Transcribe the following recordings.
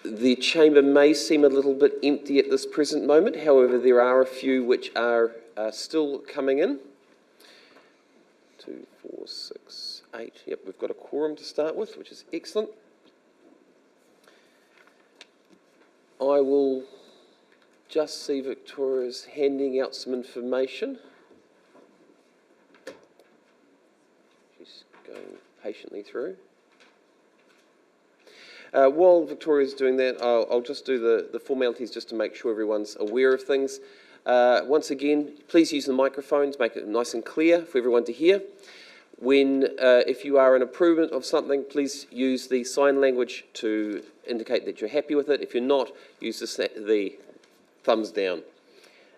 The chamber may seem a little bit empty at this present moment, however there are a few which are still coming in. 2, 4, 6, 8. Yep, we've got a quorum to start with, which is excellent. I will just see Victoria's handing out some information. She's going patiently through. While Victoria's doing that, I'll just do the formalities just to make sure everyone's aware of things. Once again, please use the microphones, make it nice and clear for everyone to hear. If you are in approval of something, please use the sign language to indicate that you're happy with it. If you're not, use the thumbs down.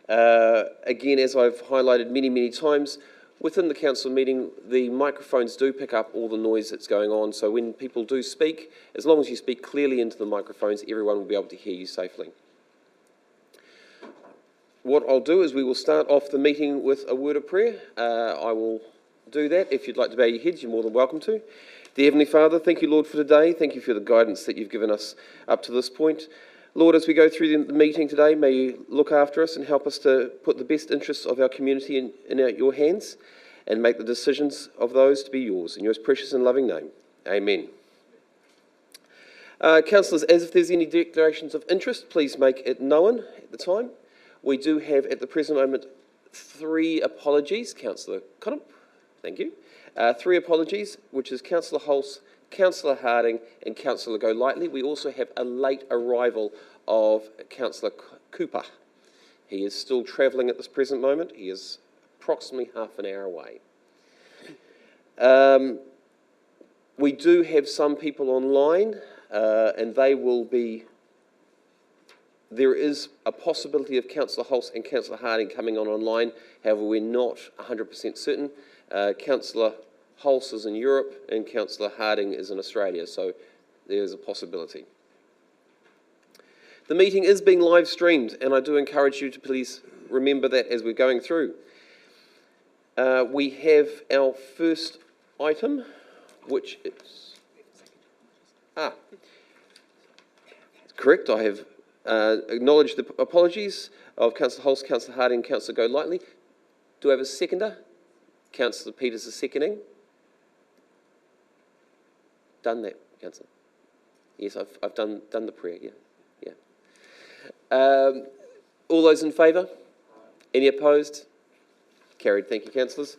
Again, as I've highlighted many times, within the council meeting, the microphones do pick up all the noise that's going on, so when people do speak, as long as you speak clearly into the microphones, everyone will be able to hear you safely. What I'll do is we will start off the meeting with a word of prayer. I will do that. If you'd like to bow your heads, you're more than welcome to. Dear Heavenly Father, thank you, Lord, for today. Thank you for the guidance that you've given us up to this point. Lord, as we go through the meeting today, may you look after us and help us to put the best interests of our community in your hands and make the decisions of those to be yours. In your precious and loving name, amen. Councillors, as if there's any declarations of interest, please make it known at the time. We do have, at the present moment, 3 apologies. Councillor Connop, thank you. 3 apologies, which is Councillor Hulse, Councillor Harding and Councillor Golightly. We also have a late arrival of Councillor Cooper. He is still travelling at this present moment. He is approximately half an hour away. We do have some people online and they will be... There is a possibility of Councillor Hulse and Councillor Harding coming on online. However, we're not 100% certain. Councillor Hulse is in Europe and Councillor Harding is in Australia, so there's a possibility. The meeting is being live streamed, and I do encourage you to please remember that as we're going through. We have our first item, which is... correct, I have acknowledged the apologies of Councillor Hulse, Councillor Harding, Councillor Golightly. Do I have a seconder? Councillor Peters is seconding. Done that, Councillor. Yes, I've done the prayer, yeah. All those in favour? Any opposed? Carried, thank you, councillors.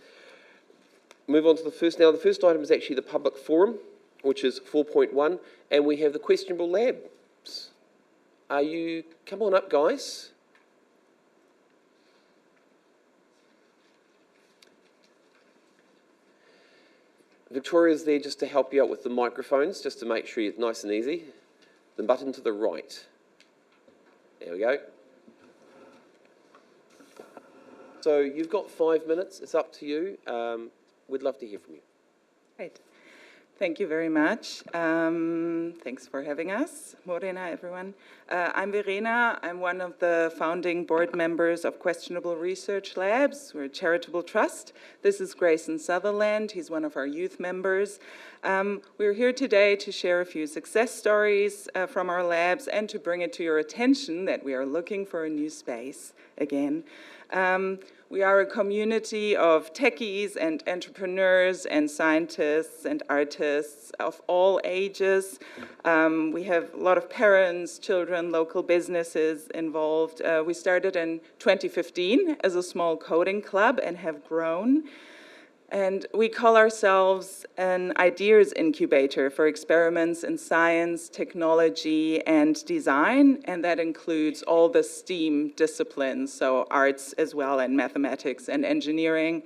Move on to the first. Now, the first item is actually the public forum, which is 4.1, and we have the questionable labs. Come on up, guys. Victoria's there just to help you out with the microphones, just to make sure it's nice and easy. The button to the right. There we go. So you've got 5 minutes. It's up to you. We'd love to hear from you. Great. Thank you very much. Thanks for having us. Morena, everyone. I'm Verena. I'm one of the founding board members of Questionable Research Labs. We're a charitable trust. This is Grayson Sutherland. He's one of our youth members. We're here today to share a few success stories from our labs and to bring it to your attention that we are looking for a new space again. We are a community of techies and entrepreneurs and scientists and artists of all ages. We have a lot of parents, children, local businesses involved. We started in 2015 as a small coding club and have grown. And we call ourselves an ideas incubator for experiments in science, technology, and design, and that includes all the STEAM disciplines, so arts as well, and mathematics and engineering.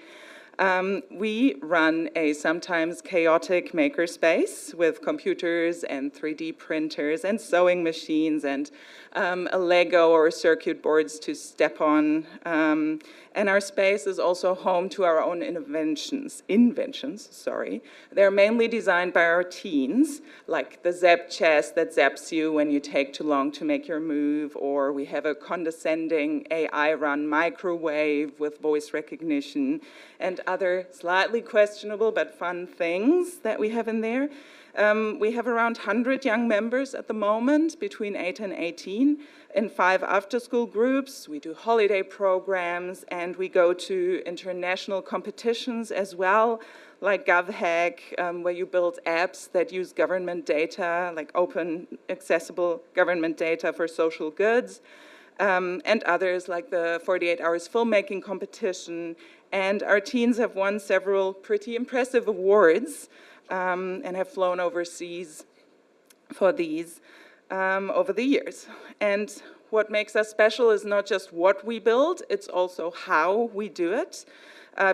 We run a sometimes chaotic makerspace with computers and 3D printers and sewing machines and a Lego or circuit boards to step on. And our space is also home to our own inventions. They're mainly designed by our teens, like the Zap chest that zaps you when you take too long to make your move, or we have a condescending AI-run microwave with voice recognition. And other slightly questionable but fun things that we have in there. We have around 100 young members at the moment, between 8 and 18, in 5 after-school groups. We do holiday programs, and we go to international competitions as well, like GovHack, where you build apps that use government data, like open, accessible government data for social goods, and others like the 48 Hours filmmaking competition. And our teens have won several pretty impressive awards and have flown overseas for these over the years. And what makes us special is not just what we build, it's also how we do it.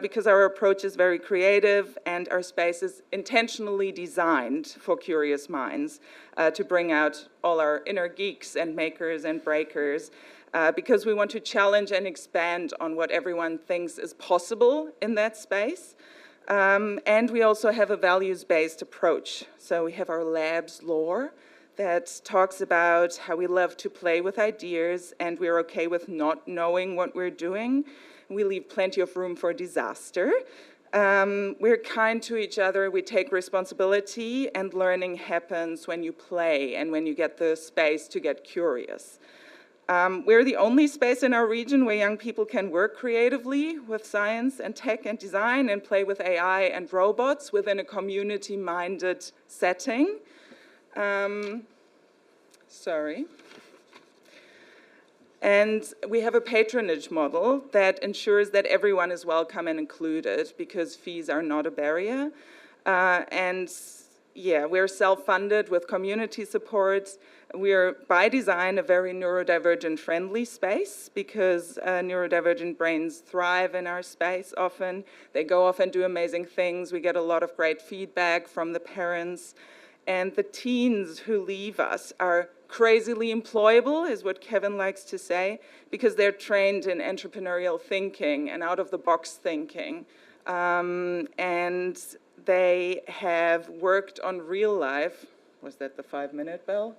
Because our approach is very creative and our space is intentionally designed for curious minds to bring out all our inner geeks and makers and breakers, because we want to challenge and expand on what everyone thinks is possible in that space. And we also have a values-based approach. So we have our labs lore that talks about how we love to play with ideas and we're okay with not knowing what we're doing. We leave plenty of room for disaster. We're kind to each other, we take responsibility, and learning happens when you play and when you get the space to get curious. We're the only space in our region where young people can work creatively with science and tech and design and play with AI and robots within a community-minded setting. And we have a patronage model that ensures that everyone is welcome and included because fees are not a barrier. We're self-funded with community support. We're, by design, a very neurodivergent-friendly space because neurodivergent brains thrive in our space often. They go off and do amazing things. We get a lot of great feedback from the parents. And the teens who leave us are crazily employable, is what Kevin likes to say, because they're trained in entrepreneurial thinking and out-of-the-box thinking. And they have worked on real life. Was that the 5-minute bell?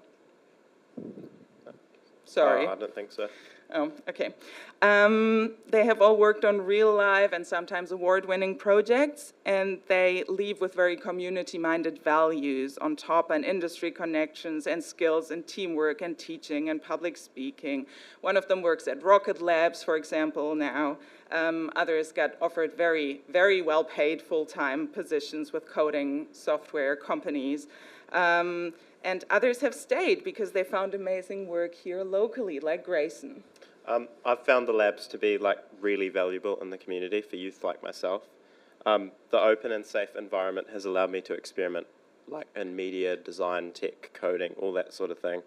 Sorry. I don't think so. Oh, okay. They have all worked on real life and sometimes award-winning projects, and they leave with very community-minded values on top, and industry connections and skills and teamwork and teaching and public speaking. One of them works at Rocket Labs, for example, now. Others got offered very, very well-paid full-time positions with coding software companies. And others have stayed because they found amazing work here locally, like Grayson. I've found the labs to be really valuable in the community for youth like myself. The open and safe environment has allowed me to experiment in media, design, tech, coding, all that sort of thing.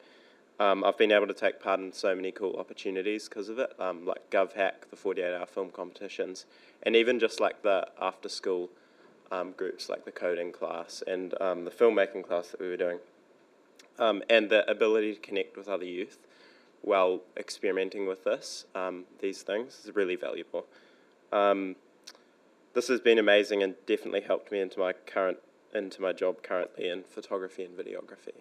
I've been able to take part in so many cool opportunities because of it, like GovHack, the 48-hour film competitions, and even just the after-school groups like the coding class and the filmmaking class that we were doing. And the ability to connect with other youth while experimenting with these things is really valuable. This has been amazing and definitely helped me into my job currently in photography and videography.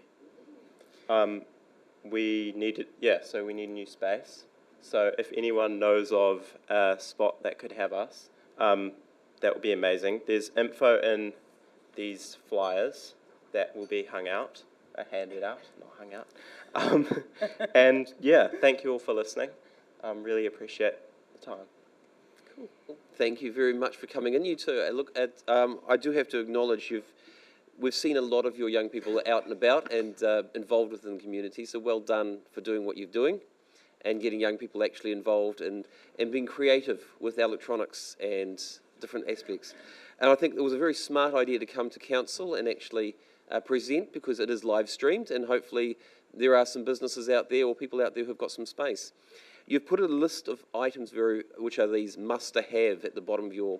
We need a new space. So if anyone knows of a spot that could have us, that would be amazing. There's info in these flyers that will be handed out, not hung out. And yeah, thank you all for listening. Really appreciate the time. Cool. Thank you very much for coming in. You too. I do have to acknowledge we've seen a lot of your young people out and about and involved within the community, so well done for doing what you're doing and getting young people actually involved and being creative with electronics and different aspects. And I think it was a very smart idea to come to council and actually present, because it is live streamed, and hopefully there are some businesses out there or people out there who've got some space. You've put a list of items which are these must-to-have at the bottom of your...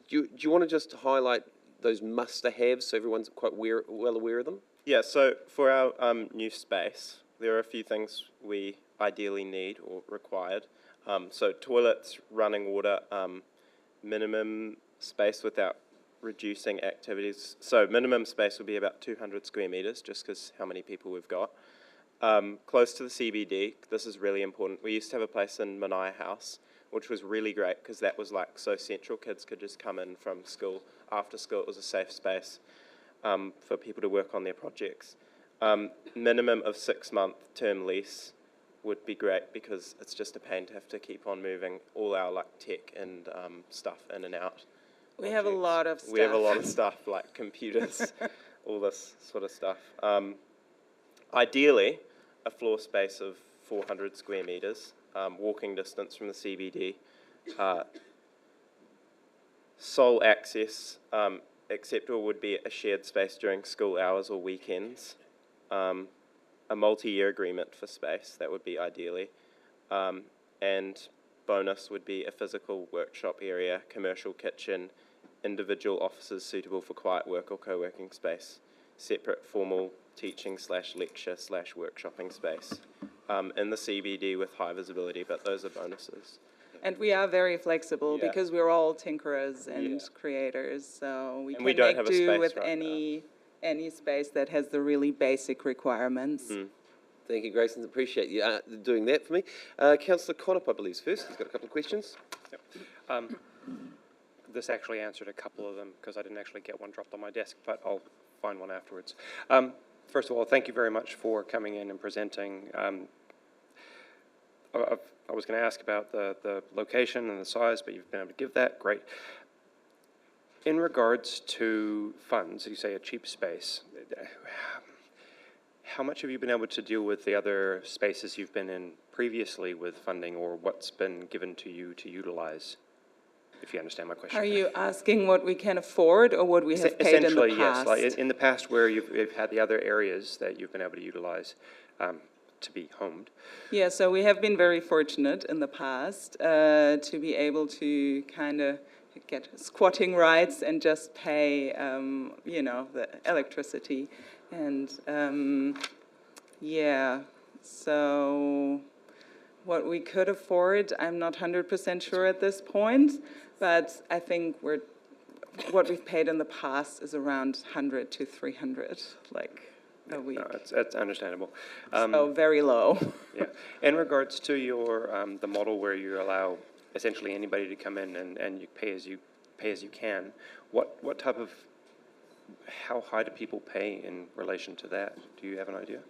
Do you want to just highlight those must-to-haves so everyone's quite well aware of them? Yeah, so for our new space, there are a few things we ideally need or required. So toilets, running water, minimum space without reducing activities. So minimum space will be about 200 square meters, just because how many people we've got. Close to the CBD, this is really important. We used to have a place in Mania House which was really great because that was like so central. Kids could just come in from school. After school, it was a safe space for people to work on their projects. Minimum of 6-month term lease would be great because it's just a pain to have to keep on moving all our like tech and stuff in and out. We have a lot of stuff. We have a lot of stuff like computers, all this sort of stuff. Ideally, a floor space of 400 square meters, walking distance from the CBD, sole access. Acceptable would be a shared space during school hours or weekends. A multi-year agreement for space, that would be ideally. And bonus would be a physical workshop area, commercial kitchen, individual offices suitable for quiet work or co-working space, separate formal teaching / lecture / workshopping space in the CBD with high visibility, but those are bonuses. And we are very flexible Yeah. because we're all tinkerers and creators, so we can don't make have a do space with right any space that has the really basic requirements. Thank you, Grayson. Appreciate you doing that for me. Councillor Connop, I believe, is first. He's got a couple of questions. This actually answered a couple of them because I didn't actually get one dropped on my desk, but I'll find one afterwards. First of all, thank you very much for coming in and presenting. I was going to ask about the location and the size, but you've been able to give that. Great. In regards to funds, you say a cheap space. How much have you been able to deal with the other spaces you've been in previously with funding, or what's been given to you to utilize, if you understand my question? Are you asking what we can afford or what we have paid in the Essentially, past? yes. Like in the past where you've had the other areas that you've been able to utilize to be homed. Yeah, so we have been very fortunate in the past to be able to kind of get squatting rights and just pay, you know, the electricity. And yeah, so what we could afford, I'm not 100% sure at this point, but I think what we've paid in the past is around 100 to 300, like, a week. No, that's understandable. So very low. Yeah. In regards to your the model where you allow essentially anybody to come in and you pay as you can, what type of, how high do people pay in relation to that? Do you have an idea?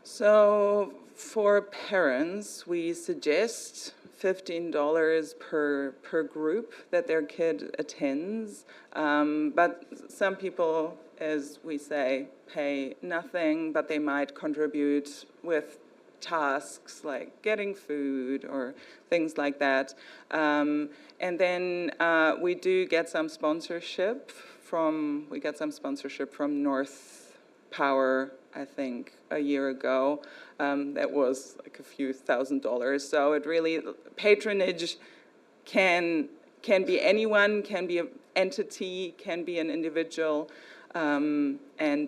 So for parents, we suggest $15 per group that their kid attends. But some people, as we say, pay nothing, but they might contribute with tasks like getting food or things like that. And then we do get some sponsorship from North Power, I think, a year ago. That was like a few $1,000s. So it really, patronage can be anyone, can be an entity, can be an individual. And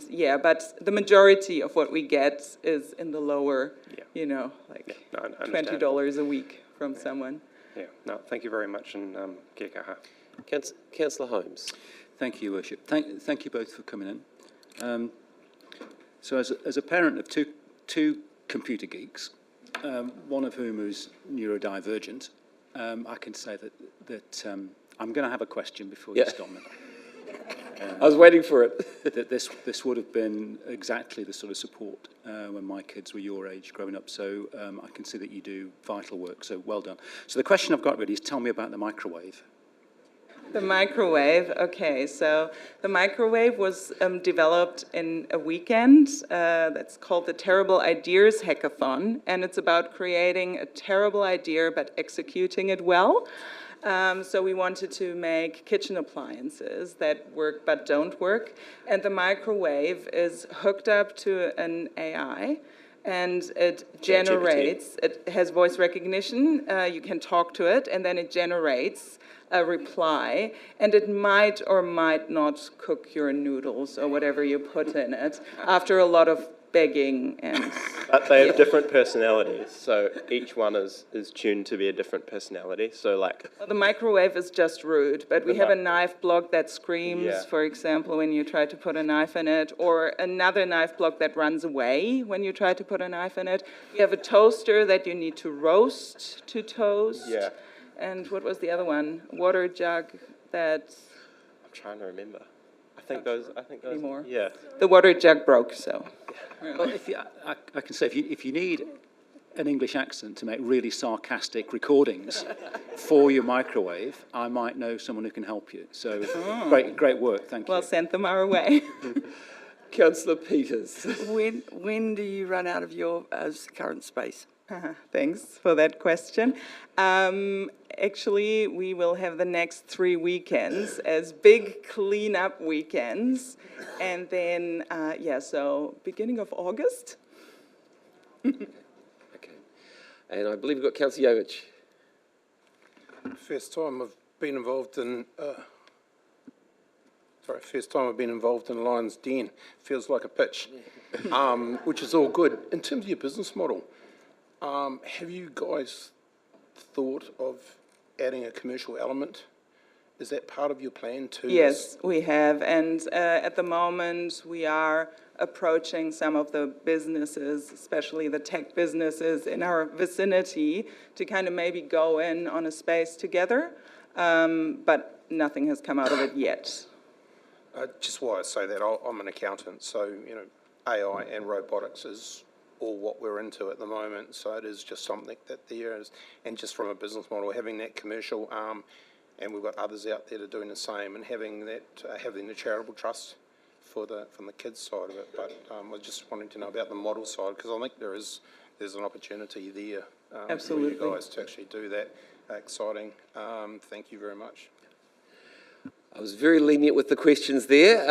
yeah, but the majority of what we get is in the lower, you know, like $20 a week from someone. Yeah, no, thank you very much, and kia kaha. Councillor Holmes. Thank you, Worship. Thank you both for coming in. So as a parent of two computer geeks, one of whom is neurodivergent, I can say that I'm going to have a question before you stop me. I was waiting for it. That this would have been exactly the sort of support when my kids were your age growing up. So I can see that you do vital work. So well done. So the question I've got really is, tell me about the microwave. The microwave, okay, so the microwave was developed in a weekend that's called the Terrible Ideas Hackathon, and it's about creating a terrible idea but executing it well. So we wanted to make kitchen appliances that work but don't work, and the microwave is hooked up to an AI, and it generates, it has voice recognition, you can talk to it, and then it generates a reply, and it might or might not cook your noodles or whatever you put in it after a lot of begging and... But they have different personalities, so each one is tuned to be a different personality, so like... Well, the microwave is just rude, but we have a knife block that screams, for example, when you try to put a knife in it, or another knife block that runs away when you try to put a knife in it. We have a toaster that you need to roast to toast. Yeah. And what was the other one? Water jug that, I'm trying to remember. I think those. anymore. Yeah. the water jug broke, so. Well, I can say, if you need an English accent to make really sarcastic recordings for your microwave, I might know someone who can help you. So great work, thank you. Well, send them our way. Councillor Peters. When do you run out of your current space? Thanks for that question. Actually, we will have the next 3 weekends as big cleanup weekends. And then, so beginning of August. Okay. And I believe we've got Councillor Jovich. First time I've been involved in Lion's Den. Feels like a pitch, which is all good. In terms of your business model, have you guys thought of adding a commercial element? Is that part of your plan too? Yes, we have. And at the moment, we are approaching some of the businesses, especially the tech businesses in our vicinity, to kind of maybe go in on a space together. But nothing has come out of it yet. Just why I say that, I'm an accountant, so AI and robotics is all what we're into at the moment. So it is just something that there is, and just from a business model, having that commercial arm, and we've got others out there that are doing the same, and having that, having the charitable trust from the kids side of it. But I was just wanting to know about the model side, because I think there's an opportunity there Absolutely. for you guys to actually do that. Exciting. Thank you very much. I was very lenient with the questions there.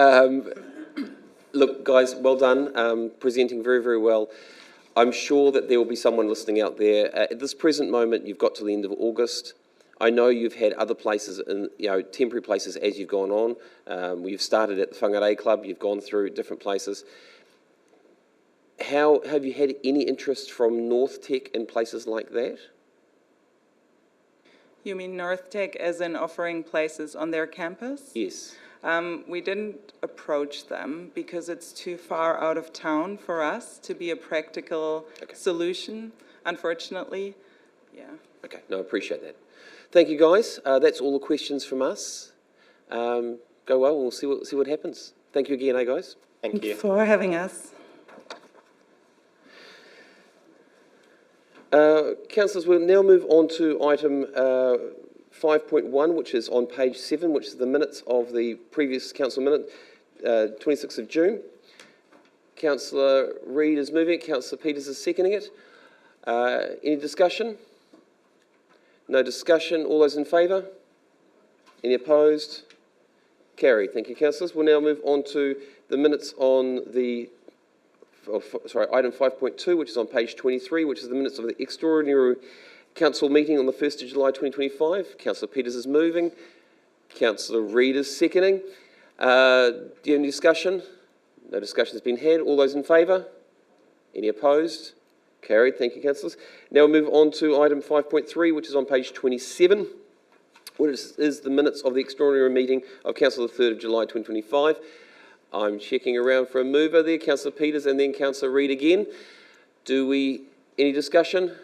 Look, guys, well done. Presenting very, very well. I'm sure that there will be someone listening out there. At this present moment, you've got to the end of August. I know you've had other places, temporary places as you've gone on. You've started at the Whangarei Club, you've gone through different places. Have you had any interest from North Tech in places like that? You mean North Tech as in offering places on their campus? Yes. We didn't approach them because it's too far out of town for us to be a practical solution, unfortunately. Yeah. Okay, no, I appreciate that. Thank you, guys. That's all the questions from us. Go well, we'll see what happens. Thank you again, guys. Thank you. Thanks for having us. Councillors, we'll now move on to item 5.1, which is on page 7, which is the minutes of the previous council minute, 26th of June. Councillor Reid is moving it, Councillor Peters is seconding it. Any discussion? No discussion. All those in favour? Any opposed? Carried. Thank you, councillors. We'll now move on to the minutes on the item 5.2, which is on page 23, which is the minutes of the extraordinary council meeting on the 1st of July 2025. Councillor Peters is moving. Councillor Reid is seconding. Do you have any discussion? No discussion has been had. All those in favour? Any opposed? Carried. Thank you, councillors. Now we'll move on to item 5.3, which is on page 27, which is the minutes of the extraordinary meeting of council the 3rd of July 2025. I'm checking around for a mover there, Councillor Peters and then Councillor Reid again. Any discussion?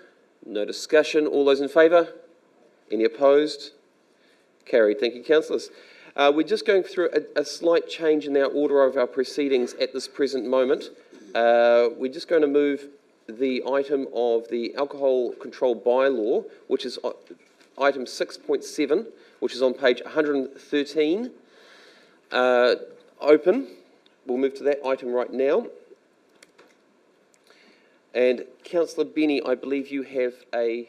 No discussion. All those in favour? Any opposed? Carried. Thank you, councillors. We're just going through a slight change in our order of our proceedings at this present moment. We're just going to move the item of the alcohol control bylaw, which is item 6.7, which is on page 113, open. We'll move to that item right now. And Councillor Benny, I believe you have a...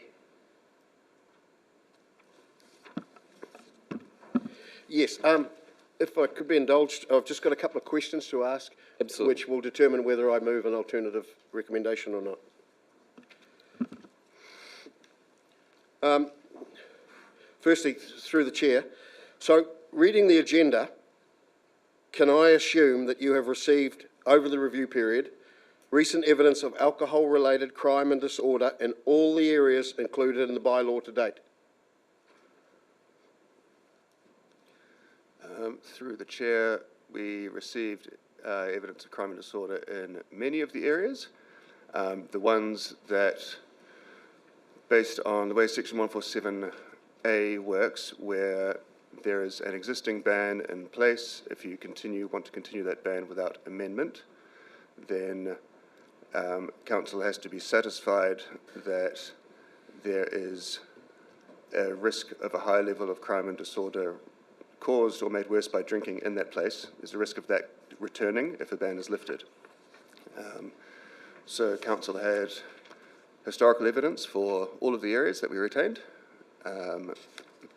Yes, if I could be indulged, I've just got a couple of questions to ask, Absolutely. which will determine whether I move an alternative recommendation or not. Firstly, through the chair, so reading the agenda, can I assume that you have received, over the review period, recent evidence of alcohol-related crime and disorder in all the areas included in the bylaw to date? Through the chair, we received evidence of crime and disorder in many of the areas. The ones that, based on the way Section 147 A works where there is an existing ban in place. If you want to continue that ban without amendment, then council has to be satisfied that there is a risk of a high level of crime and disorder caused or made worse by drinking in that place. There's a risk of that returning if a ban is lifted. So council had historical evidence for all of the areas that we retained.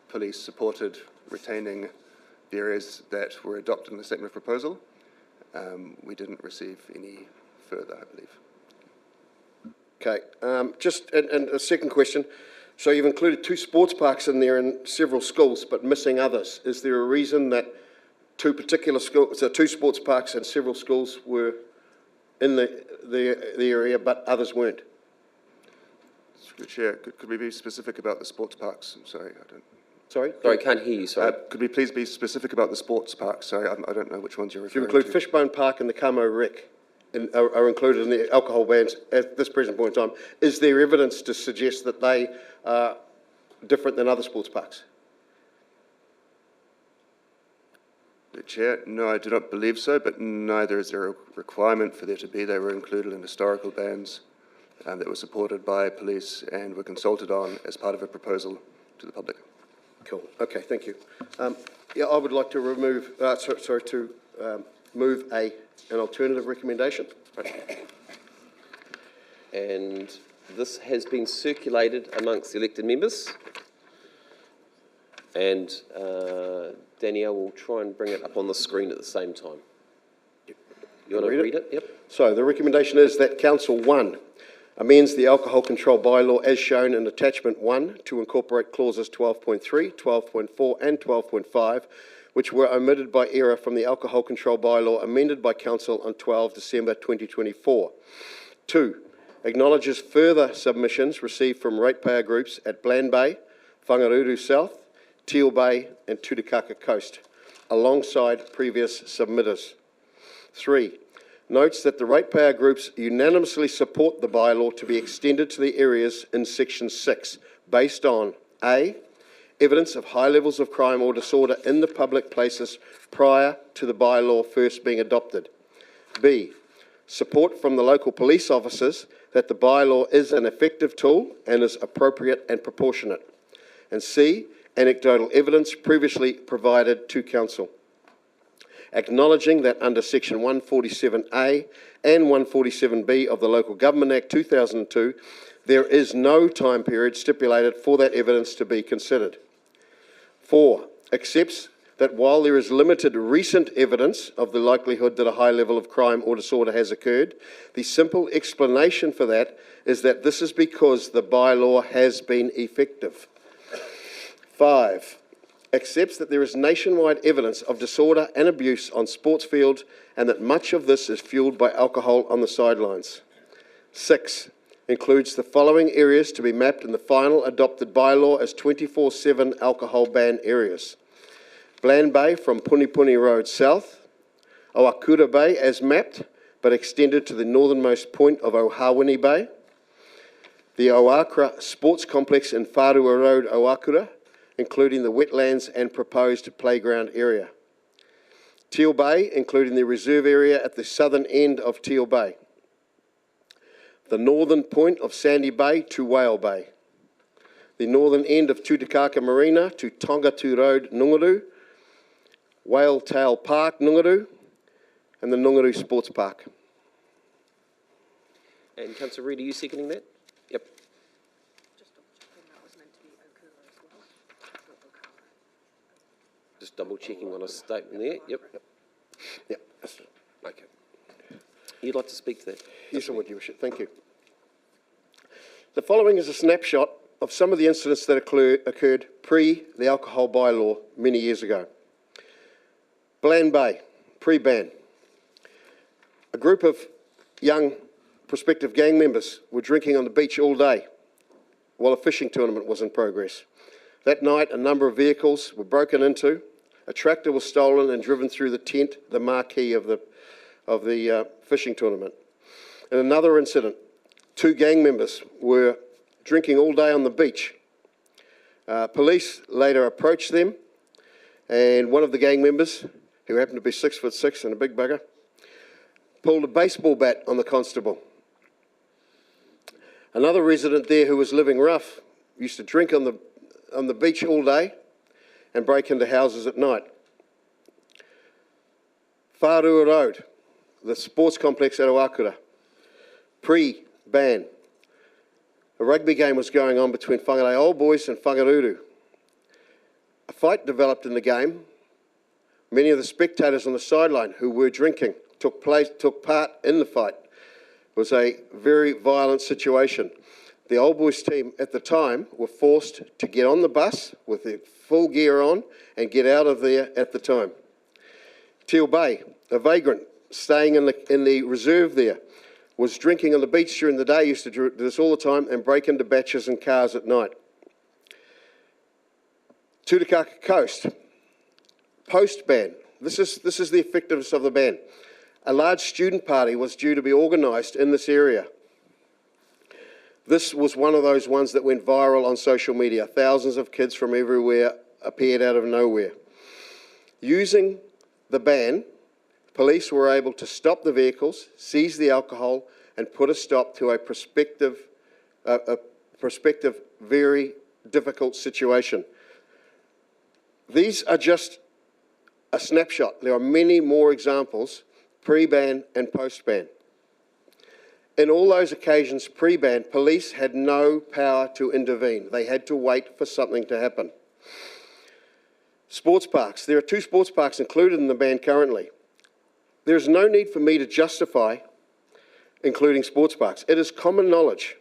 Police supported retaining the areas that were adopted in the statement of proposal. We didn't receive any further, I believe. Okay, and a second question. So you've included 2 sports parks in there and several schools, but missing others. Is there a reason that 2 particular schools, so 2 sports parks and several schools were in the area, but others weren't? Through the Chair, could we be specific about the sports parks? I'm sorry, I don't. Sorry? Sorry, can't hear you, sorry. Could we please be specific about the sports parks? Sorry, I don't know which ones you're So you referring include to. Fishbone Park and the Camo Rec are included in the alcohol bans at this present point in time. Is there evidence to suggest that they are different than other sports parks? The Chair, no, I do not believe so, but neither is there a requirement for there to be. They were included in historical bans that were supported by police and were consulted on as part of a proposal to the public. Cool. Okay, thank you. Yeah, I would like to remove, move an alternative recommendation. And this has been circulated amongst the elected members. And Danielle will try and bring it up on the screen at the same time. You want to read it? Yep. So the recommendation is that Council 1 amends the alcohol control bylaw as shown in attachment 1 to incorporate clauses 12.3, 12.4 and 12.5, which were omitted by error from the alcohol control bylaw amended by Council on 12 December 2024. 2. Acknowledges further submissions received from ratepayer groups at Bland Bay, Whangarei South, Teal Bay and Tutukaka Coast, alongside previous submitters. 3. Notes that the ratepayer groups unanimously support the bylaw to be extended to the areas in Section 6 based on A. Evidence of high levels of crime or disorder in the public places prior to the bylaw first being adopted. B. Support from the local police officers that the bylaw is an effective tool and is appropriate and proportionate. And C. Anecdotal evidence previously provided to Council. Acknowledging that under Section 147A and 147B of the Local Government Act 2002, there is no time period stipulated for that evidence to be considered. 4. Accepts that while there is limited recent evidence of the likelihood that a high level of crime or disorder has occurred, the simple explanation for that is that this is because the bylaw has been effective. 5. Accepts that there is nationwide evidence of disorder and abuse on sports fields and that much of this is fuelled by alcohol on the sidelines. 6. Includes the following areas to be mapped in the final adopted bylaw as 24/7 alcohol ban areas. Bland Bay from Punipuni Road South, Owakura Bay as mapped but extended to the northernmost point of Ohawini Bay, the Owakura Sports Complex in Whārua Road, Owakura, including the wetlands and proposed playground area. Teal Bay, including the reserve area at the southern end of Teal Bay. The northern point of Sandy Bay to Whale Bay. The northern end of Tutukaka Marina to Tongatu Road, Nungaru. Whale Tail Park, Nungaru. And the Nungaru Sports Park. And Councillor Reid, are you seconding that? Yep. Just double checking on a statement there. Yep. Yep. Okay. You'd like to speak to that? Yes, I would, Your Worship. Thank you. The following is a snapshot of some of the incidents that occurred pre the alcohol bylaw many years ago. Bland Bay, pre-ban. A group of young prospective gang members were drinking on the beach all day while a fishing tournament was in progress. That night, a number of vehicles were broken into, a tractor was stolen and driven through the tent, the marquee of the fishing tournament. In another incident, 2 gang members were drinking all day on the beach. Police later approached them, and one of the gang members, who happened to be 6'6" and a big bugger, pulled a baseball bat on the constable. Another resident there who was living rough used to drink on the beach all day and break into houses at night. Whārua Road, the sports complex at Owakura, pre-ban. A rugby game was going on between Whangarei Old Boys and Whangaruru. A fight developed in the game. Many of the spectators on the sideline who were drinking took part in the fight. It was a very violent situation. The Old Boys team at the time were forced to get on the bus with their full gear on and get out of there at the time. Teal Bay, a vagrant staying in the reserve there, was drinking on the beach during the day, used to do this all the time, and break into batches and cars at night. Tutukaka Coast, post-ban. This is the effectiveness of the ban. A large student party was due to be organised in this area. This was one of those ones that went viral on social media. Thousands of kids from everywhere appeared out of nowhere. Using the ban, police were able to stop the vehicles, seize the alcohol, and put a stop to a prospective very difficult situation. These are just a snapshot. There are many more examples, pre-ban and post-ban. In all those occasions pre-ban, police had no power to intervene. They had to wait for something to happen. Sports parks. There are 2 sports parks included in the ban currently. There is no need for me to justify including sports parks. It is common knowledge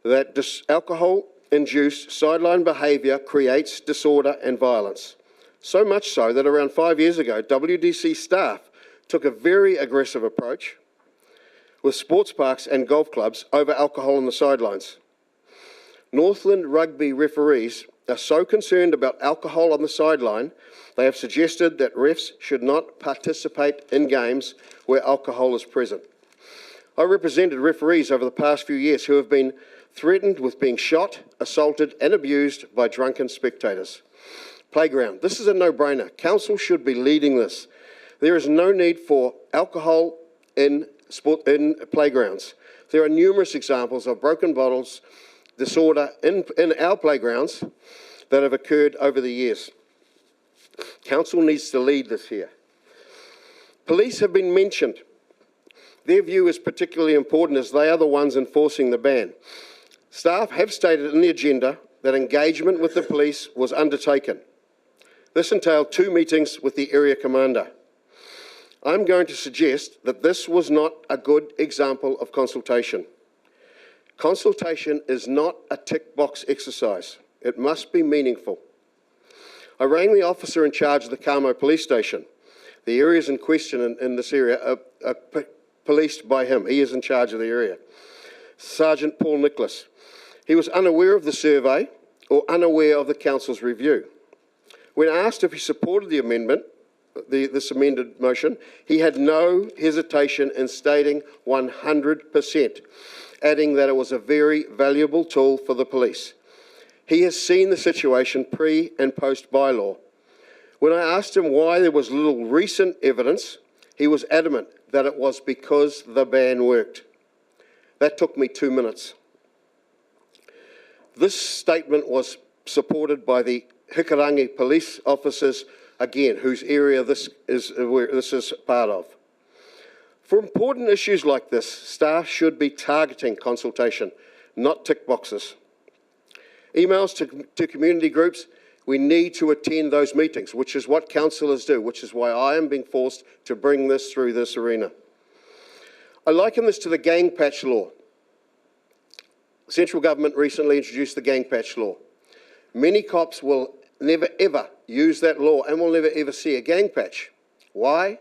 that alcohol-induced sideline behaviour creates disorder and violence. So much so that around 5 years ago, WDC staff took a very aggressive approach with sports parks and golf clubs over alcohol on the sidelines. Northland rugby referees are so concerned about alcohol on the sideline, they have suggested that refs should not participate in games where alcohol is present. I represented referees over the past few years who have been threatened with being shot, assaulted and abused by drunken spectators. Playground. This is a no-brainer. Council should be leading this. There is no need for alcohol in playgrounds. There are numerous examples of broken bottles, disorder in our playgrounds that have occurred over the years. Council needs to lead this here. Police have been mentioned. Their view is particularly important as they are the ones enforcing the ban. Staff have stated in the agenda that engagement with the police was undertaken. This entailed 2 meetings with the area commander. I'm going to suggest that this was not a good example of consultation. Consultation is not a tick box exercise. It must be meaningful. I rang the officer in charge of the Kamo police station. The areas in question in this area are policed by him. He is in charge of the area. Sergeant Paul Nicholas. He was unaware of the survey or unaware of the council's review. When asked if he supported the amendment, this amended motion, he had no hesitation in stating 100%, adding that it was a very valuable tool for the police. He has seen the situation pre and post bylaw. When I asked him why there was little recent evidence, he was adamant that it was because the ban worked. That took me 2 minutes. This statement was supported by the Hikarangi police officers, again, whose area this is part of. For important issues like this, staff should be targeting consultation, not tick boxes. Emails to community groups, we need to attend those meetings, which is what councillors do, which is why I am being forced to bring this through this arena. I liken this to the gang patch law. Central government recently introduced the gang patch law. Many cops will never ever use that law and will never ever see a gang patch. Why?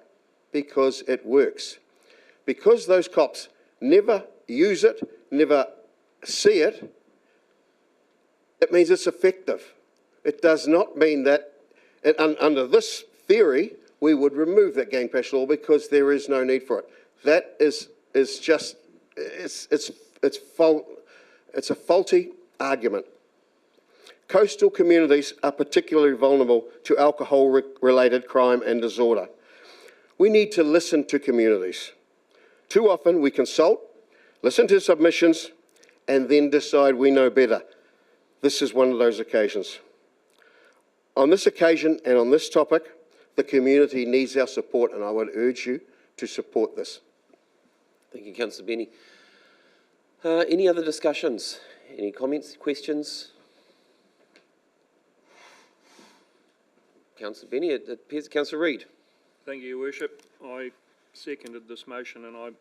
Because it works. Because those cops never use it, never see it, it means it's effective. It does not mean that, under this theory, we would remove that gang patch law because there is no need for it. That is just, it's a faulty argument. Coastal communities are particularly vulnerable to alcohol-related crime and disorder. We need to listen to communities. Too often we consult, listen to submissions, and then decide we know better. This is one of those occasions. On this occasion and on this topic, the community needs our support, and I would urge you to support this. Thank you, Councillor Benny. Any other discussions? Any comments, questions? Councillor Benny, it appears Councillor Reid. Thank you, Your Worship. I seconded this motion and I'm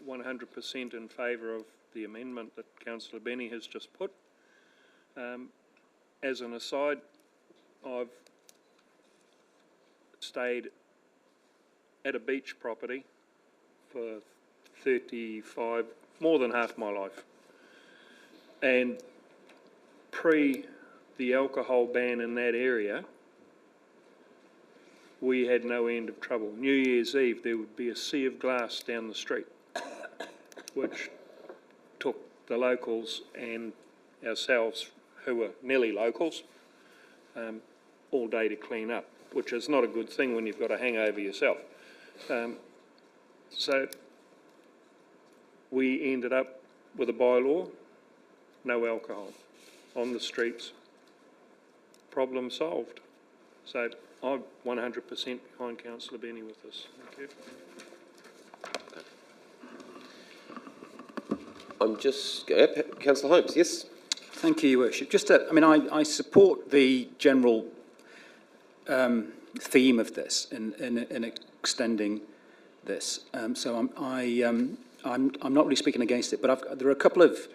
100% in favour of the amendment that Councillor Benny has just put. As an aside, I've stayed at a beach property for 35, more than half my life. And pre the alcohol ban in that area, we had no end of trouble. New Year's Eve, there would be a sea of glass down the street, which took the locals and ourselves, who were nearly locals, all day to clean up, which is not a good thing when you've got a hangover yourself. So we ended up with a bylaw, no alcohol on the streets, problem solved. So I'm 100% behind Councillor Benny with this. Thank you. I'm just, Councillor Holmes, yes? Thank you, Your Worship. I support the general theme of this in extending this. So I'm not really speaking against it, but there are a couple of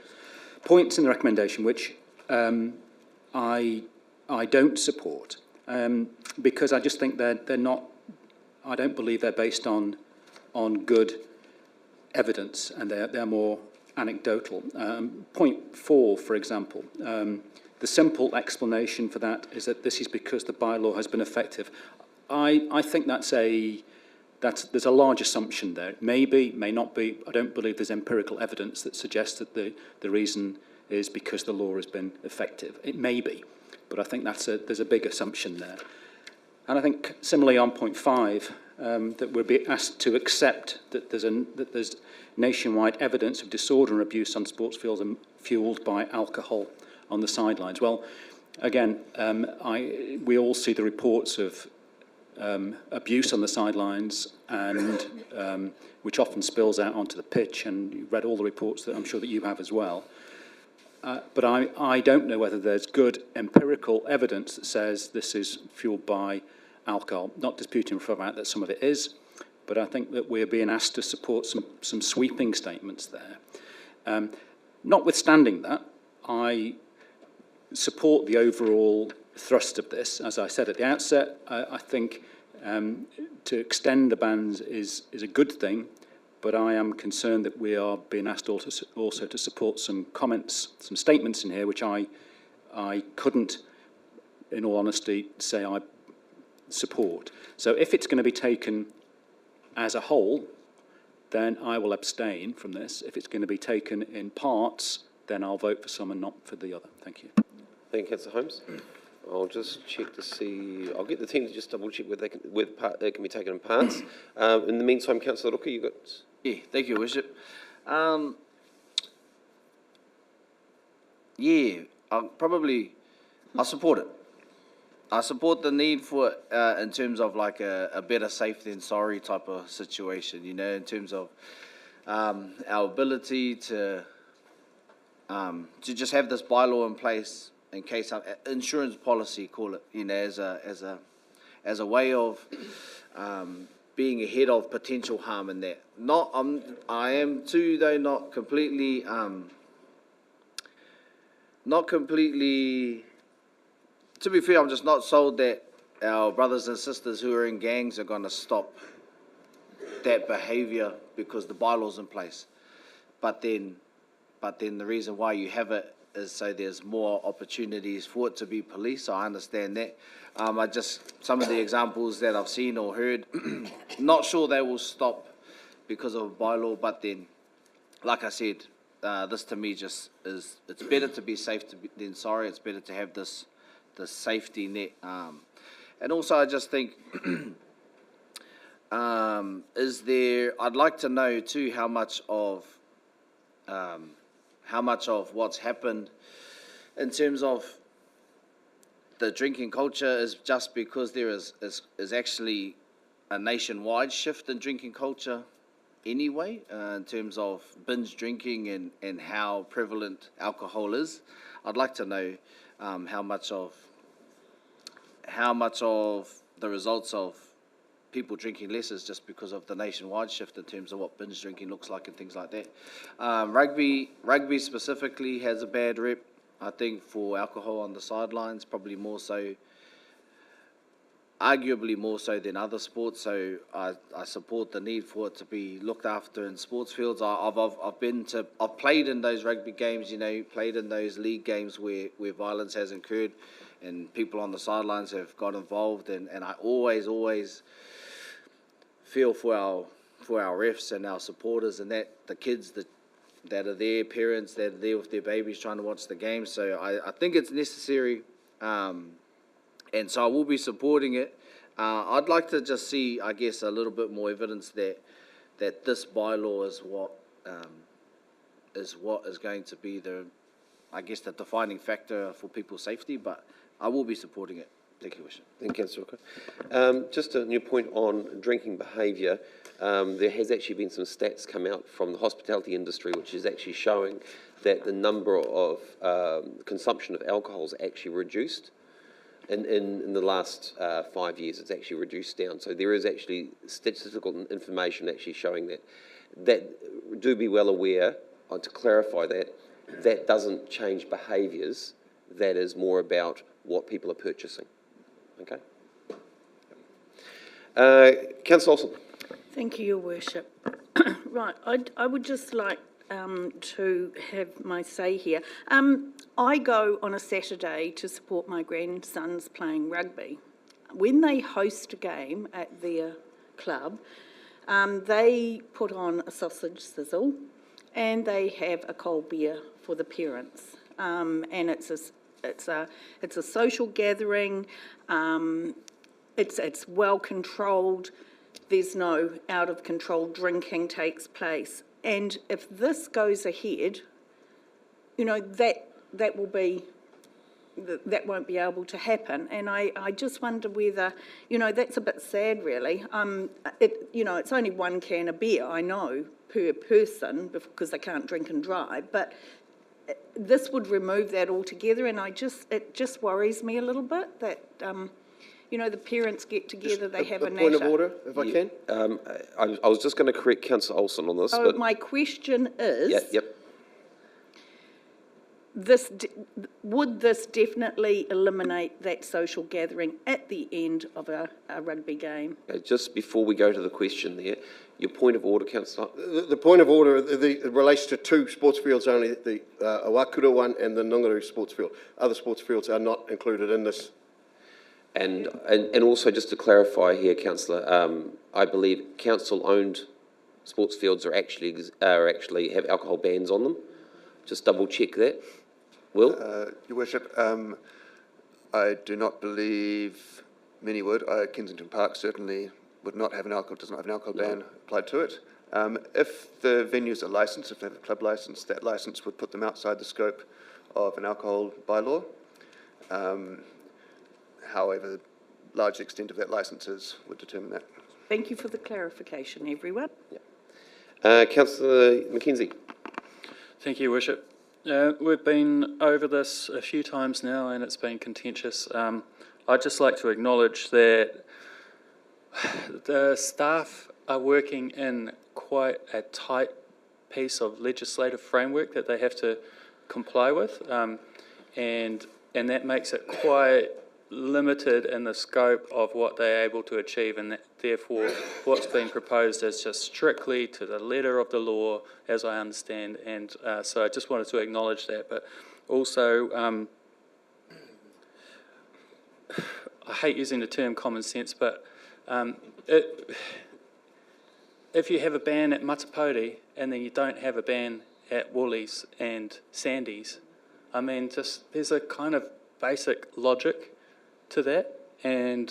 points in the recommendation which I don't support. Because I just think they're not, I don't believe they're based on good evidence, and they're more anecdotal. Point 4, for example, the simple explanation for that is that this is because the bylaw has been effective. I think there's a large assumption there. Maybe, may not be. I don't believe there's empirical evidence that suggests that the reason is because the law has been effective. It may be, but I think there's a big assumption there. And I think similarly on point 5, that we'll be asked to accept that there's nationwide evidence of disorder and abuse on sports fields and fuelled by alcohol on the sidelines. Well, again, we all see the reports of abuse on the sidelines, and which often spills out onto the pitch, and you've read all the reports that I'm sure that you have as well. But I don't know whether there's good empirical evidence that says this is fuelled by alcohol. Not disputing for that some of it is, but I think that we're being asked to support some sweeping statements there. Notwithstanding that, I support the overall thrust of this. As I said at the outset, I think to extend the bans is a good thing, but I am concerned that we are being asked also to support some comments, some statements in here, which I couldn't, in all honesty, say I support. So if it's going to be taken as a whole, then I will abstain from this. If it's going to be taken in parts, then I'll vote for some and not for the other. Thank you. Thank you, Councillor Holmes. I'll just check to see. I'll get the team to just double check whether they can be taken in parts. In the meantime, Councillor Ruka, you got. Yeah, thank you, Your Worship. I support it. I support the need for it in terms of like a better safe than sorry type of situation, you know, in terms of our ability to just have this bylaw in place in case insurance policy, call it, you know, as a way of being ahead of potential harm in that. I am too, though, not completely. To be fair, I'm just not sold that our brothers and sisters who are in gangs are going to stop that behaviour because the bylaw's in place. But then the reason why you have it is so there's more opportunities for it to be policed. I understand that. Some of the examples that I've seen or heard, not sure they will stop because of a bylaw, but then, like I said, this to me just is, it's better to be safe than sorry. It's better to have this safety net. And also I just think, I'd like to know too how much of what's happened in terms of the drinking culture is just because there is actually a nationwide shift in drinking culture anyway, in terms of binge drinking and how prevalent alcohol is. I'd like to know how much of the results of people drinking less is just because of the nationwide shift in terms of what binge drinking looks like and things like that. Rugby specifically has a bad rep, I think, for alcohol on the sidelines, probably more so, arguably more so than other sports. So I support the need for it to be looked after in sports fields. I've played in those rugby games, played in those league games where violence has occurred and people on the sidelines have got involved, and I always feel for our refs and our supporters and that the kids that are there, parents that are there with their babies trying to watch the game. So I think it's necessary, and so I will be supporting it. I'd like to just see, I guess, a little bit more evidence that this bylaw is what is going to be the defining factor for people's safety. But I will be supporting it. Thank you, Worship. Thank you, Councillor Walker. Just a new point on drinking behaviour. There has actually been some stats come out from the hospitality industry, which is actually showing that the number of consumption of alcohol is actually reduced. In the last 5 years, it's actually reduced down. So there is actually statistical information actually showing that do be well aware, to clarify that doesn't change behaviours. That is more about what people are purchasing. Okay. Councillor Olsen. Thank you, Your Worship. Right, I would just like to have my say here. I go on a Saturday to support my grandsons playing rugby. When they host a game at their club, they put on a sausage sizzle and they have a cold beer for the parents. And it's a social gathering. It's well controlled. There's no out of control drinking takes place. And if this goes ahead, that won't be able to happen. And I just wonder whether, that's a bit sad, really. It's only one can of beer, I know, per person, because they can't drink and drive. But this would remove that altogether, and it just worries me a little bit that, the parents get together, they have a natter. Point of order, if I can. I was just going to correct Councillor Olsen on this. So my question is... Yep. Would this definitely eliminate that social gathering at the end of a rugby game? Just before we go to the question there, your point of order, Councillor. The point of order it relates to two sports fields only, the Awakura one and the Whangarei sports field. Other sports fields are not included in this. And also, just to clarify here, Councillor, I believe council-owned sports fields are actually have alcohol bans on them. Just double check that. Will? Your Worship, I do not believe many would. Kensington Park certainly does not have an alcohol ban applied to it. If the venues are licensed, if they have a club licence, that licence would put them outside the scope of an alcohol bylaw. However, large extent of that licences would determine that. Thank you for the clarification, everyone. Councillor Mackenzie. Thank you, Worship. We've been over this a few times now and it's been contentious. I'd just like to acknowledge that the staff are working in quite a tight piece of legislative framework that they have to comply with, and that makes it quite limited in the scope of what they're able to achieve, and therefore what's been proposed is just strictly to the letter of the law, as I understand, and so I just wanted to acknowledge that. But also, I hate using the term common sense, but if you have a ban at Matapoti and then you don't have a ban at Woolies and Sandy's. I mean, just there's a kind of basic logic to that. And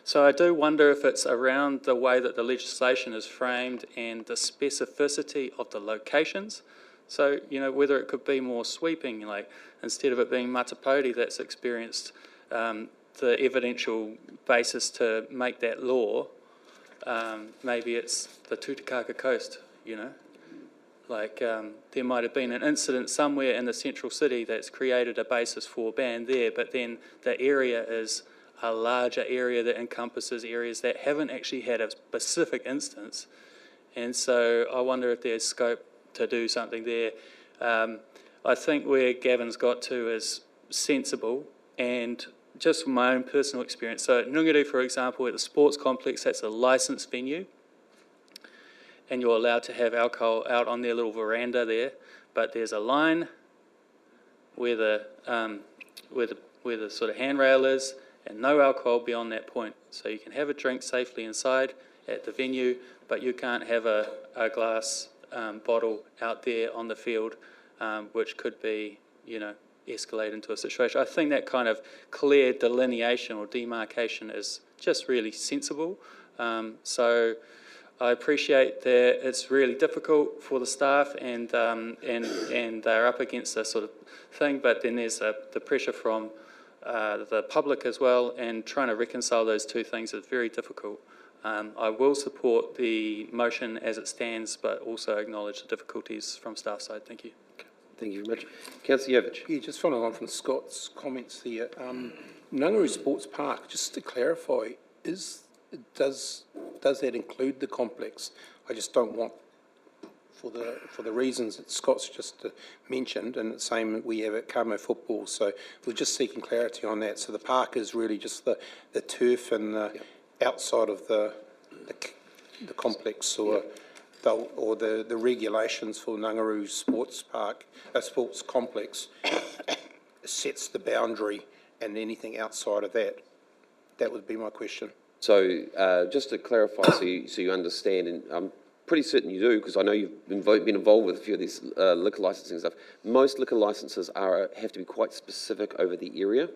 so I do wonder if it's around the way that the legislation is framed and the specificity of the locations. So, you know, whether it could be more sweeping, like instead of it being Matapoti that's experienced the evidential basis to make that law, maybe it's the Tutakaka coast, you know. Like there might have been an incident somewhere in the central city that's created a basis for ban there, but then the area is a larger area that encompasses areas that haven't actually had a specific instance. And so I wonder if there's scope to do something there. I think where Gavin's got to is sensible, and just from my own personal experience. So at Whangarei, for example, at the sports complex, that's a licensed venue, and you're allowed to have alcohol out on their little veranda there, but there's a line where the sort of handrail is, and no alcohol beyond that point. So you can have a drink safely inside at the venue, but you can't have a glass bottle out there on the field, which could be, you know, escalate into a situation. I think that kind of clear delineation or demarcation is just really sensible. So I appreciate that it's really difficult for the staff, and they're up against this sort of thing, but then there's the pressure from the public as well, and trying to reconcile those two things is very difficult. I will support the motion as it stands, but also acknowledge the difficulties from staff side. Thank you. Thank you very much. Councillor Yovich. Yeah, just following on from Scott's comments there, Whangarei Sports Park, just to clarify, does that include the complex? I just don't want, for the reasons that Scott's just mentioned, and the same we have at Kamo football, so we're just seeking clarity on that. So the park is really just the turf and the outside of the complex, or the regulations for Whangarei Sports Park, sports complex sets the boundary, and anything outside of that. That would be my question. So just to clarify, so you understand, and I'm pretty certain you do, because I know you've been involved with a few of these liquor licensing stuff. Most liquor licenses have to be quite specific over the area.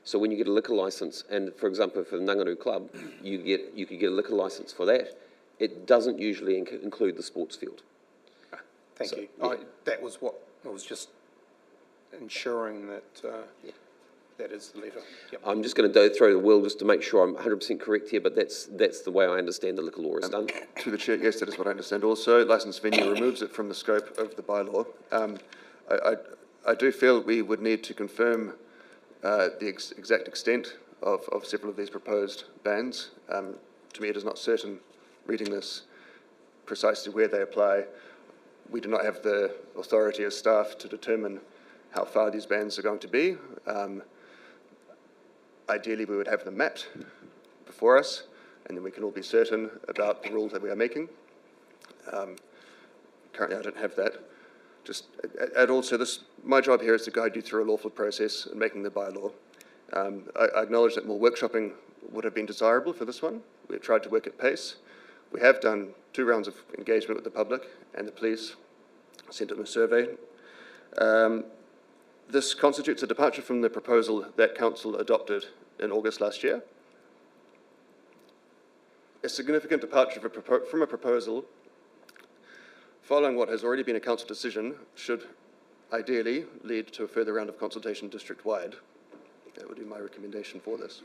So when you get a liquor license, and for example, for the Whangarei Club, you could get a liquor license for that. It doesn't usually include the sports field. Thank you. Yeah. That was what I was just ensuring that that is the letter. Yep. I'm just going to throw the wheel just to make sure I'm 100% correct here, but that's the way I understand the liquor law is done. To the Chair, yes, that is what I understand also. Licensed venue removes it from the scope of the bylaw. I do feel we would need to confirm the exact extent of several of these proposed bans. To me, it is not certain, reading this, precisely where they apply. We do not have the authority as staff to determine how far these bans are going to be. Ideally, we would have them mapped before us, and then we can all be certain about the rules that we are making. Currently, I don't have that. And also, my job here is to guide you through a lawful process in making the bylaw. I acknowledge that more workshopping would have been desirable for this one. We've tried to work at pace. We have done 2 rounds of engagement with the public and the police, sent them a survey. This constitutes a departure from the proposal that Council adopted in August last year. A significant departure from a proposal following what has already been a Council decision should ideally lead to a further round of consultation district-wide. That would be my recommendation for this.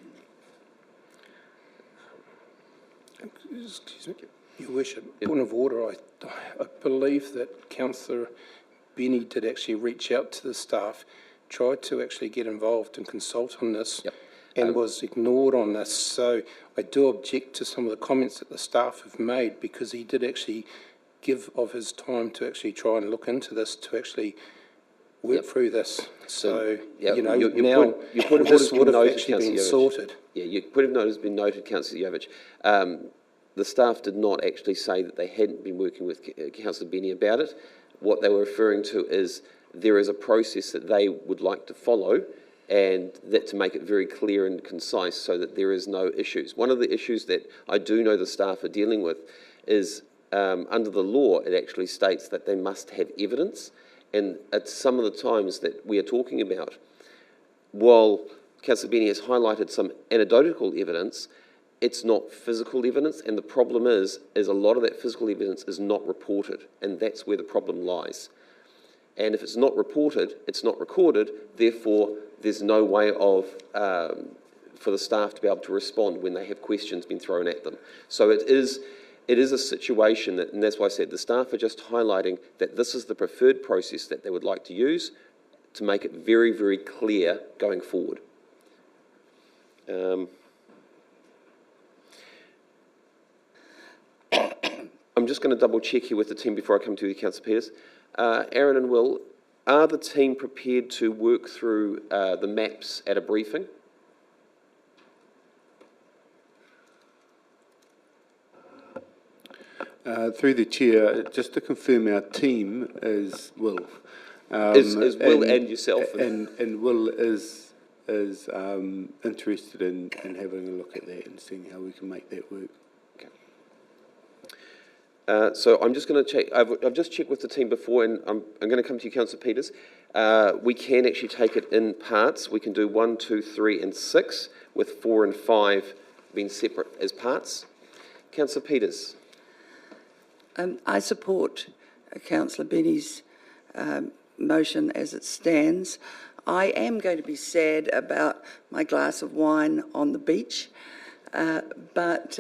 Excuse me, Your Worship, point of order, I believe that Councillor Benny did actually reach out to the staff, tried to actually get involved and consult on this, and was ignored on this. So I do object to some of the comments that the staff have made, because he did actually give of his time to actually try and look into this, to actually work through this. So, you know, now this would have actually been sorted. Yeah, your point of note has been noted, Councillor Yovich. The staff did not actually say that they hadn't been working with Councillor Benny about it. What they were referring to is there is a process that they would like to follow, and that to make it very clear and concise so that there is no issues. One of the issues that I do know the staff are dealing with is under the law, it actually states that they must have evidence. And at some of the times that we are talking about, while Councillor Benny has highlighted some anecdotal evidence, it's not physical evidence, and the problem is a lot of that physical evidence is not reported, and that's where the problem lies. And if it's not reported, it's not recorded, therefore there's no way of, for the staff to be able to respond when they have questions being thrown at them. So it is a situation that, and that's why I said the staff are just highlighting that this is the preferred process that they would like to use to make it very, very clear going forward. I'm just going to double check here with the team before I come to you, Councillor Peters. Aaron and Will, are the team prepared to work through the maps at a briefing? Through the chair, just to confirm, our team is Will. Is Will and yourself? And Will is interested in having a look at that and seeing how we can make that work. So I'm just going to check. I've just checked with the team before, and I'm going to come to you, Councillor Peters. We can actually take it in parts. We can do 1, 2, 3, and 6, with 4 and 5 being separate as parts. Councillor Peters. I support Councillor Benny's motion as it stands. I am going to be sad about my glass of wine on the beach, but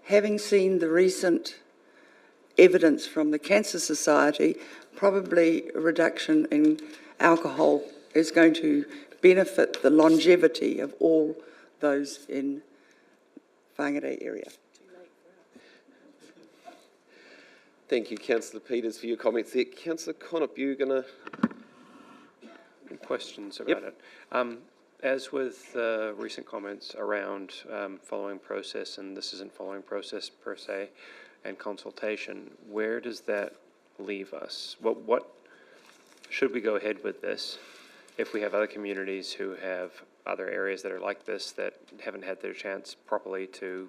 having seen the recent evidence from the Cancer Society, probably a reduction in alcohol is going to benefit the longevity of all those in Whangarei area. Thank you, Councillor Peters, for your comments there. Councillor Connop, you're going to... Questions about it. As with recent comments around following process, and this isn't following process per se, and consultation, where does that leave us? What should we go ahead with this if we have other communities who have other areas that are like this that haven't had their chance properly to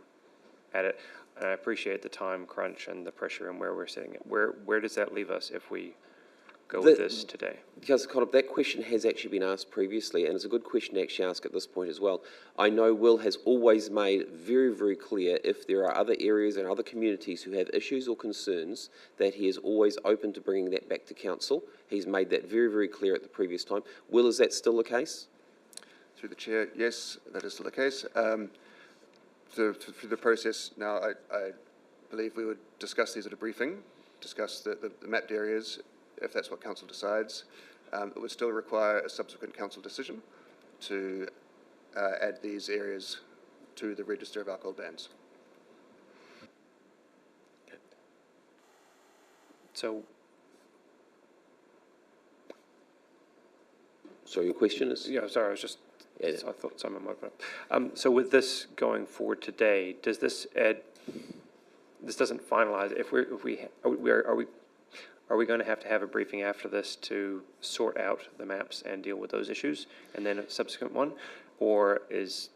add it? And I appreciate the time crunch and the pressure and where we're sitting. Where does that leave us if we go with this today? Councillor Connop, that question has actually been asked previously, and it's a good question to actually ask at this point as well. I know Will has always made very, very clear if there are other areas and other communities who have issues or concerns, that he is always open to bringing that back to council. He's made that very, very clear at the previous time. Will, is that still the case? Through the chair, yes, that is still the case. Through the process now, I believe we would discuss these at a briefing, discuss the mapped areas, if that's what council decides. It would still require a subsequent council decision to add these areas to the register of alcohol bans. So, your question is? Yeah, sorry, I was just, I thought someone might put up. So with this going forward today, does this add, this doesn't finalize, are we going to have a briefing after this to sort out the maps and deal with those issues, and then a subsequent one, or is,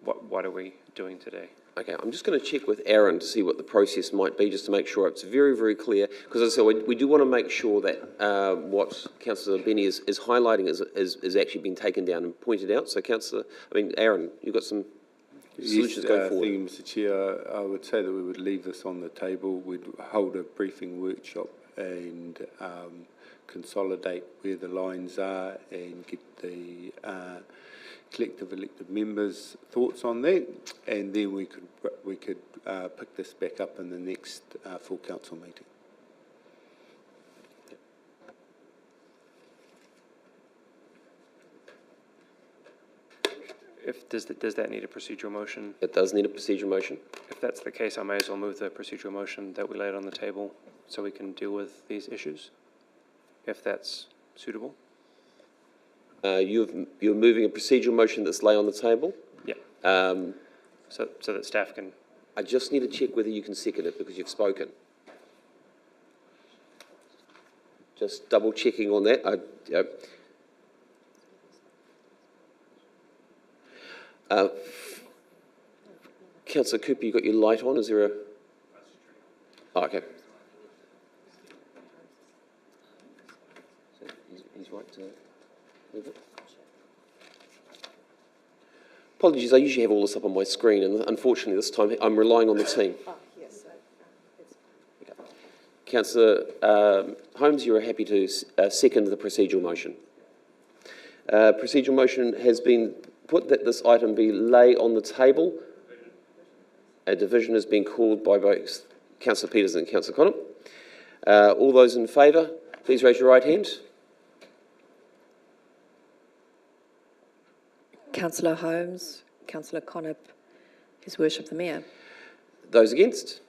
what are we doing today? Okay, I'm just going to check with Aaron to see what the process might be, just to make sure it's very, very clear, because as I said, we do want to make sure that what Councillor Benny is highlighting is actually been taken down and pointed out. So Aaron, you've got some solutions going forward. Thank you, Mr. Chair. I would say that we would leave this on the table. We'd hold a briefing workshop and consolidate where the lines are and get the collective elected members' thoughts on that, and then we could pick this back up in the next full council meeting. Does that need a procedural motion? It does need a procedural motion. If that's the case, I may as well move the procedural motion that we laid on the table so we can deal with these issues, if that's suitable. You're moving a procedural motion that's lay on the table? Yeah. So that staff can... I just need to check whether you can second it because you've spoken. Just double checking on that. Councillor Cooper, you got your light on. Is there a... Oh, okay. So he's right to move it. Apologies, I usually have all this up on my screen, and unfortunately this time I'm relying on the team. Councillor Holmes, you are happy to second the procedural motion. Procedural motion has been put that this item be lay on the table. A division has been called by both Councillor Peters and Councillor Connop. All those in favour, please raise your right hand. Councillor Holmes, Councillor Connop, His Worship the Mayor. Those against?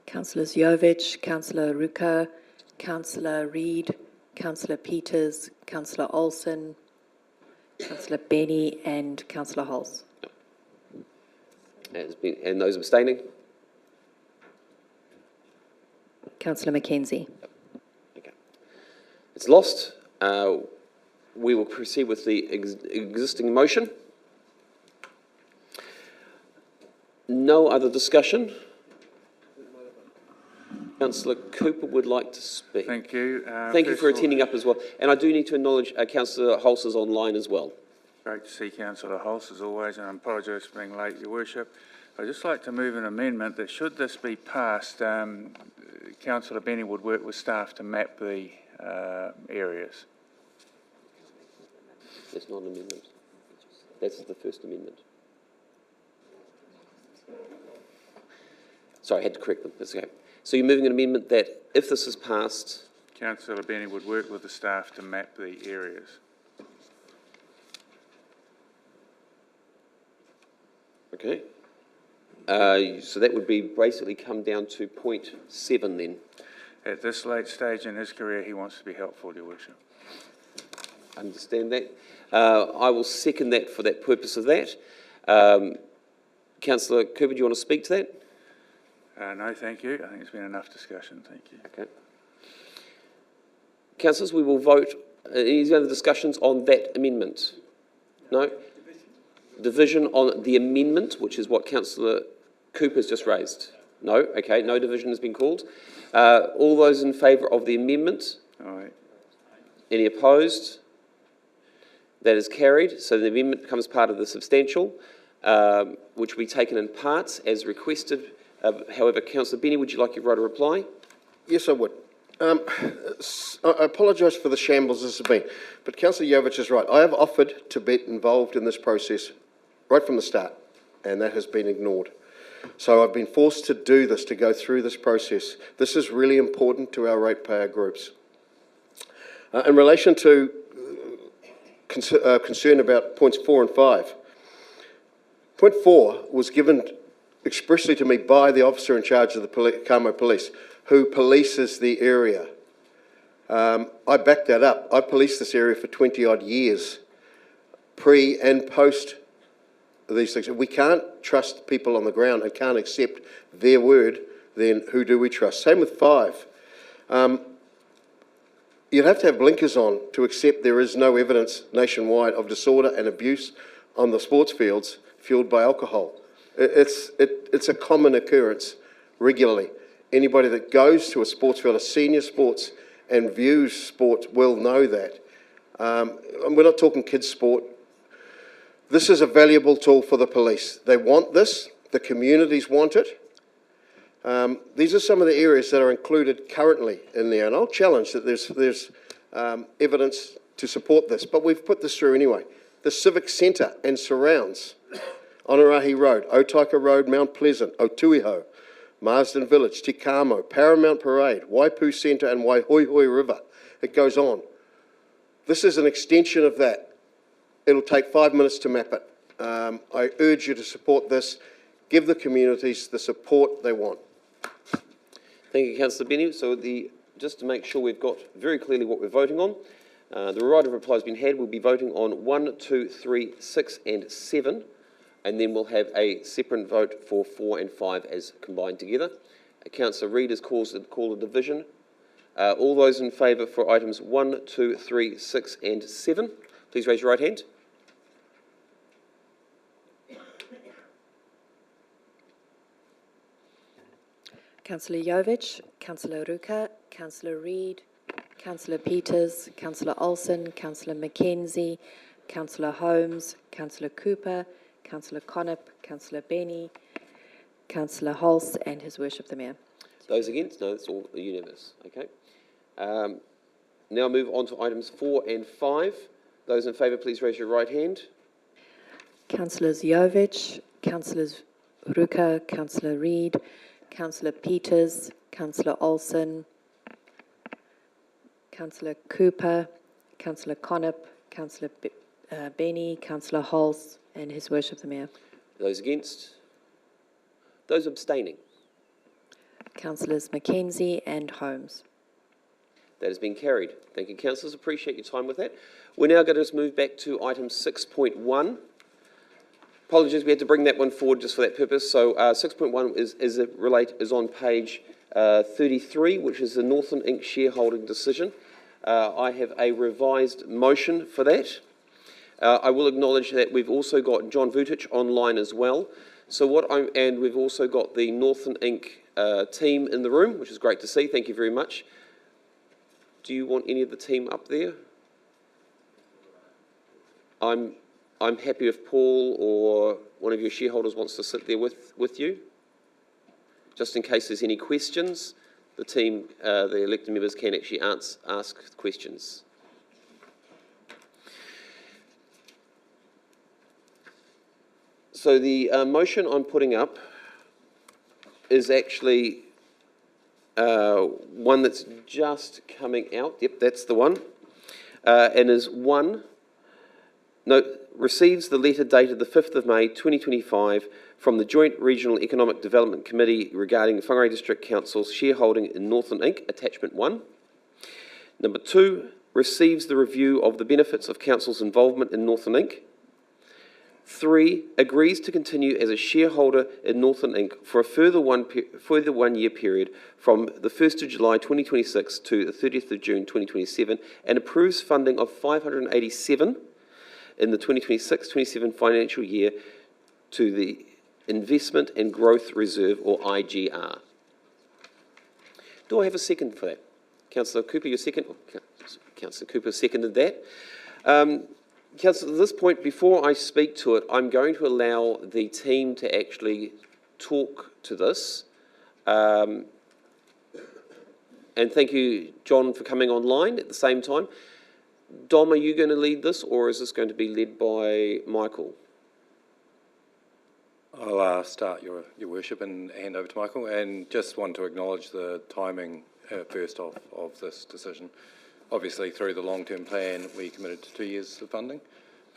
Councillors Jovic, Councillor Ruka, Councillor Reid, Councillor Peters, Councillor Olsen, Councillor Benny and Councillor Hulse. And those abstaining? Councillor Mackenzie. Okay. It's lost. We will proceed with the existing motion. No other discussion. Councillor Cooper would like to speak. Thank you. Thank you for attending up as well. And I do need to acknowledge Councillor Hulse is online as well. Great to see Councillor Hulse as always, and I apologise for being late, Your Worship. I'd just like to move an amendment that should this be passed, Councillor Benny would work with staff to map the areas. That's not an amendment. That's the first amendment. Sorry, I had to correct them. That's okay. So you're moving an amendment that if this is passed... Councillor Benny would work with the staff to map the areas. Okay. So that would be basically come down to point 7 then. At this late stage in his career, he wants to be helpful, Your Worship. Understand that. I will second that for that purpose of that. Councillor Cooper, do you want to speak to that? No, thank you. I think it's been enough discussion. Thank you. Okay. Councillors, we will vote. Any other discussions on that amendment? No? Division on the amendment, which is what Councillor Cooper has just raised. No? Okay, no division has been called. All those in favour of the amendment? Aye. Any opposed? That is carried. So the amendment becomes part of the substantial, which will be taken in parts as requested. However, Councillor Benny, would you like your right to reply? Yes, I would. I apologise for the shambles this has been, but Councillor Jovic is right. I have offered to be involved in this process right from the start, and that has been ignored. So I've been forced to do this, to go through this process. This is really important to our ratepayer groups. In relation to concern about points 4 and 5, point 4 was given expressly to me by the officer in charge of the Kamo Police, who polices the area. I backed that up. I policed this area for 20-odd years, pre and post these things. If we can't trust people on the ground and can't accept their word, then who do we trust? Same with 5. You'd have to have blinkers on to accept there is no evidence nationwide of disorder and abuse on the sports fields fueled by alcohol. It's a common occurrence regularly. Anybody that goes to a sports field, a senior sports, and views sport will know that. And we're not talking kids' sport. This is a valuable tool for the police. They want this. The communities want it. These are some of the areas that are included currently in there, and I'll challenge that there's evidence to support this, but we've put this through anyway. The Civic Centre and surrounds, Whangarei Road, Otaika Road, Mount Pleasant, Otuiho, Marsden Village, Te Kamo, Paramount Parade, Waipu Centre and Waihoihoi River. It goes on. This is an extension of that. It'll take 5 minutes to map it. I urge you to support this. Give the communities the support they want. Thank you, Councillor Benny. So just to make sure we've got very clearly what we're voting on, the right of reply has been had. We'll be voting on 1, 2, 3, 6 and 7, and then we'll have a separate vote for 4 and 5 as combined together. Councillor Reid has called a division. All those in favour for items 1, 2, 3, 6 and 7, please raise your right hand. Councillor Jovic, Councillor Ruka, Councillor Reid, Councillor Peters, Councillor Olsen, Councillor Mackenzie, Councillor Holmes, Councillor Cooper, Councillor Connop, Councillor Benny, Councillor Hulse, and His Worship the Mayor. Those against? No, that's all unanimous. Okay. Now move on to items 4 and 5. Those in favour, please raise your right hand. Councillors Jovic, Councillors Ruka, Councillor Reid, Councillor Peters, Councillor Olsen, Councillor Cooper, Councillor Connop, Councillor Benny, Councillor Hulse, and His Worship the Mayor. Those against? Those abstaining? Councillors Mackenzie and Holmes. That has been carried. Thank you, councillors. Appreciate your time with that. We're now going to just move back to item 6.1. Apologies, we had to bring that one forward just for that purpose. So 6.1 is on page 33, which is the Northland Inc shareholding decision. I have a revised motion for that. I will acknowledge that we've also got John Vutic online as well. So and we've also got the Northland Inc team in the room, which is great to see. Thank you very much. Do you want any of the team up there? I'm happy if Paul or one of your shareholders wants to sit there with you. Just in case there's any questions, the team, the elected members can actually ask questions. So the motion I'm putting up is actually one that's just coming out. Yep, that's the one. And is one, receives the letter dated the 5th of May 2025 from the Joint Regional Economic Development Committee regarding the Whangarei District Council's shareholding in Northland Inc, attachment 1. Number 2, receives the review of the benefits of council's involvement in Northland Inc. 3, agrees to continue as a shareholder in Northland Inc for a further 1 year period from the 1st of July 2026 to the 30th of June 2027 and approves funding of $587 in the 2026-27 financial year to the Investment and Growth Reserve, or IGR. Do I have a second for that? Councillor Cooper, your second? Councillor Cooper seconded that. Councillor, at this point, before I speak to it, I'm going to allow the team to actually talk to this. And thank you, John, for coming online at the same time. Dom, are you going to lead this, or is this going to be led by Michael? I'll start, your worship, and hand over to Michael, and just want to acknowledge the timing first of this decision. Obviously, through the long-term plan, we committed to 2 years of funding,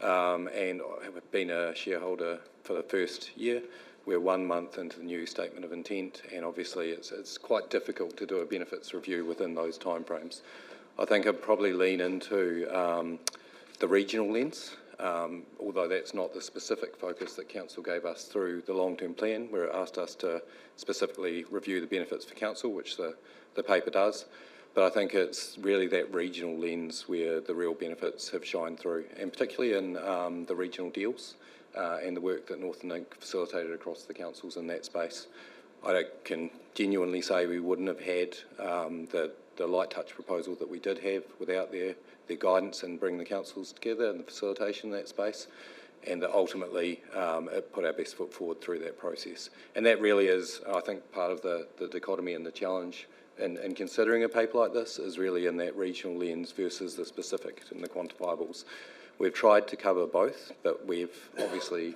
and I've been a shareholder for the first year. We're 1 month into the new statement of intent, and obviously it's quite difficult to do a benefits review within those timeframes. I think I'd probably lean into the regional lens, although that's not the specific focus that Council gave us through the long-term plan, where it asked us to specifically review the benefits for Council, which the paper does. But I think it's really that regional lens where the real benefits have shined through, and particularly in the regional deals and the work that Northland Inc facilitated across the councils in that space. I can genuinely say we wouldn't have had the light touch proposal that we did have without their guidance and bringing the councils together and the facilitation in that space, and that ultimately it put our best foot forward through that process. And that really is, I think, part of the dichotomy and the challenge in considering a paper like this is really in that regional lens versus the specific and the quantifiables. We've tried to cover both, but we've obviously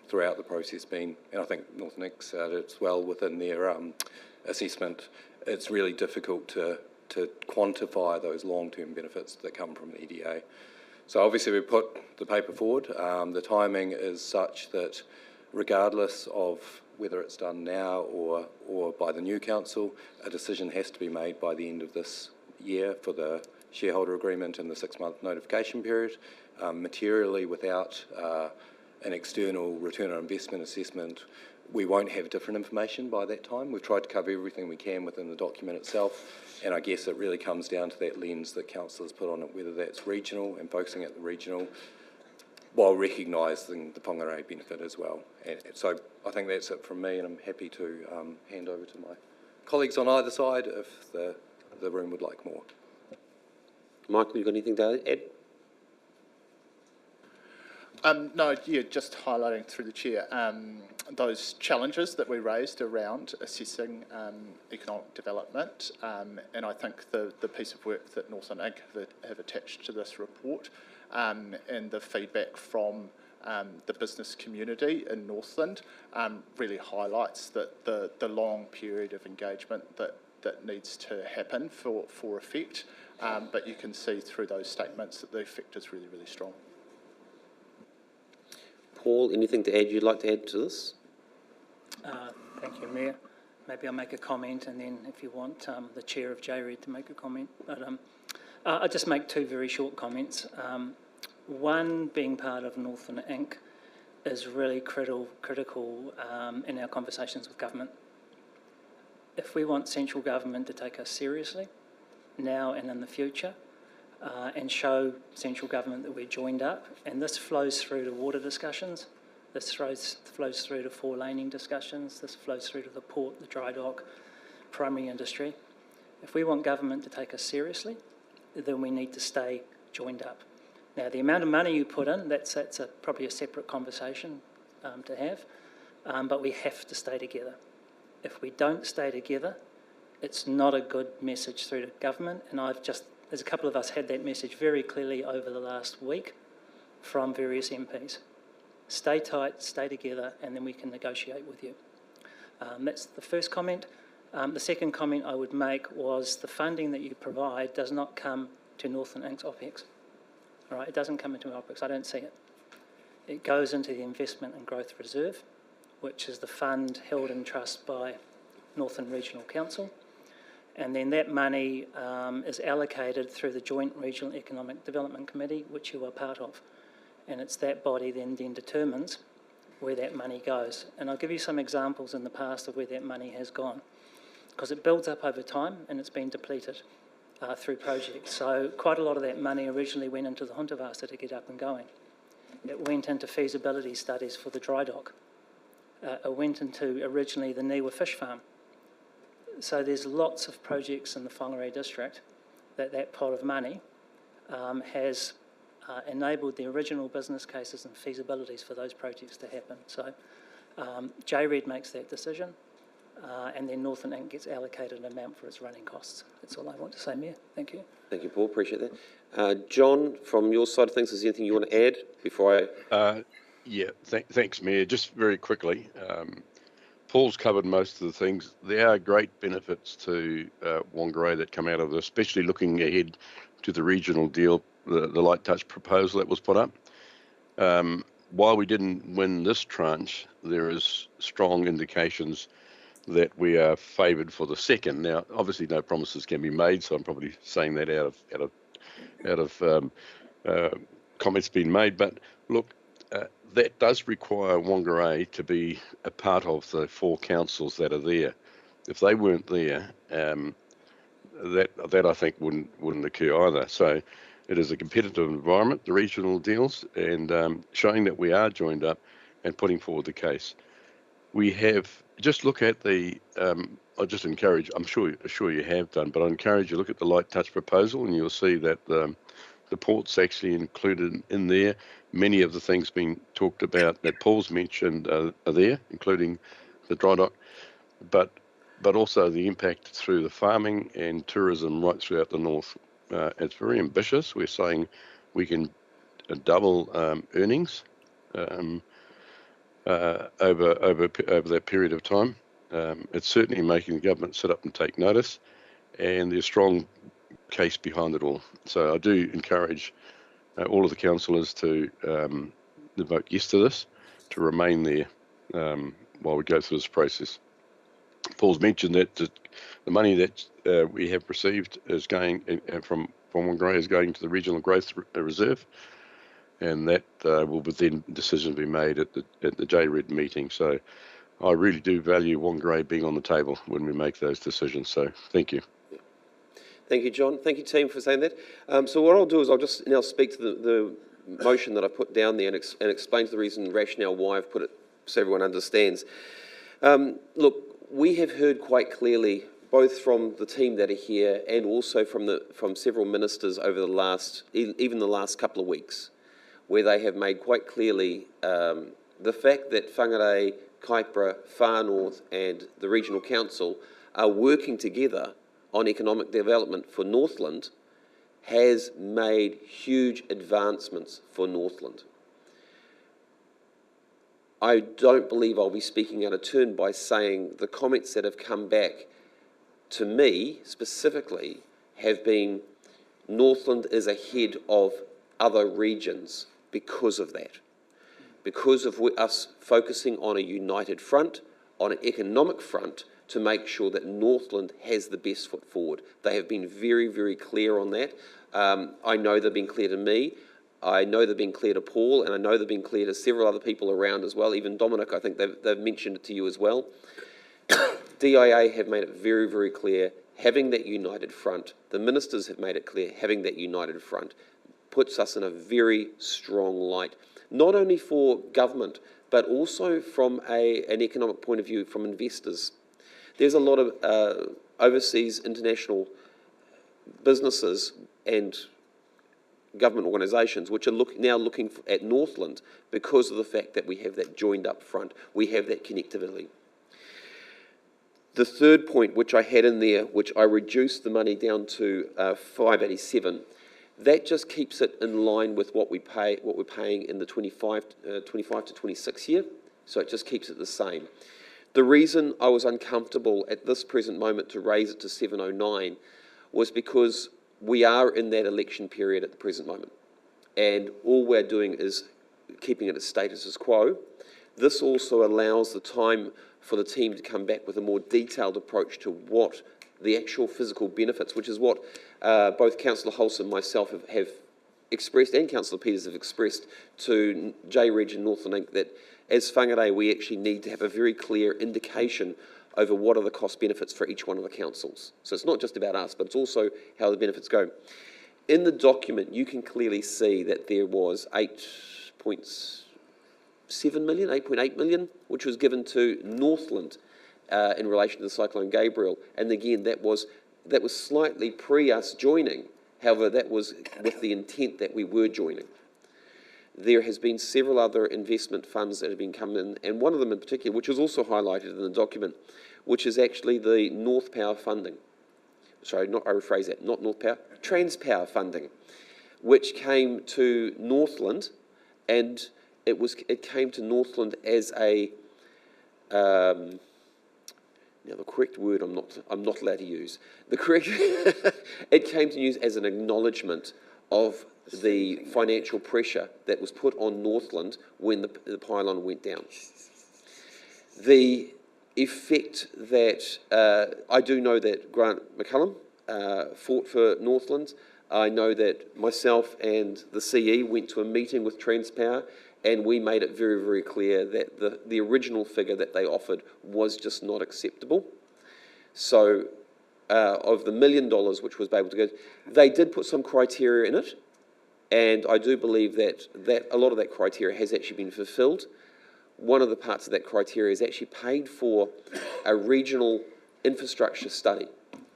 throughout the process been, and I think Northland Inc said it well within their assessment, it's really difficult to quantify those long-term benefits that come from the EDA. So obviously we put the paper forward. The timing is such that regardless of whether it's done now or by the new council, a decision has to be made by the end of this year for the shareholder agreement and the 6-month notification period. Materially, without an external return on investment assessment, we won't have different information by that time. We've tried to cover everything we can within the document itself, and I guess it really comes down to that lens that council has put on it, whether that's regional and focusing at the regional, while recognising the Whangarei benefit as well. And so I think that's it from me, and I'm happy to hand over to my colleagues on either side if the room would like more. Michael, you got anything to add? No, yeah, just highlighting through the chair, those challenges that we raised around assessing economic development, and I think the piece of work that Northland Inc have attached to this report, and the feedback from the business community in Northland really highlights that the long period of engagement that needs to happen for effect, but you can see through those statements that the effect is really, really strong. Paul, anything to add you'd like to add to this? Thank you, Mayor. Maybe I'll make a comment, and then if you want the Chair of JRED to make a comment. But I'll just make two very short comments. One, being part of Northland Inc is really critical in our conversations with government. If we want central government to take us seriously, now and in the future, and show central government that we're joined up, and this flows through to water discussions, this flows through to four-laning discussions, this flows through to the port, the dry dock, primary industry. If we want government to take us seriously, then we need to stay joined up. Now, the amount of money you put in, that's probably a separate conversation to have, but we have to stay together. If we don't stay together, it's not a good message through to government, and there's a couple of us had that message very clearly over the last week from various MPs. Stay tight, stay together, and then we can negotiate with you. That's the first comment. The second comment I would make was the funding that you provide does not come to Northland Inc's OPEX. All right, it doesn't come into OPEX, I don't see it. It goes into the Investment and Growth Reserve, which is the fund held in trust by Northland Regional Council. And then that money is allocated through the Joint Regional Economic Development Committee, which you are part of. And it's that body then determines where that money goes. And I'll give you some examples in the past of where that money has gone, because it builds up over time and it's been depleted through projects. So quite a lot of that money originally went into the Huntavasta to get up and going. It went into feasibility studies for the dry dock. It went into originally the Niwa fish farm. So there's lots of projects in the Whangarei District that pot of money has enabled the original business cases and feasibilities for those projects to happen. So JRED makes that decision, and then Northland Inc gets allocated an amount for its running costs. That's all I want to say, Mayor. Thank you. Thank you, Paul. Appreciate that. John, from your side of things, is there anything you want to add before I... Yeah, thanks, Mayor. Just very quickly, Paul's covered most of the things. There are great benefits to Whangarei that come out of this, especially looking ahead to the regional deal, the light touch proposal that was put up. While we didn't win this tranche, there is strong indications that we are favoured for the second. Now, obviously, no promises can be made, so I'm probably saying that out of comments being made. But look, that does require Whangarei to be a part of the four councils that are there. If they weren't there, that I think wouldn't occur either. So it is a competitive environment, the regional deals, and showing that we are joined up and putting forward the case. We have, just look at the, I just encourage, I'm sure you have done, but I encourage you to look at the light touch proposal and you'll see that the port's actually included in there. Many of the things being talked about that Paul's mentioned are there, including the dry dock, but also the impact through the farming and tourism right throughout the north. It's very ambitious. We're saying we can double earnings over that period of time. It's certainly making the government sit up and take notice, and there's a strong case behind it all. So I do encourage all of the councillors to vote yes to this, to remain there while we go through this process. Paul's mentioned that the money that we have received is going from Whangarei is going to the Regional Growth Reserve, and that will then decision be made at the JRED meeting. So I really do value Whangarei being on the table when we make those decisions. So thank you. Thank you, John. Thank you, team, for saying that. So what I'll do is I'll just now speak to the motion that I put down there and explain to the reason, rationale why I've put it so everyone understands. Look, we have heard quite clearly both from the team that are here and also from several ministers over the last, even the last couple of weeks, where they have made quite clearly the fact that Whangarei, Kaipara, Far North and the Regional Council are working together on economic development for Northland has made huge advancements for Northland. I don't believe I'll be speaking out of turn by saying the comments that have come back to me specifically have been Northland is ahead of other regions because of that. Because of us focusing on a united front, on an economic front, to make sure that Northland has the best foot forward. They have been very, very clear on that. I know they've been clear to me. I know they've been clear to Paul, and I know they've been clear to several other people around as well. Even Dominic, I think they've mentioned it to you as well. DIA have made it very, very clear, having that united front. The ministers have made it clear, having that united front puts us in a very strong light, not only for government, but also from an economic point of view from investors. There's a lot of overseas international businesses and government organisations which are now looking at Northland because of the fact that we have that joined up front, we have that connectivity. The third point which I had in there, which I reduced the money down to 587, that just keeps it in line with what we're paying in the 25 to 26 year, so it just keeps it the same. The reason I was uncomfortable at this present moment to raise it to 709 was because we are in that election period at the present moment, and all we're doing is keeping it as status quo. This also allows the time for the team to come back with a more detailed approach to what the actual physical benefits, which is what both Councillor Hulse and myself have expressed, and Councillor Peters have expressed to J-Reg and Northland Inc, that as Whangarei we actually need to have a very clear indication over what are the cost benefits for each one of the councils. So it's not just about us, but it's also how the benefits go. In the document, you can clearly see that there was 8.7 million, 8.8 million, which was given to Northland in relation to the Cyclone Gabriel. And again, that was slightly pre us joining. However, that was with the intent that we were joining. There has been several other investment funds that have been coming in, and one of them in particular, which was also highlighted in the document, which is actually the North Power funding. Sorry, I rephrase that, not North Power, Transpower funding, which came to Northland, and it came to Northland as a now the correct word I'm not allowed to use. The correct it came to use as an acknowledgement of the financial pressure that was put on Northland when the pylon went down. The effect that I do know that Grant McCullum fought for Northland. I know that myself and the CE went to a meeting with Transpower, and we made it very, very clear that the original figure that they offered was just not acceptable. So of the $1 million which was able to go, they did put some criteria in it, and I do believe that a lot of that criteria has actually been fulfilled. One of the parts of that criteria is actually paid for a regional infrastructure study,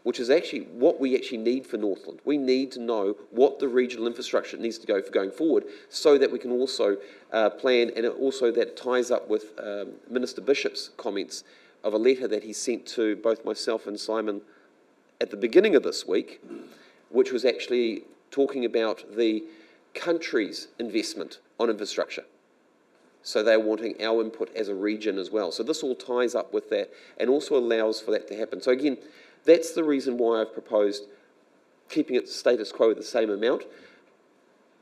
which is actually what we actually need for Northland. We need to know what the regional infrastructure needs to go for going forward, so that we can also plan, and also that ties up with Minister Bishop's comments of a letter that he sent to both myself and Simon at the beginning of this week, which was actually talking about the country's investment on infrastructure. So they're wanting our input as a region as well. So this all ties up with that and also allows for that to happen. So again, that's the reason why I've proposed keeping it status quo at the same amount.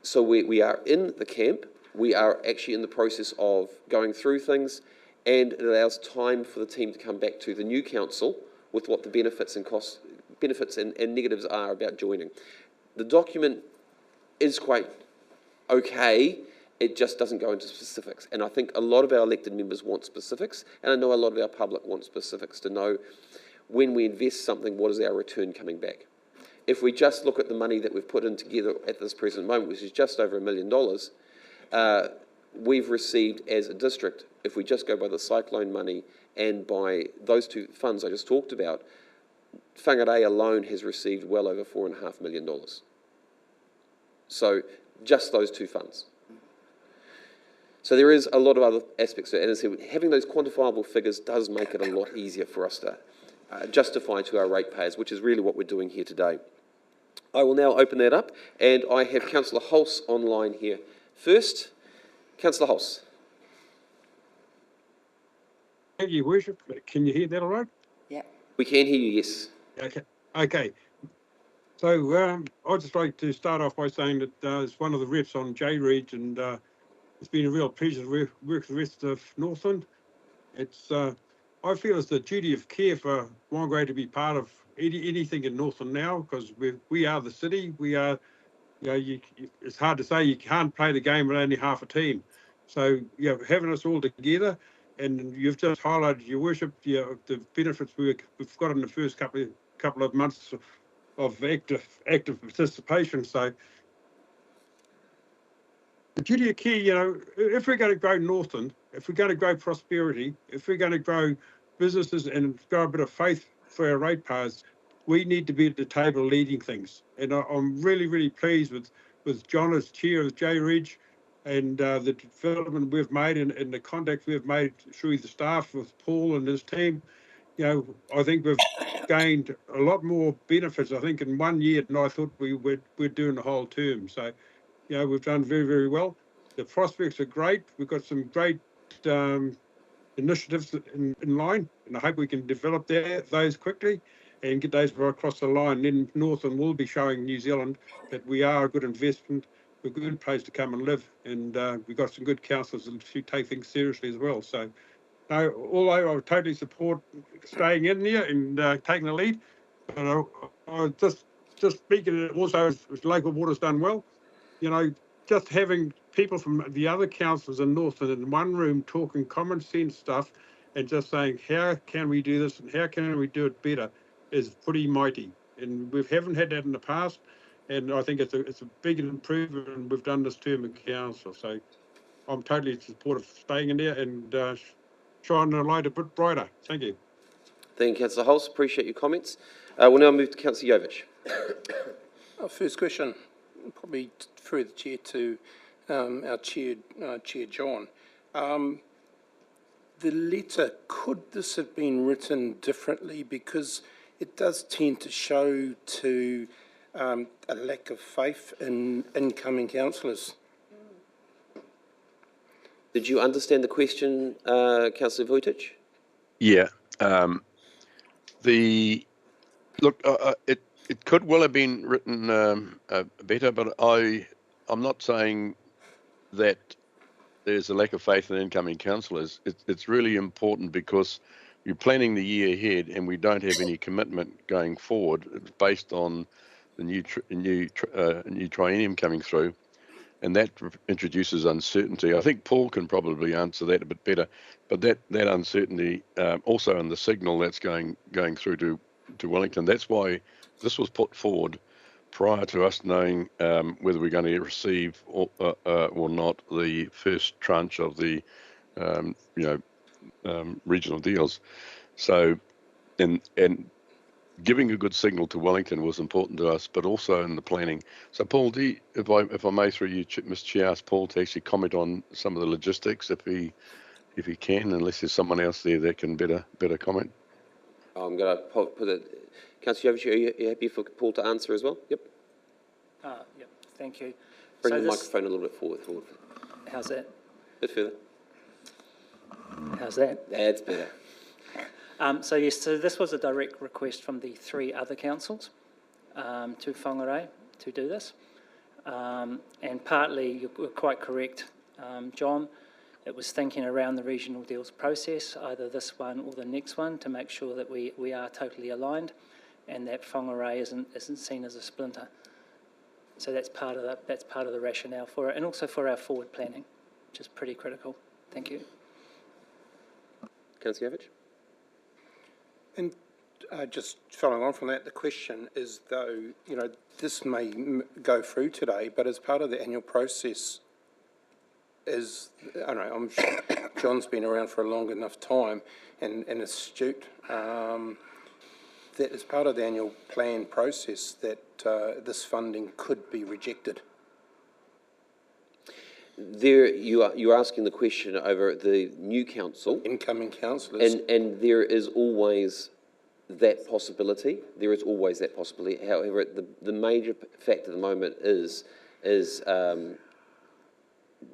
So we are in the camp, we are actually in the process of going through things, and it allows time for the team to come back to the new council with what the benefits and costs, benefits and negatives are about joining. The document is quite okay, it just doesn't go into specifics. And I think a lot of our elected members want specifics, and I know a lot of our public want specifics to know when we invest something, what is our return coming back. If we just look at the money that we've put in together at this present moment, which is just over $1 million, we've received as a district, if we just go by the cyclone money and by those two funds I just talked about, Whangarei alone has received well over $4.5 million. So just those two funds. So there is a lot of other aspects to it. And as I said, having those quantifiable figures does make it a lot easier for us to justify to our ratepayers, which is really what we're doing here today. I will now open that up, and I have Councillor Hulse online here first. Councillor Hulse. Thank you, Worship. Can you hear that all right? Yeah. We can hear you, yes. Okay. Okay. So I'd just like to start off by saying that as one of the reps on J-Reg, and it's been a real pleasure to work with the rest of Northland. It's I feel it's the duty of care for Whangarei to be part of anything in Northland now, because we are the city. We are, you know, it's hard to say you can't play the game with only half a team. So, you know, having us all together, and you've just highlighted, Your Worship, the benefits we've got in the first couple of months of active participation. So the duty of care, you know, if we're going to grow Northland, if we're going to grow prosperity, if we're going to grow businesses and grow a bit of faith for our ratepayers, we need to be at the table leading things. And I'm really, really pleased with John as chair of J-Reg, and the development we've made and the contact we've made through the staff with Paul and his team. You know, I think we've gained a lot more benefits, I think, in 1 year than I thought we're doing the whole term. So, you know, we've done very, very well. The prospects are great. We've got some great initiatives in line, and I hope we can develop those quickly and get those across the line. Then Northland will be showing New Zealand that we are a good investment, a good place to come and live, and we've got some good councillors who take things seriously as well. So, although I would totally support staying in there and taking the lead, but I just speaking also as local water's done well, you know, just having people from the other councils in Northland in one room talking common sense stuff and just saying, how can we do this and how can we do it better, is pretty mighty. And we haven't had that in the past, and I think it's a big improvement, and we've done this term in council. So I'm totally supportive of staying in there and shining the light a bit brighter. Thank you. Thank you, Councillor Hulse. Appreciate your comments. We'll now move to Councillor Jovich. First question, probably through the chair to our chair, John. The letter, could this have been written differently? Because it does tend to show to a lack of faith in incoming councillors. Did you understand the question, Councillor Vujicic? Yeah. It could well have been written better, but I'm not saying that there's a lack of faith in incoming councillors. It's really important because you're planning the year ahead and we don't have any commitment going forward. It's based on the new triennium coming through, and that introduces uncertainty. I think Paul can probably answer that a bit better, but that uncertainty also in the signal that's going through to Wellington. That's why this was put forward prior to us knowing whether we're going to receive or not the first tranche of the regional deals. So, and giving a good signal to Wellington was important to us, but also in the planning. So, Paul, if I may, through you, Mr. Chair, ask Paul to actually comment on some of the logistics, if he can, unless there's someone else there that can better comment. I'm going to put it. Councillor Jovich, are you happy for Paul to answer as well? Yep. Yep. Thank you. Bring the microphone a little bit forward. How's that? A bit further. How's that? That's better. So this was a direct request from the 3 other councils to Whangarei to do this. And partly, you're quite correct, John, it was thinking around the regional deals process, either this one or the next one, to make sure that we are totally aligned and that Whangarei isn't seen as a splinter. So that's part of the rationale for it, and also for our forward planning, which is pretty critical. Thank you. Councillor Jovich? And just following on from that, the question is, though, you know, this may go through today, but as part of the annual process, I don't know, I'm sure John's been around for a long enough time and astute. that as part of the annual plan process that this funding could be rejected? There, you're asking the question over the new council. Incoming councillors. And there is always that possibility. There is always that possibility. However, the major fact at the moment is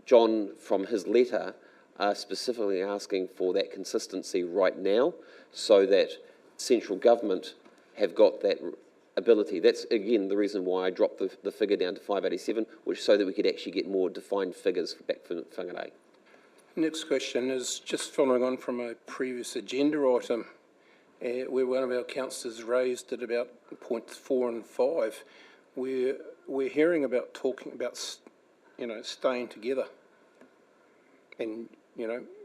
John, from his letter, specifically asking for that consistency right now so that central government have got that ability. That's, again, the reason why I dropped the figure down to 587, which so that we could actually get more defined figures back for Whangarei. Next question is just following on from a previous agenda item where one of our councillors raised at about points 4 and 5. We're hearing about talking about, staying together and,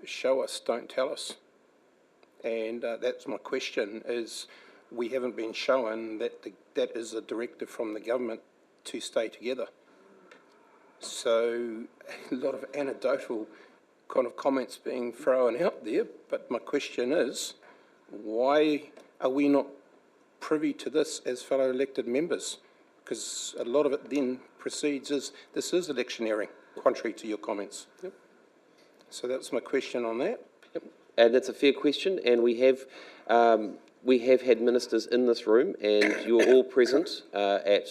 show us, don't tell us. And that's my question is, we haven't been shown that that is a directive from the government to stay together. So a lot of anecdotal kind of comments being thrown out there, but my question is, why are we not privy to this as fellow elected members? Because a lot of it then proceeds as this is electioneering, contrary to your comments. Yep. So that's my question on that. Yep. And that's a fair question, and we have had ministers in this room, and you were all present at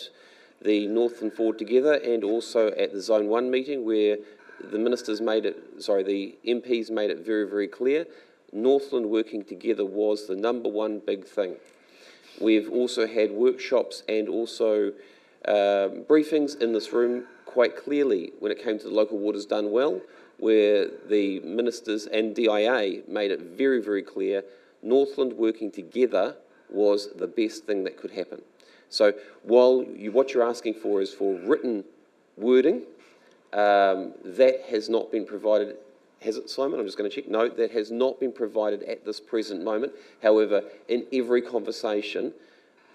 the Northland Forward Together and also at the Zone 1 meeting where the ministers the MPs made it very, very clear Northland working together was the #1 big thing. We've also had workshops and also briefings in this room quite clearly when it came to the Local Waters Done Well, where the ministers and DIA made it very, very clear Northland working together was the best thing that could happen. So while what you're asking for is for written wording, that has not been provided. Has it, Simon? I'm just going to check. No, that has not been provided at this present moment. However, in every conversation,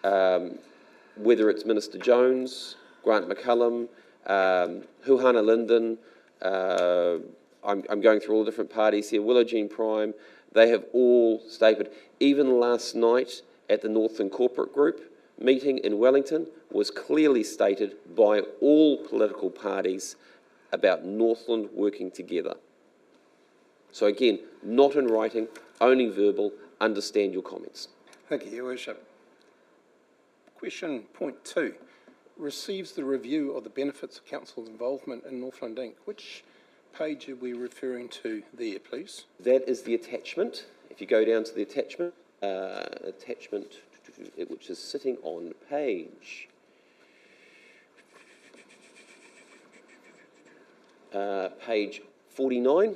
whether it's Minister Jones, Grant McCullum, Huhana Linden, I'm going through all the different parties here, Willow Jean Prime, they have all stated, even last night at the Northland Corporate Group meeting in Wellington, was clearly stated by all political parties about Northland working together. So again, not in writing, only verbal, understand your comments. Thank you, Your Worship. Question point 2. Receives the review of the benefits of council's involvement in Northland Inc. Which page are we referring to there, please? That is the attachment. If you go down to the attachment, which is sitting on page page 49,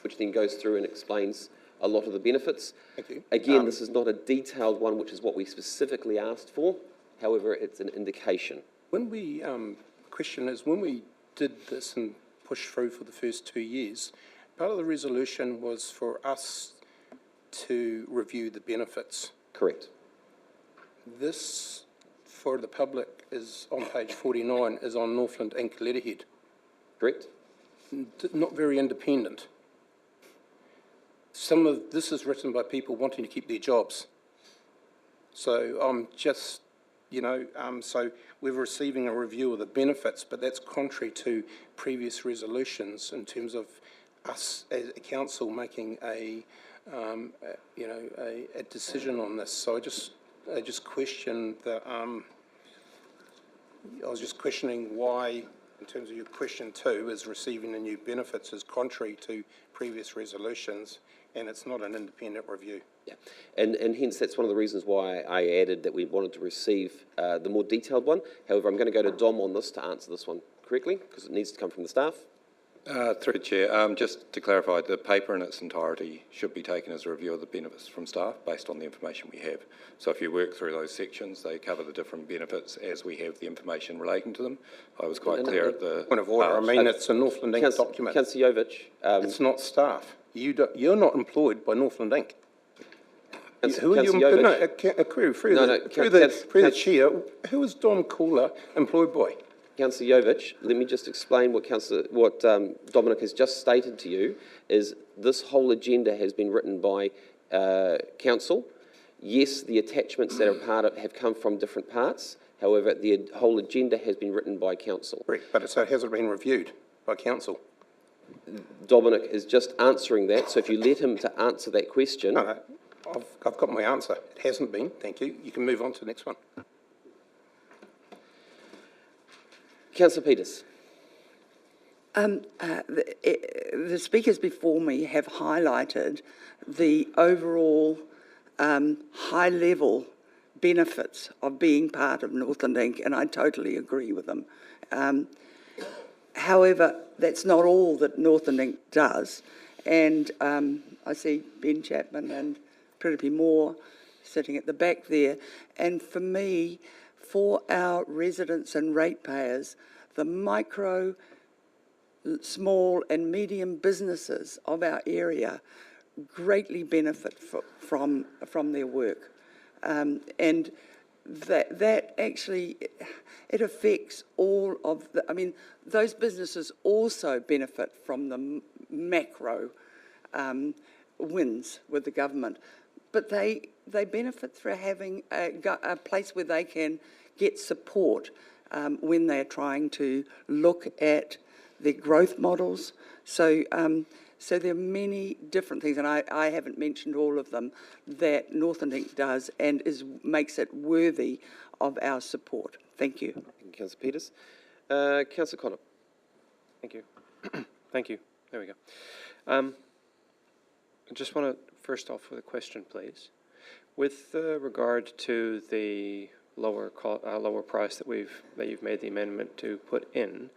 which then goes through and explains a lot of the benefits. Thank you. Again, this is not a detailed one, which is what we specifically asked for. However, it's an indication. When we, question is, when we did this and pushed through for the first 2 years, part of the resolution was for us to review the benefits. Correct. This, for the public, is on page 49, is on Northland Inc. letterhead. Correct. Not very independent. Some of this is written by people wanting to keep their jobs. So I'm just, so we're receiving a review of the benefits, but that's contrary to previous resolutions in terms of us as a council making a decision on this. So I just question the, I was just questioning why, in terms of your question 2, is receiving the new benefits is contrary to previous resolutions, and it's not an independent review. Yeah, and hence that's one of the reasons why I added that we wanted to receive the more detailed one. However, I'm going to go to Dom on this to answer this one correctly, because it needs to come from the staff. Through the Chair, just to clarify, the paper in its entirety should be taken as a review of the benefits from staff based on the information we have. So if you work through those sections, they cover the different benefits as we have the information relating to them. I was quite clear at the point of order. I mean, it's a Northland Inc. document. Councillor Jovic. It's not staff. You're not employed by Northland Inc. Who are you? No, a query through the chair. Who is Dom Cooler employed by? Councillor Jovic, let me just explain what Dominic has just stated to you. Is this whole agenda has been written by council. Yes, the attachments that are part of have come from different parts. However, the whole agenda has been written by council. Correct, but so it hasn't been reviewed by council. Dominic is just answering that, so if you let him to answer that question... No, I've got my answer. It hasn't been, thank you. You can move on to the next one. Councillor Peters. The speakers before me have highlighted the overall high-level benefits of being part of Northland Inc, and I totally agree with them. However, that's not all that Northland Inc does, and I see Ben Chapman and Pritipi Moore sitting at the back there, and for me, for our residents and ratepayers, the micro, small and medium businesses of our area greatly benefit from their work. And that actually, it affects all of the, I mean, those businesses also benefit from the macro wins with the government, but they benefit through having a place where they can get support when they're trying to look at their growth models. So there are many different things, and I haven't mentioned all of them, that Northland Inc does and makes it worthy of our support. Thank you. Thank you, Councillor Peters. Councillor Connor. Thank you. Thank you. There we go. I just want to first off with a question, please. With regard to the lower price that you've made the amendment to put in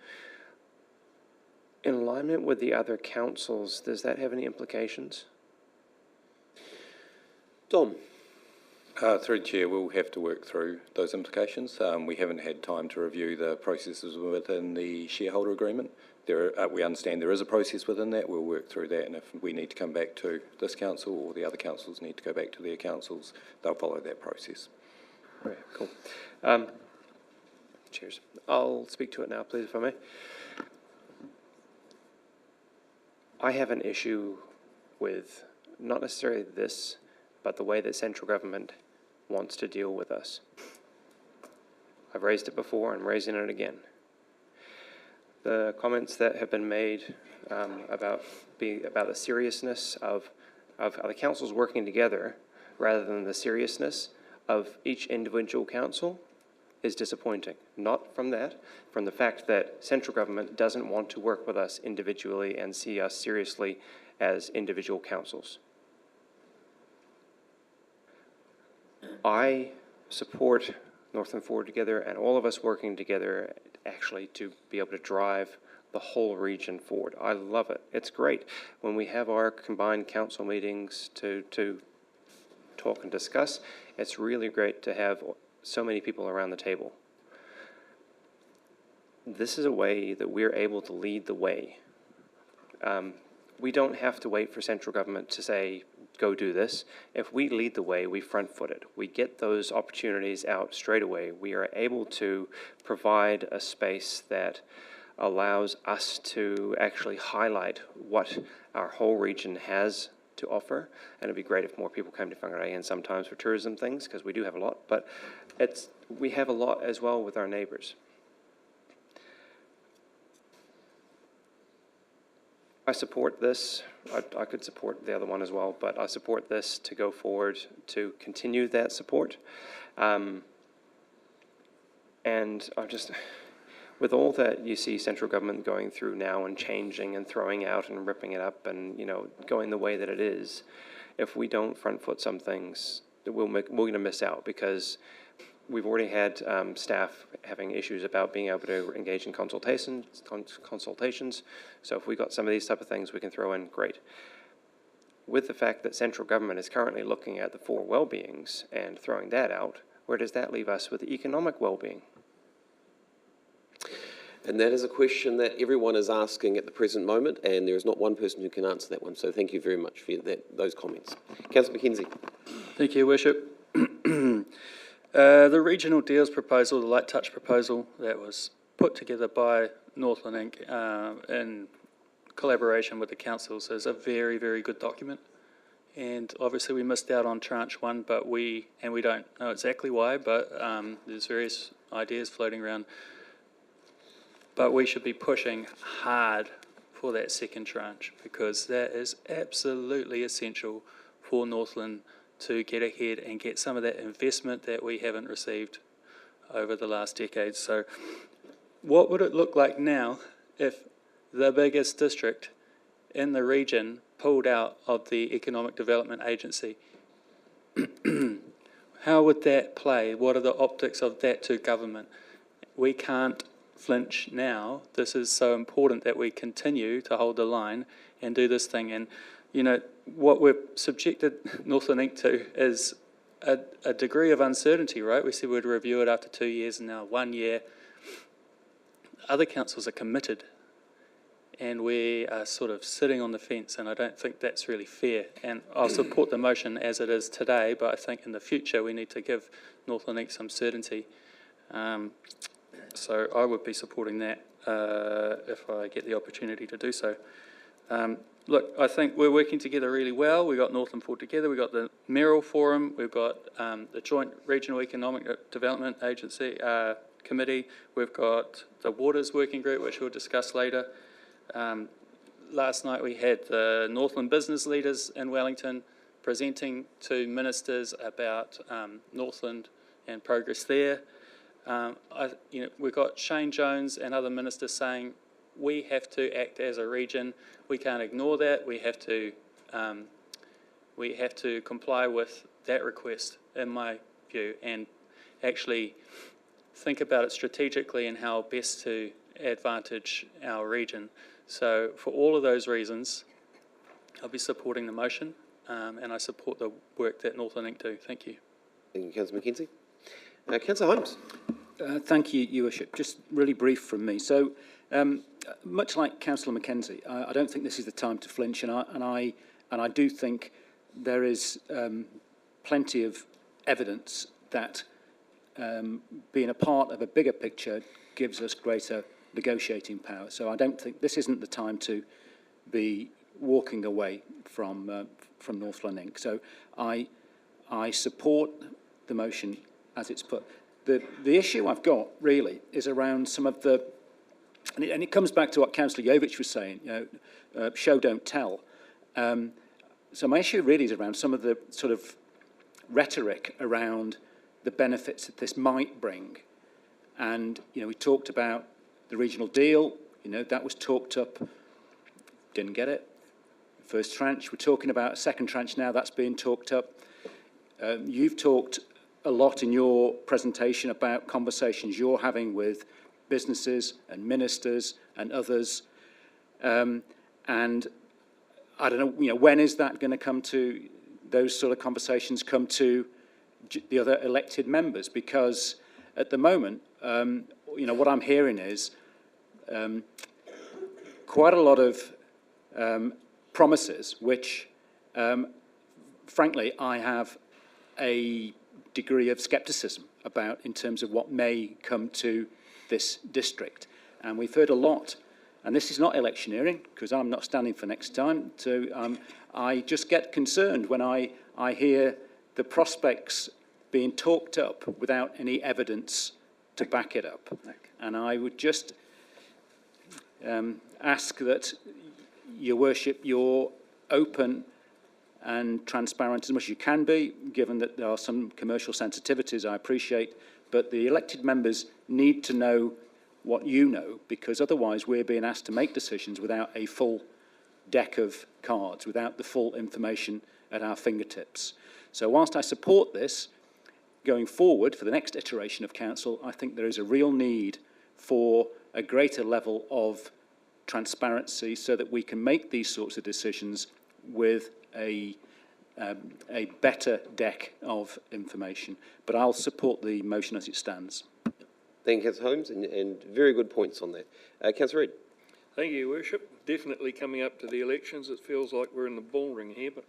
alignment with the other councils, does that have any implications? Dom. Through the Chair, we'll have to work through those implications. We haven't had time to review the processes within the shareholder agreement. We understand there is a process within that. We'll work through that, and if we need to come back to this council or the other councils need to go back to their councils, they'll follow that process. Right, cool. Cheers. I'll speak to it now, please, if I may. I have an issue with not necessarily this, but the way that central government wants to deal with us. I've raised it before, I'm raising it again. The comments that have been made about the seriousness of the councils working together rather than the seriousness of each individual council is disappointing. Not from that, from the fact that central government doesn't want to work with us individually and see us seriously as individual councils. I support Northland Forward Together and all of us working together actually to be able to drive the whole region forward. I love it. It's great when we have our combined council meetings to talk and discuss. It's really great to have so many people around the table. This is a way that we're able to lead the way. We don't have to wait for central government to say, go do this. If we lead the way, we front-foot it. We get those opportunities out straight away. We are able to provide a space that allows us to actually highlight what our whole region has to offer, and it'd be great if more people came to Whangarei and sometimes for tourism things, because we do have a lot, but we have a lot as well with our neighbours. I support this. I could support the other one as well, but I support this to go forward to continue that support. And I just, with all that you see central government going through now and changing and throwing out and ripping it up and, you know, going the way that it is, if we don't front foot some things, we're going to miss out, because we've already had staff having issues about being able to engage in consultations. So if we got some of these type of things we can throw in, great. With the fact that central government is currently looking at the 4 well-beings and throwing that out, where does that leave us with the economic well-being? And that is a question that everyone is asking at the present moment, and there is not one person who can answer that one. So thank you very much for those comments. Councillor McKenzie. Thank you, Worship. The regional deals proposal, the light touch proposal that was put together by Northland Inc in collaboration with the councils, is a very, very good document. And obviously we missed out on tranche 1, but we don't know exactly why, but there's various ideas floating around. But we should be pushing hard for that second tranche, because that is absolutely essential for Northland to get ahead and get some of that investment that we haven't received over the last decade. So what would it look like now if the biggest district in the region pulled out of the Economic Development Agency? How would that play? What are the optics of that to government? We can't flinch now. This is so important that we continue to hold the line and do this thing. And, you know, what we've subjected Northland Inc to is a degree of uncertainty, right? We said we'd review it after 2 years, and now 1 year. Other councils are committed, and we are sort of sitting on the fence, and I don't think that's really fair. And I'll support the motion as it is today, but I think in the future we need to give Northland Inc some certainty. So I would be supporting that if I get the opportunity to do so. Look, I think we're working together really well. We've got Northland pulled together. We've got the Mayoral Forum. We've got the Joint Regional Economic Development Agency Committee. We've got the Waters Working Group, which we'll discuss later. Last night we had the Northland business leaders in Wellington presenting to ministers about Northland and progress there. We've got Shane Jones and other ministers saying we have to act as a region. We can't ignore that. We have to comply with that request, in my view, and actually think about it strategically and how best to advantage our region. So for all of those reasons, I'll be supporting the motion, and I support the work that Northland Inc do. Thank you. Thank you, Councillor McKenzie. Councillor Holmes. Thank you, Your Worship. Just really brief from me. So, much like Councillor McKenzie, I don't think this is the time to flinch, and I do think there is plenty of evidence that being a part of a bigger picture gives us greater negotiating power. So I don't think this isn't the time to be walking away from Northland Inc. So I support the motion as it's put. The issue I've got really is around some of the, and it comes back to what Councillor Jovich was saying, show don't tell. So my issue really is around some of the sort of rhetoric around the benefits that this might bring. And, we talked about the regional deal, that was talked up, didn't get it. First tranche, we're talking about a second tranche now, that's being talked up. You've talked a lot in your presentation about conversations you're having with businesses and ministers and others. And I don't know, when is that going to come to, those sort of conversations come to the other elected members? Because at the moment, what I'm hearing is quite a lot of promises, which, frankly, I have a degree of scepticism about in terms of what may come to this district. And we've heard a lot, and this is not electioneering, because I'm not standing for next time, so I just get concerned when I hear the prospects being talked up without any evidence to back it up. And I would just ask that, Your Worship, you're open and transparent as much as you can be, given that there are some commercial sensitivities I appreciate, but the elected members need to know what you know, because otherwise we're being asked to make decisions without a full deck of cards, without the full information at our fingertips. So whilst I support this, going forward for the next iteration of council, I think there is a real need for a greater level of transparency so that we can make these sorts of decisions with a better deck of information. But I'll support the motion as it stands. Thank you, Councillor Holmes, and very good points on that. Councillor Reid. Thank you, Your Worship. Definitely coming up to the elections, it feels like we're in the bull ring here, but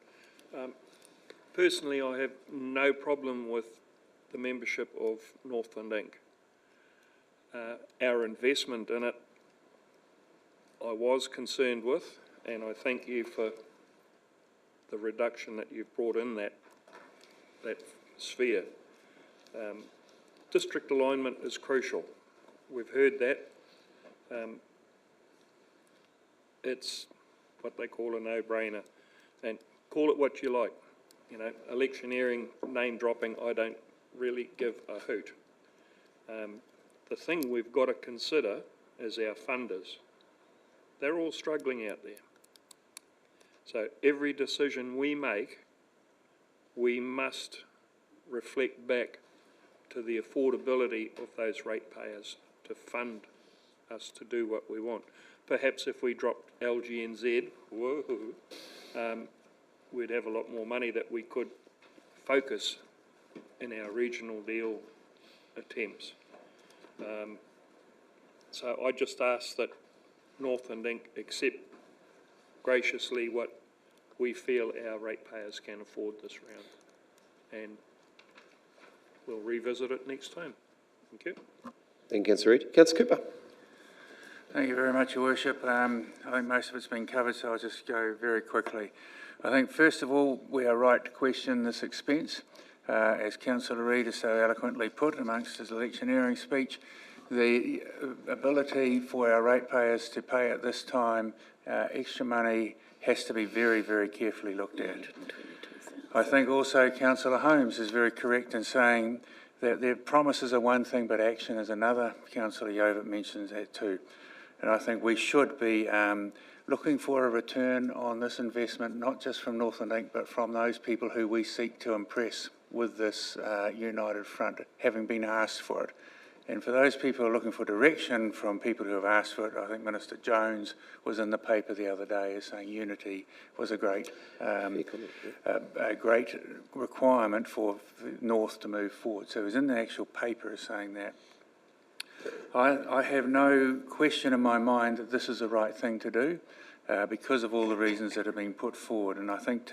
personally I have no problem with the membership of Northland Inc. Our investment in it I was concerned with, and I thank you for the reduction that you've brought in that sphere. District alignment is crucial. We've heard that. It's what they call a no-brainer, and call it what you like. You know, electioneering, name dropping, I don't really give a hoot. The thing we've got to consider is our funders. They're all struggling out there. So every decision we make, we must reflect back to the affordability of those ratepayers to fund us to do what we want. Perhaps if we dropped LGNZ, we'd have a lot more money that we could focus in our regional deal attempts. So I just ask that Northland Inc accept graciously what we feel our ratepayers can afford this round, and we'll revisit it next time. Thank you. Thank you, Councillor Reid. Councillor Cooper. Thank you very much, Your Worship. I think most of it's been covered, so I'll just go very quickly. I think, first of all, we are right to question this expense. As Councillor Reid has so eloquently put amongst his electioneering speech, the ability for our ratepayers to pay at this time extra money has to be very, very carefully looked at. I think also Councillor Holmes is very correct in saying that their promises are one thing, but action is another. Councillor Yovett mentions that too. And I think we should be looking for a return on this investment, not just from Northland Inc, but from those people who we seek to impress with this united front, having been asked for it. And for those people who are looking for direction from people who have asked for it, I think Minister Jones was in the paper the other day as saying unity was a great requirement for North to move forward. So it was in the actual paper as saying that. I have no question in my mind that this is the right thing to do because of all the reasons that have been put forward. And I think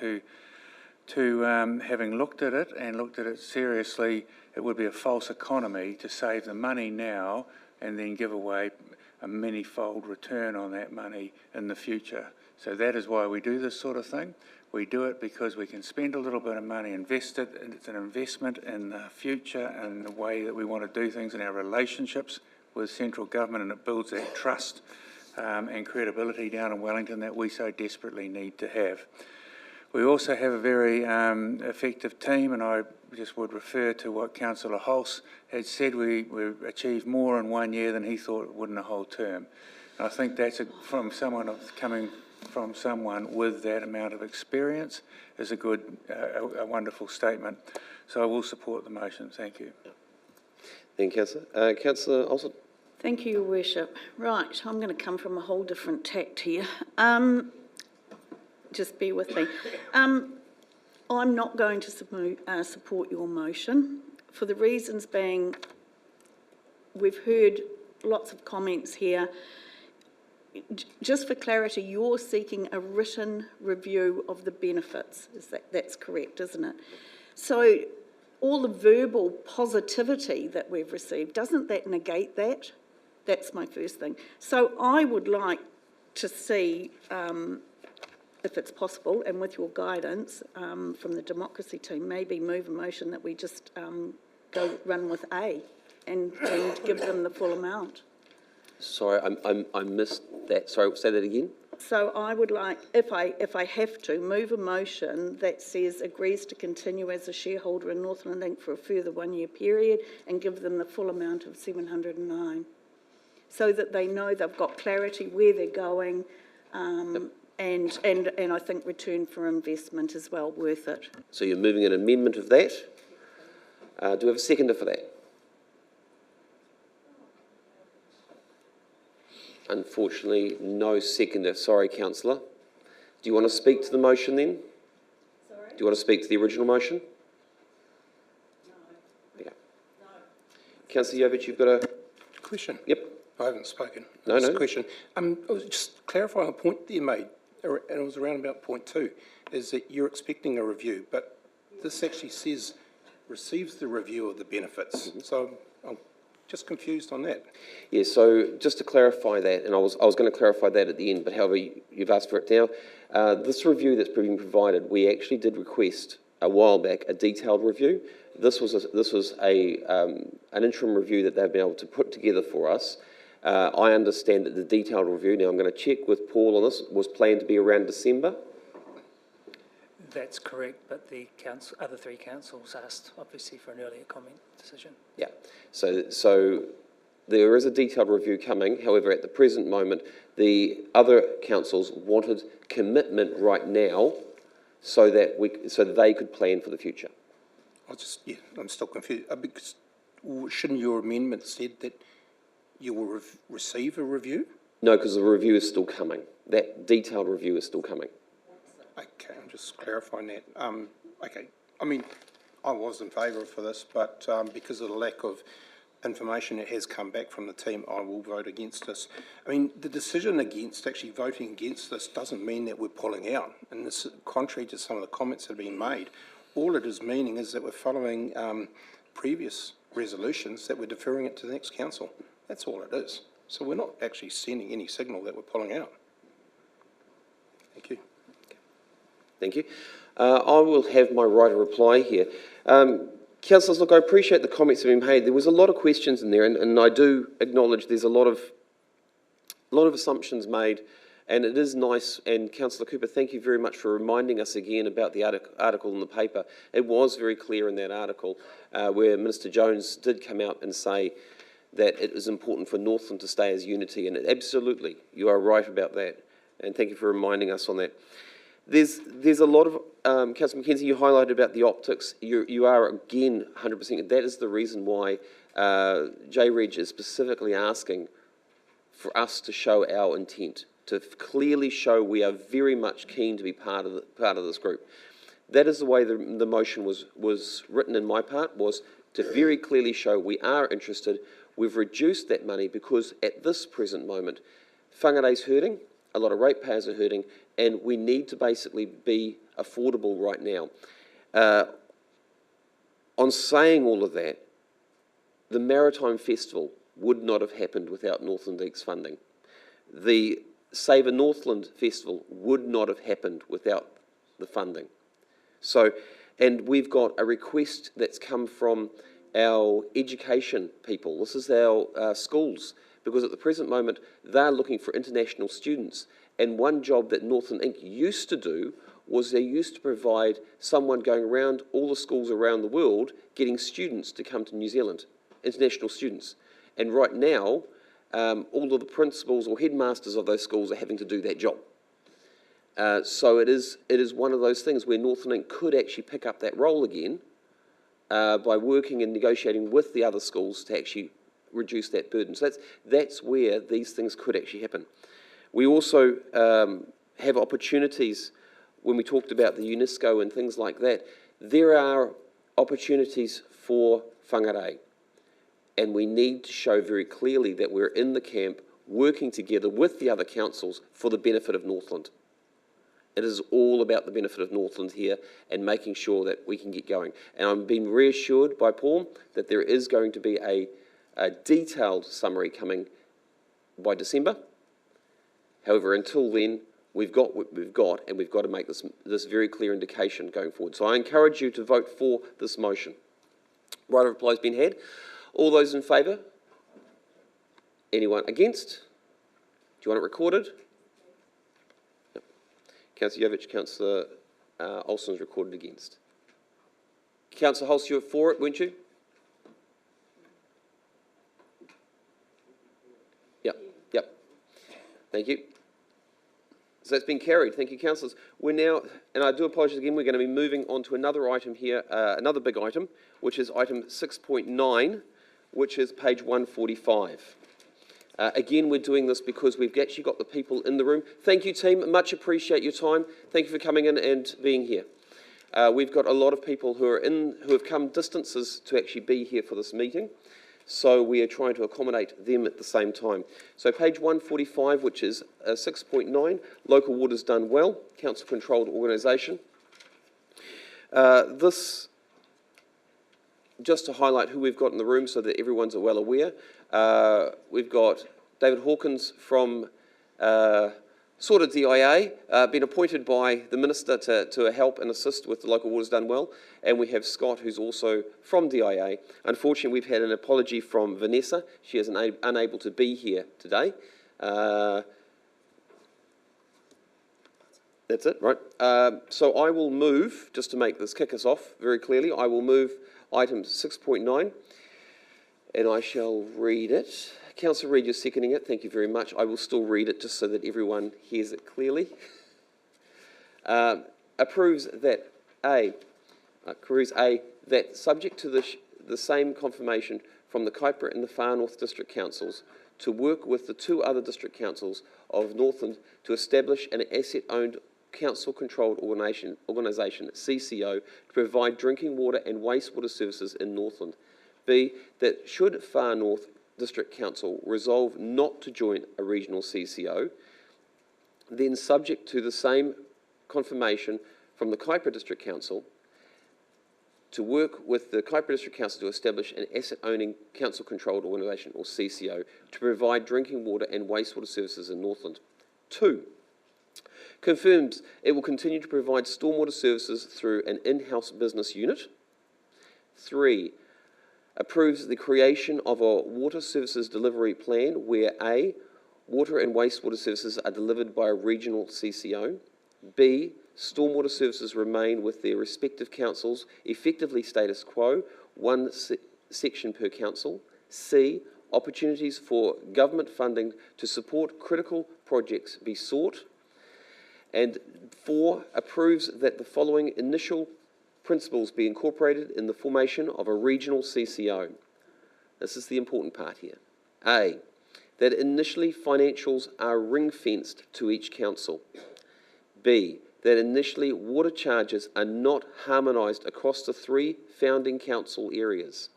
having looked at it seriously, it would be a false economy to save the money now and then give away a many-fold return on that money in the future. So that is why we do this sort of thing. We do it because we can spend a little bit of money, invest it, and it's an investment in the future and the way that we want to do things in our relationships with central government, and it builds that trust and credibility down in Wellington that we so desperately need to have. We also have a very effective team, and I just would refer to what Councillor Hulse had said. We achieved more in 1 year than he thought would in a whole term. And I think that's from someone coming from someone with that amount of experience is a good, a wonderful statement. So I will support the motion. Thank you. Thank you, Councillor. Councillor Olsen. Thank you, Your Worship. Right, I'm going to come from a whole different tact here. Just bear with me. I'm not going to support your motion for the reasons being we've heard lots of comments here. Just for clarity, you're seeking a written review of the benefits. That's correct, isn't it? So all the verbal positivity that we've received, doesn't that negate that? That's my first thing. So I would like to see, if it's possible, and with your guidance from the democracy team, maybe move a motion that we just go run with A and give them the full amount. Sorry, I missed that. Sorry, say that again. So I would like, if I have to, move a motion that says agrees to continue as a shareholder in Northland Inc for a further 1 year period and give them the full amount of 709, so that they know they've got clarity where they're going, and I think return for investment as well, worth it. So you're moving an amendment of that. Do we have a seconder for that? Unfortunately, no seconder. Sorry, Councillor. Do you want to speak to the motion then? Sorry? Do you want to speak to the original motion? No. Okay. No. Councillor Yovett, you've got a question. Yep. I haven't spoken. No. Question. I was just clarifying a point that you made, and it was around about point 2, is that you're expecting a review, but this actually says receives the review of the benefits. So I'm Just confused on that. Yeah, so just to clarify that, and I was going to clarify that at the end, but however, you've asked for it now. This review that's been provided, we actually did request a while back a detailed review. This was an interim review that they've been able to put together for us. I understand that the detailed review, now I'm going to check with Paul on this, was planned to be around December. That's correct, but the other three councils asked, obviously, for an earlier comment decision. Yeah, so there is a detailed review coming. However, at the present moment, the other councils wanted commitment right now so that they could plan for the future. I'm still confused, because shouldn't your amendment said that you will receive a review? No, because the review is still coming. That detailed review is still coming. Okay, I'm just clarifying that. Okay, I mean, I was in favour for this, but because of the lack of information that has come back from the team, I will vote against this. I mean, the decision against, actually voting against this, doesn't mean that we're pulling out. And this, contrary to some of the comments that have been made, all it is meaning is that we're following previous resolutions, that we're deferring it to the next council. That's all it is. So we're not actually sending any signal that we're pulling out. Thank you. Thank you. I will have my right of reply here. Councillors, look, I appreciate the comments that have been made. There was a lot of questions in there, and I do acknowledge there's a lot of assumptions made, and it is nice, and Councillor Cooper, thank you very much for reminding us again about the article in the paper. It was very clear in that article where Minister Jones did come out and say that it is important for Northland to stay as unity, and absolutely, you are right about that, and thank you for reminding us on that. There's a lot of, Councillor Mackenzie, you highlighted about the optics. You are, again, 100%. That is the reason why J-Reg is specifically asking for us to show our intent, to clearly show we are very much keen to be part of this group. That is the way the motion was written in my part, was to very clearly show we are interested. We've reduced that money because at this present moment, Whangarei's hurting, a lot of ratepayers are hurting, and we need to basically be affordable right now. On saying all of that, the Maritime Festival would not have happened without Northland Inc's funding. The Savour Northland Festival would not have happened without the funding. So, and we've got a request that's come from our education people. This is our schools, because at the present moment, they're looking for international students. And one job that Northland Inc used to do was they used to provide someone going around all the schools around the world getting students to come to New Zealand, international students. And right now, all of the principals or headmasters of those schools are having to do that job. So it is one of those things where Northland Inc could actually pick up that role again by working and negotiating with the other schools to actually reduce that burden. So that's where these things could actually happen. We also have opportunities when we talked about the UNESCO and things like that. There are opportunities for Whangarei, and we need to show very clearly that we're in the camp working together with the other councils for the benefit of Northland. It is all about the benefit of Northland here and making sure that we can get going. And I'm being reassured by Paul that there is going to be a detailed summary coming by December. However, until then, we've got what we've got, and we've got to make this very clear indication going forward. So I encourage you to vote for this motion. Right of reply has been had. All those in favour? Anyone against? Do you want it recorded? No. Councillor Jovic, Councillor Olsen is recorded against. Councillor Holst, you were for it, weren't you? Yep. Thank you. So that's been carried. Thank you, councillors. We're now, and I do apologise again, we're going to be moving on to another item here, another big item, which is item 6.9, which is page 145. Again, we're doing this because we've actually got the people in the room. Thank you, team. Much appreciate your time. Thank you for coming in and being here. We've got a lot of people who have come distances to actually be here for this meeting. So we are trying to accommodate them at the same time. So page 145, which is 6.9, local waters done well, council-controlled organisation. This just to highlight who we've got in the room so that everyone's well aware, we've got David Hawkins from sort of DIA, been appointed by the Minister to help and assist with the Local Waters Done Well, and we have Scott, who's also from DIA. Unfortunately, we've had an apology from Vanessa. She is unable to be here today. That's it, right? So I will move, just to make this kick us off very clearly, I will move item 6.9, and I shall read it. Councillor Reid, you're seconding it. Thank you very much. I will still read it just so that everyone hears it clearly. Approves that that subject to the same confirmation from the Kaipara and the Far North District Councils to work with the two other district councils of Northland to establish an asset-owned council-controlled organisation, CCO, to provide drinking water and wastewater services in Northland. B, that should Far North District Council resolve not to join a regional CCO, then subject to the same confirmation from the Kaipara District Council to work with the Kaipara District Council to establish an asset-owning council-controlled organisation, or CCO, to provide drinking water and wastewater services in Northland. 2, confirms it will continue to provide stormwater services through an in-house business unit. 3, approves the creation of a water services delivery plan where A, water and wastewater services are delivered by a regional CCO. B, stormwater services remain with their respective councils, effectively status quo, one section per council. C, opportunities for government funding to support critical projects be sought. And 4, approves that the following initial principles be incorporated in the formation of a regional CCO. This is the important part here. A, that initially financials are ring-fenced to each council. B, that initially water charges are not harmonised across the 3 founding council areas.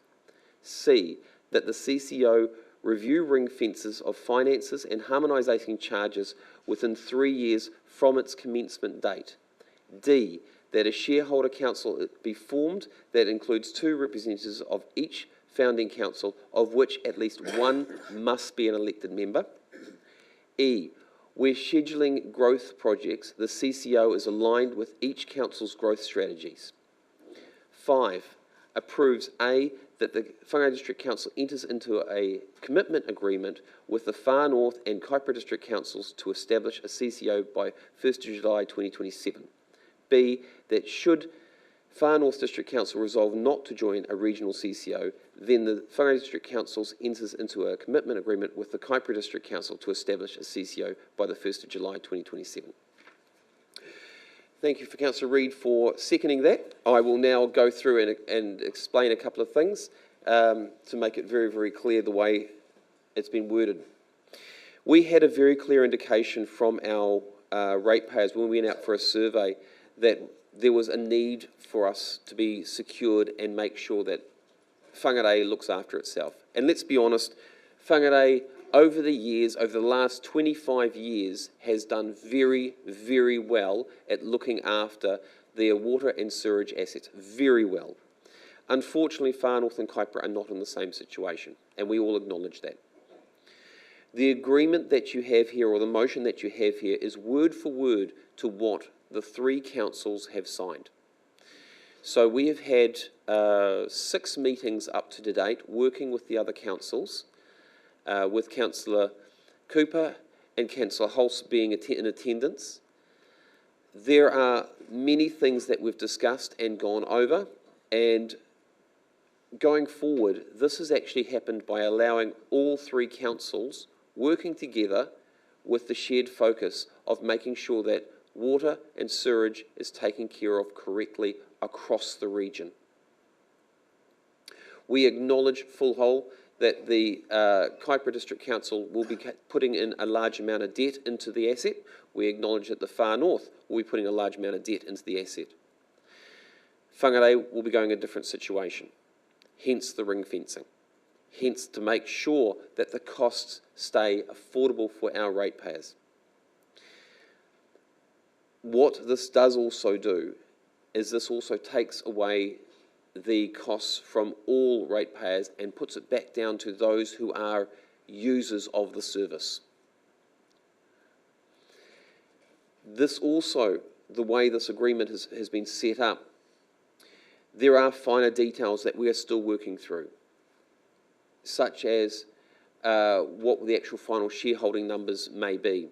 C, that the CCO review ring fences of finances and harmonising charges within 3 years from its commencement date. D, that a shareholder council be formed that includes 2 representatives of each founding council, of which at least 1 must be an elected member. E, where scheduling growth projects, the CCO is aligned with each council's growth strategies. 5, approves A, that the Whangarei District Council enters into a commitment agreement with the Far North and Kaipara District Councils to establish a CCO by 1st of July 2027. B, that should Far North District Council resolve not to join a regional CCO, then the Whangarei District Councils enters into a commitment agreement with the Kaipara District Council to establish a CCO by the 1st of July 2027. Thank you for Councillor Reid for seconding that. I will now go through and explain a couple of things to make it very, very clear the way it's been worded. We had a very clear indication from our ratepayers when we went out for a survey that there was a need for us to be secured and make sure that Whangarei looks after itself. And let's be honest, Whangarei over the years, over the last 25 years, has done very, very well at looking after their water and sewerage assets, very well. Unfortunately, Far North and Kaipara are not in the same situation, and we all acknowledge that. The agreement that you have here, or the motion that you have here, is word for word to what the 3 councils have signed. So we have had 6 meetings up to date working with the other councils, with Councillor Cooper and Councillor Hulse being in attendance. There are many things that we've discussed and gone over, and going forward, this has actually happened by allowing all 3 councils working together with the shared focus of making sure that water and sewerage is taken care of correctly across the region. We acknowledge full whole that the Kaipara District Council will be putting in a large amount of debt into the asset. We acknowledge that the Far North will be putting a large amount of debt into the asset. Whangarei will be going in a different situation, hence the ring fencing, hence to make sure that the costs stay affordable for our ratepayers. What this does also do is this also takes away the costs from all ratepayers and puts it back down to those who are users of the service. This also, the way this agreement has been set up, there are finer details that we are still working through, such as what the actual final shareholding numbers may be.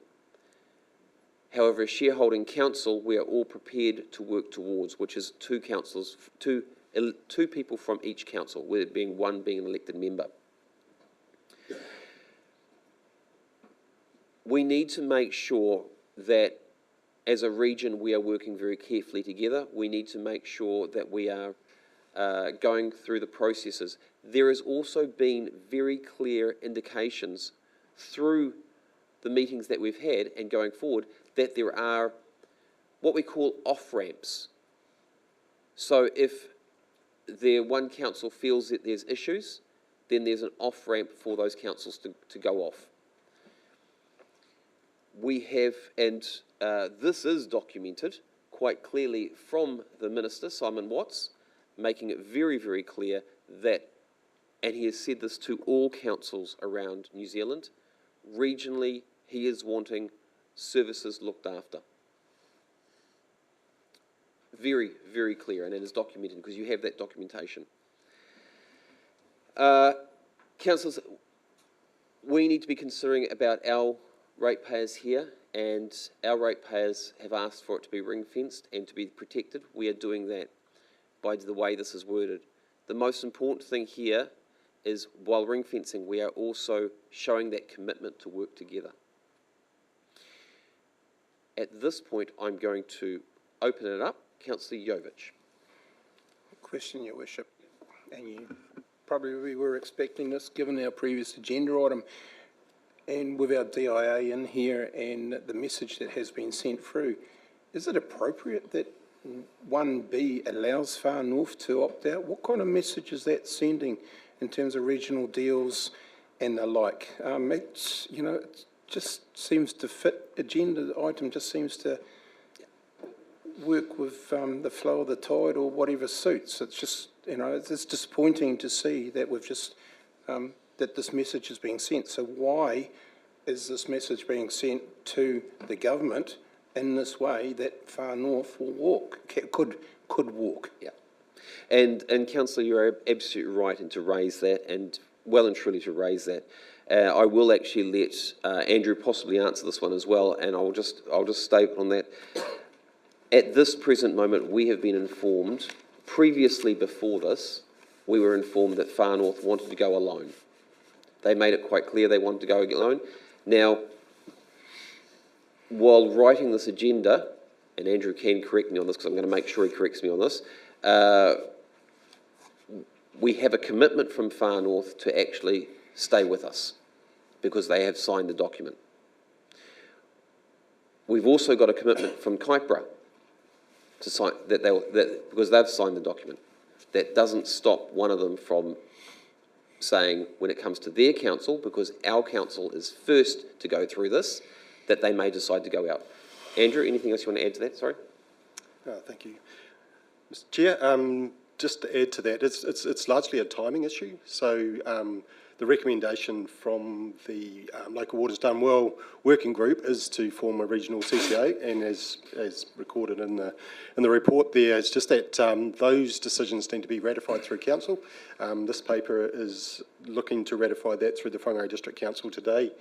However, a shareholding council, we are all prepared to work towards, which is two councillors, two people from each council, with it being one being an elected member. We need to make sure that as a region we are working very carefully together. We need to make sure that we are going through the processes. There has also been very clear indications through the meetings that we've had and going forward that there are what we call off-ramps. So if one council feels that there's issues, then there's an off-ramp for those councils to go off. We have, and this is documented quite clearly from the Minister, Simon Watts, making it very, very clear that, and he has said this to all councils around New Zealand, regionally he is wanting services looked after. Very, very clear, and it is documented because you have that documentation. Councillors, we need to be considering about our ratepayers here, and our ratepayers have asked for it to be ring-fenced and to be protected. We are doing that by the way this is worded. The most important thing here is, while ring-fencing, we are also showing that commitment to work together. At this point, I'm going to open it up. Councillor Jovich. Question, Your Worship, and you probably were expecting this given our previous agenda item, and with our DIA in here and the message that has been sent through, is it appropriate that 1B allows Far North to opt out? What kind of message is that sending in terms of regional deals and the like? It's, you know, it just seems to fit, agenda item just seems to work with the flow of the tide or whatever suits. It's just, you know, it's disappointing to see that we've just, that this message is being sent. So why is this message being sent to the government in this way that Far North will walk, could walk? Yeah. And Councillor, you're absolutely right in to raise that, and well and truly to raise that. I will actually let Andrew possibly answer this one as well, and I'll just stay on that. At this present moment, we have been informed, previously before this, we were informed that Far North wanted to go alone. They made it quite clear they wanted to go alone. Now, while writing this agenda, and Andrew can correct me on this because I'm going to make sure he corrects me on this, we have a commitment from Far North to actually stay with us because they have signed the document. We've also got a commitment from Kaipara to sign because they've signed the document. That doesn't stop one of them from saying, when it comes to their council, because our council is first to go through this, that they may decide to go out. Andrew, anything else you want to add to that? Sorry. Thank you, Mr. Chair. Just to add to that, it's largely a timing issue. So the recommendation from the Local Waters Done Well working group is to form a regional CCA, and as recorded in the report there, it's just that those decisions need to be ratified through council. This paper is looking to ratify that through the Whangarei District Council today.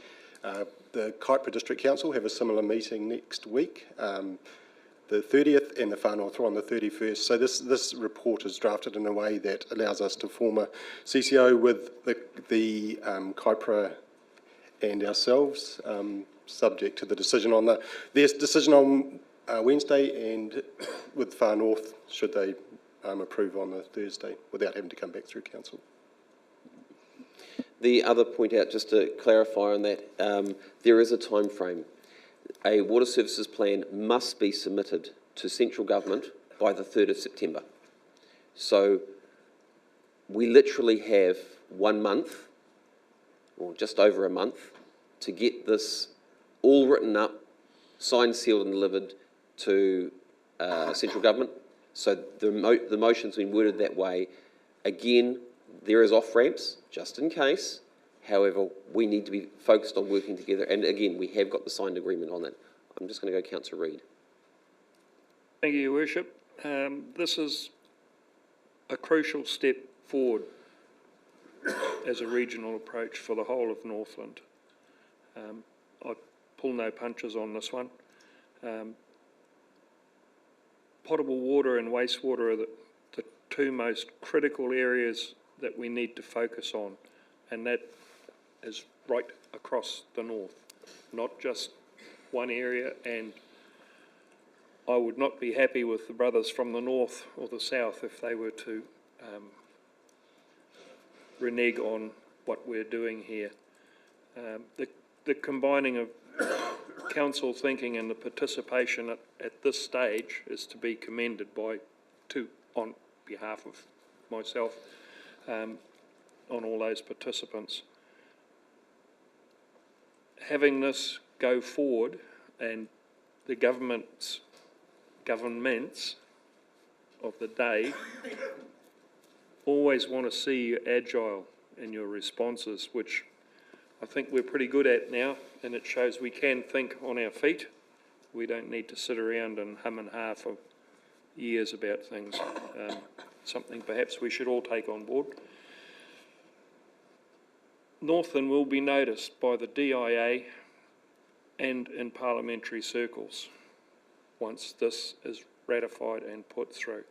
The Kaipara District Council have a similar meeting next week, the 30th, and the Far North on the 31st. So this report is drafted in a way that allows us to form a CCO with the Kaipara and ourselves, subject to the decision on their decision on Wednesday, and with Far North, should they approve on the Thursday, without having to come back through council. The other point out, just to clarify on that, there is a time frame. A water services plan must be submitted to central government by the 3rd of September. So we literally have 1 month, or just over a month, to get this all written up, signed, sealed and delivered to central government, So the motion's been worded that way. Again, there is off-ramps, just in case. However, we need to be focused on working together. And again, we have got the signed agreement on that. I'm just going to go Councillor Reid. Thank you, Your Worship. This is a crucial step forward as a regional approach for the whole of Northland. I pull no punches on this one. Potable water and wastewater are the two most critical areas that we need to focus on, and that is right across the north, not just one area. And I would not be happy with the brothers from the north or the south if they were to renege on what we're doing here. The combining of council thinking and the participation at this stage is to be commended on behalf of myself, on all those participants. Having this go forward, and the governments of the day always want to see you agile in your responses, which I think we're pretty good at now, and it shows we can think on our feet. We don't need to sit around and hum and ha for years about things. Something perhaps we should all take on board. Northland will be noticed by the DIA and in parliamentary circles once this is ratified and put through.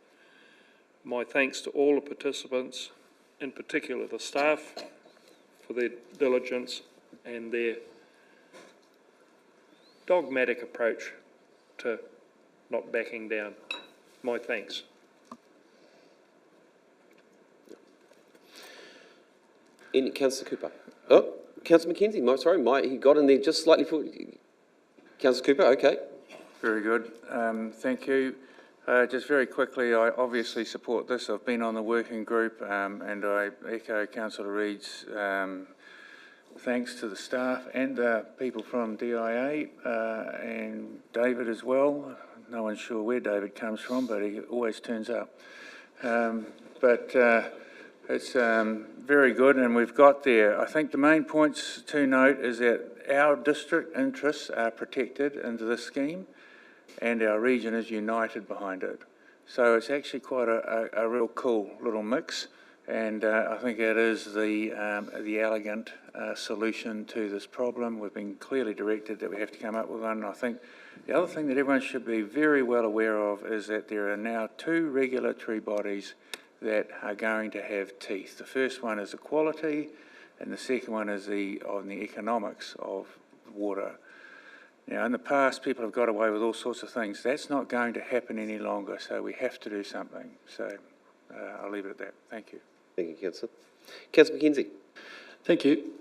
My thanks to all the participants, in particular the staff, for their diligence and their dogmatic approach to not backing down. My thanks. Councillor Cooper. Oh, Councillor Mackenzie, sorry, he got in there just slightly for... Councillor Cooper, okay. Very good. Thank you. Just very quickly, I obviously support this. I've been on the working group, and I echo Councillor Reid's thanks to the staff and the people from DIA and David as well. No one's sure where David comes from, but he always turns up. It's very good, and we've got there. I think the main points to note is that our district interests are protected into this scheme, and our region is united behind it. So it's actually quite a real cool little mix, and I think it is the elegant solution to this problem. We've been clearly directed that we have to come up with one. And I think the other thing that everyone should be very well aware of is that there are now two regulatory bodies that are going to have teeth. The first one is equality, and the second one is on the economics of water. Now, in the past, people have got away with all sorts of things. That's not going to happen any longer, so we have to do something. So I'll leave it at that. Thank you. Thank you, Councillor. Councillor Mackenzie. Thank you.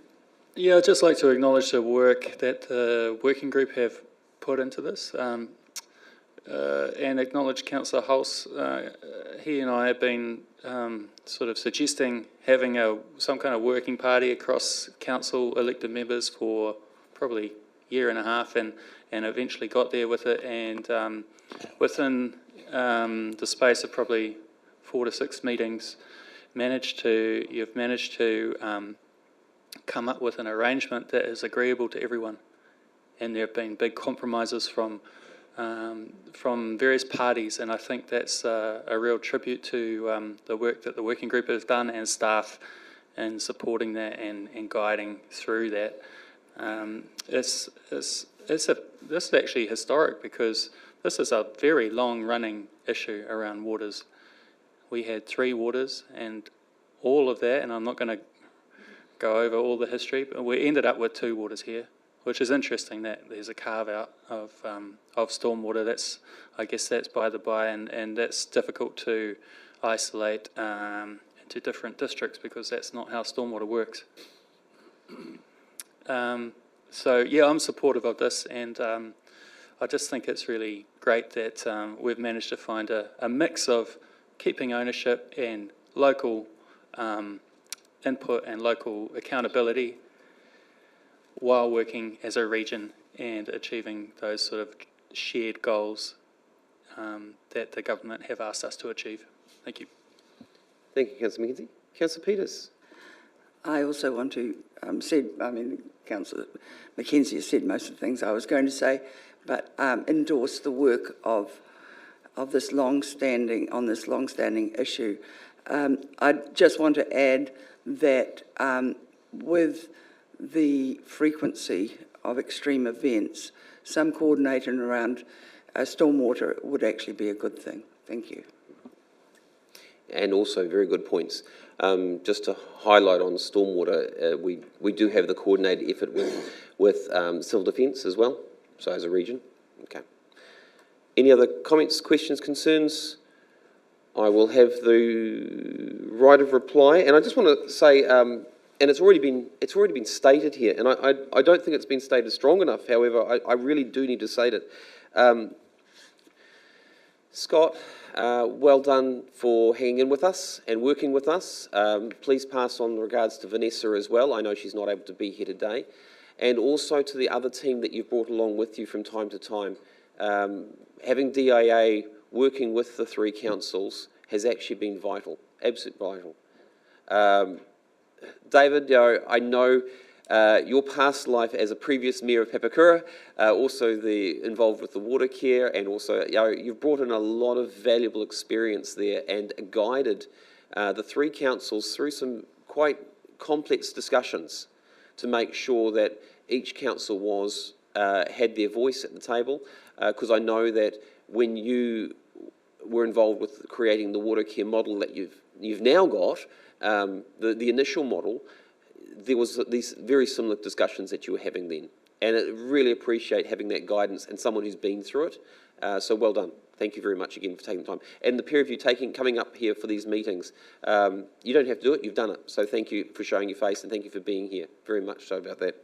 Yeah, I'd just like to acknowledge the work that the working group have put into this, and acknowledge Councillor Hulse. He and I have been sort of suggesting having some kind of working party across council elected members for probably a year and a half, and eventually got there with it, and within the space of probably 4 to 6 meetings, you've managed to come up with an arrangement that is agreeable to everyone. And there have been big compromises from various parties, and I think that's a real tribute to the work that the working group has done and staff in supporting that and guiding through that. This is actually historic, because this is a very long-running issue around waters. We had 3 waters and all of that, and I'm not going to go over all the history, but we ended up with 2 waters here, which is interesting that there's a carve-out of stormwater. I guess that's by the by, and that's difficult to isolate into different districts, because that's not how stormwater works. So yeah, I'm supportive of this, and I just think it's really great that we've managed to find a mix of keeping ownership and local input and local accountability while working as a region and achieving those sort of shared goals that the government have asked us to achieve. Thank you. Thank you, Councillor Mackenzie. Councillor Peters. I also want to Councillor Mackenzie has said most of the things I was going to say, but endorse the work of this long-standing issue. I just want to add that with the frequency of extreme events, some coordinating around stormwater would actually be a good thing. Thank you. And also very good points. Just to highlight on stormwater, we do have the coordinated effort with civil defence as well, so as a region. Okay. Any other comments, questions, concerns? I will have the right of reply, and I just want to say, and it's already been stated here, and I don't think it's been stated strong enough. However, I really do need to say it. Scott, well done for hanging in with us and working with us. Please pass on regards to Vanessa as well. I know she's not able to be here today. And also to the other team that you've brought along with you from time to time. Having DIA working with the three councils has actually been vital, absolutely vital. David, I know your past life as a previous mayor of Papakura, also involved with the water care, and also you've brought in a lot of valuable experience there and guided the three councils through some quite complex discussions to make sure that each council had their voice at the table, because I know that when you were involved with creating the water care model that you've now got, the initial model, there was these very similar discussions that you were having then. And I really appreciate having that guidance and someone who's been through it. So well done. Thank you very much again for taking the time. And the pair of you coming up here for these meetings, you don't have to do it, you've done it. So thank you for showing your face and thank you for being here. Very much so about that.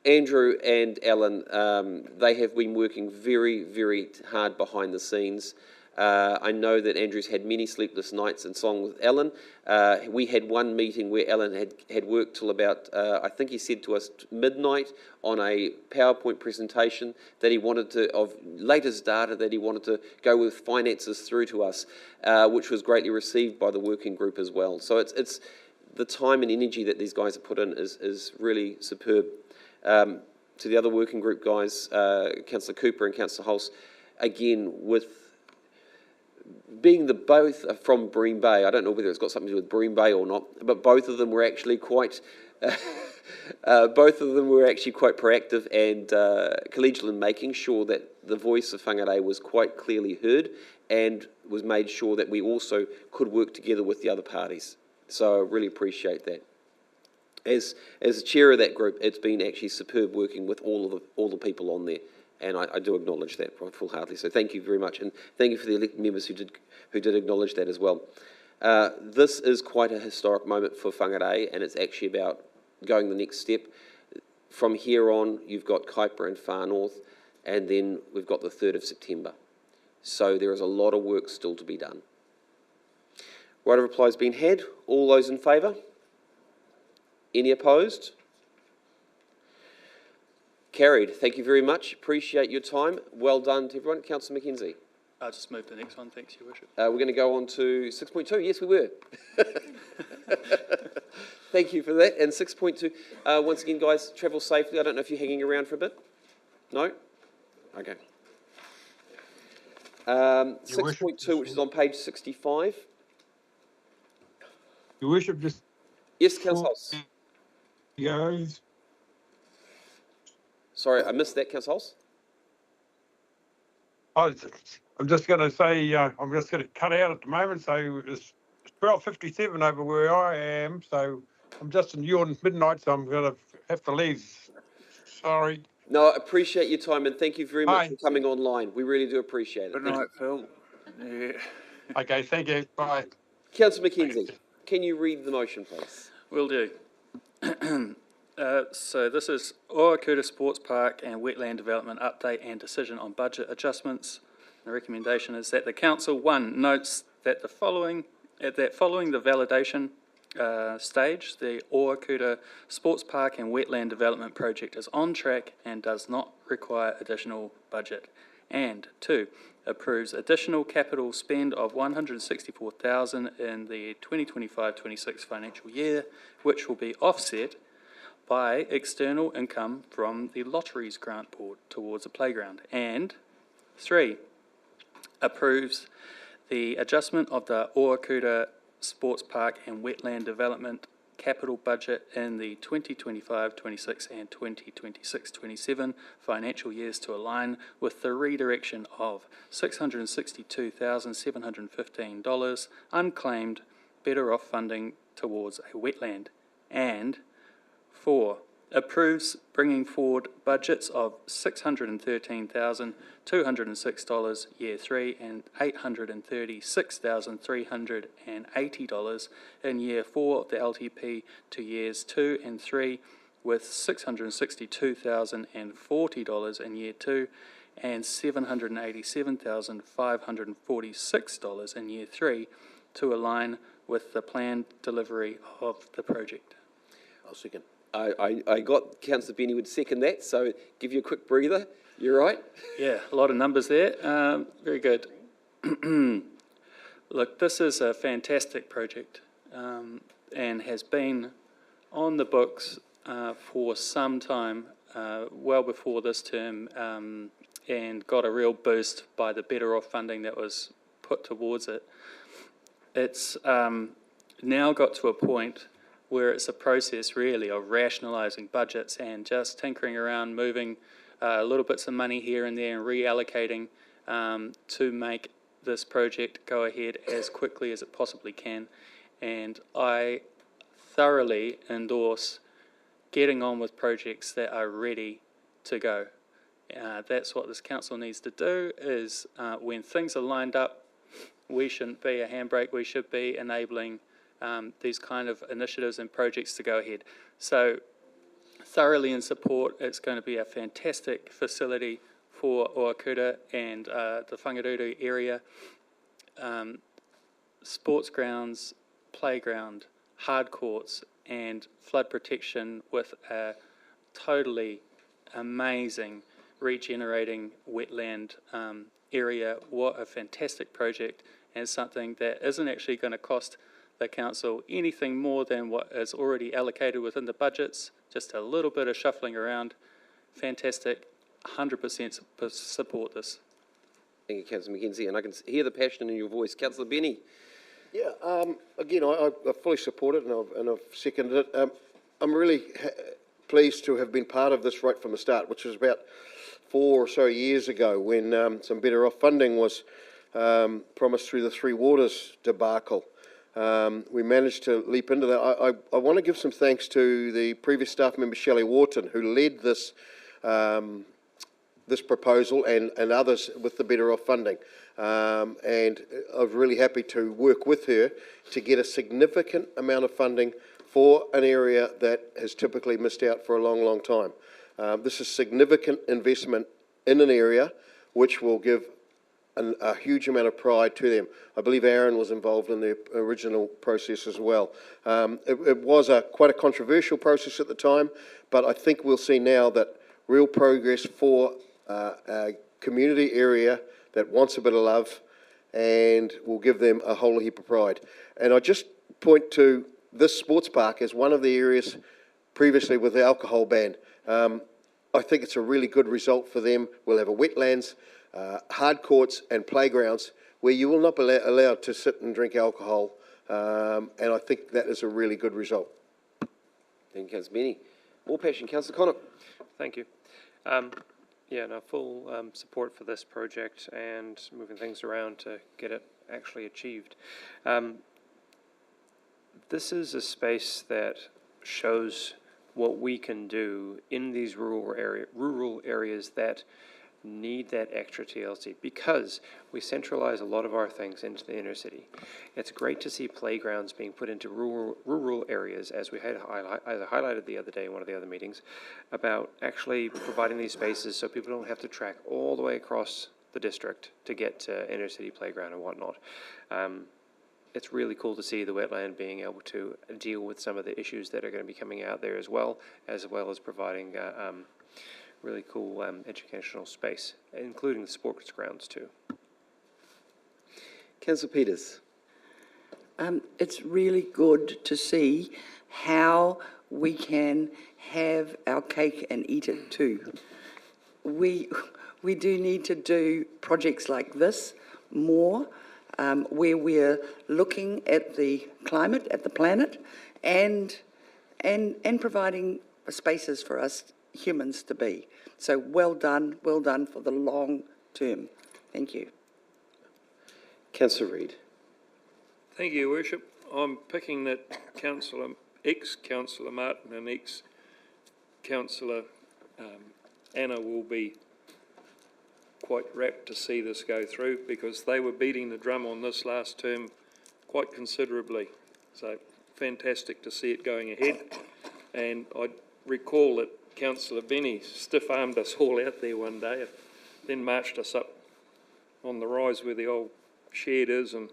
Andrew and Alan, they have been working very, very hard behind the scenes. I know that Andrew's had many sleepless nights and songs with Alan. We had one meeting where Alan had worked till about, I think he said to us, midnight on a PowerPoint presentation that he wanted to, of latest data that he wanted to go with finances through to us, which was greatly received by the working group as well. So it's the time and energy that these guys have put in is really superb. To the other working group guys, Councillor Cooper and Councillor Hulse, again, with being both are from Bream Bay, I don't know whether it's got something to do with Bream Bay or not, but both of them were actually quite, proactive and collegial in making sure that the voice of Whangarei was quite clearly heard and was made sure that we also could work together with the other parties. So I really appreciate that. As the chair of that group, it's been actually superb working with all the people on there. And I do acknowledge that full-heartedly. So thank you very much, and thank you for the elected members who did acknowledge that as well. This is quite a historic moment for Whangarei, and it's actually about going the next step. From here on, you've got Kaipara and Far North, and then we've got the 3rd of September. So there is a lot of work still to be done. Right of reply has been had. All those in favour? Any opposed? Carried. Thank you very much. Appreciate your time. Well done to everyone. Councillor Mackenzie. I'll just move to the next one. Thanks, Your Worship. We're going to go on to 6.2. Yes, we were. Thank you for that. And 6.2, once again, guys, travel safely. I don't know if you're hanging around for a bit. No? Okay. 6.2, which is on page 65. Your Worship, just... Yes, Councillor Hulse. Goes. Sorry, I missed that, Councillor Hulse. I'm just going to say, I'm just going to cut out at the moment, so it's 12:57 over where I am, so I'm just in Ewan midnight, so I'm going to have to leave. Sorry. No, I appreciate your time, and thank you very much for coming online. We really do appreciate it. Good night, Phil. Yeah. Okay, thank you. Bye. Councillor Mackenzie, can you read the motion, please? Will do. So this is Ōakuta Sports Park and Wetland Development Update and Decision on Budget Adjustments. The recommendation is that the Council, 1, notes that following the validation stage, the Ōakuta Sports Park and Wetland Development Project is on track and does not require additional budget. And 2, approves additional capital spend of $164,000 in the 2025-26 financial year, which will be offset by external income from the Lotteries Grant Board towards a playground. And 3, approves the adjustment of the Oakura Sports Park and Wetland Development capital budget in the 2025-26 and 2026-27 financial years to align with the redirection of $662,715 unclaimed better off funding towards a wetland. And 4, approves bringing forward budgets of $613,206 year 3 and $836,380 in year 4 of the LTP to years 2 and 3, with $662,040 in year 2 and $787,546 in year 3 to align with the planned delivery of the project. I'll second. I got Councillor Benny would second that, so give you a quick breather. You're right. Yeah, a lot of numbers there. Very good. Look, this is a fantastic project and has been on the books for some time, well before this term, and got a real boost by the better off funding that was put towards it. It's now got to a point where it's a process really of rationalising budgets and just tinkering around, moving little bits of money here and there and reallocating to make this project go ahead as quickly as it possibly can. And I thoroughly endorse getting on with projects that are ready to go. That's what this council needs to do, is when things are lined up, we shouldn't be a handbrake, we should be enabling these kind of initiatives and projects to go ahead. So thoroughly in support. It's going to be a fantastic facility for Oakura and the Whangarei area. Sports grounds, playground, hard courts and flood protection with a totally amazing regenerating wetland area. What a fantastic project, and something that isn't actually going to cost the council anything more than what is already allocated within the budgets, just a little bit of shuffling around. Fantastic, 100% support this. Thank you, Councillor Mackenzie, and I can hear the passion in your voice. Councillor Benny. Yeah, again, I fully support it and I've seconded it. I'm really pleased to have been part of this right from the start, which was about 4 or so years ago when some better off funding was promised through the Three Waters debacle. We managed to leap into that. I want to give some thanks to the previous staff member, Shelley Wharton, who led this this proposal and others with the better off funding. And I was really happy to work with her to get a significant amount of funding for an area that has typically missed out for a long, long time. This is significant investment in an area which will give a huge amount of pride to them. I believe Aaron was involved in the original process as well. It was quite a controversial process at the time, but I think we'll see now that real progress for a community area that wants a bit of love and will give them a whole heap of pride. And I just point to this sports park as one of the areas previously with the alcohol ban. I think it's a really good result for them. We'll have a wetlands, hard courts and playgrounds where you will not be allowed to sit and drink alcohol, and I think that is a really good result. Thank you, Councillor Benny. More passion, Councillor Connor. Thank you. Yeah, no, full support for this project and moving things around to get it actually achieved. This is a space that shows what we can do in these rural areas that need that extra TLC, because we centralize a lot of our things into the inner city. It's great to see playgrounds being put into rural areas, as we had highlighted the other day in one of the other meetings, about actually providing these spaces so people don't have to track all the way across the district to get to inner city playground and whatnot. It's really cool to see the wetland being able to deal with some of the issues that are going to be coming out there as well as providing really cool educational space, including the sports grounds too. Councillor Peters. It's really good to see how we can have our cake and eat it too. We do need to do projects like this more, where we're looking at the climate, at the planet, and providing spaces for us humans to be. So well done for the long term. Thank you. Councillor Reid. Thank you, Your Worship. I'm picking that ex-Councillor Martin and ex-Councillor Anna will be quite rapt to see this go through, because they were beating the drum on this last term quite considerably. So fantastic to see it going ahead. And I recall that Councillor Benny stiff-armed us all out there one day, then marched us up on the rise where the old shed is, and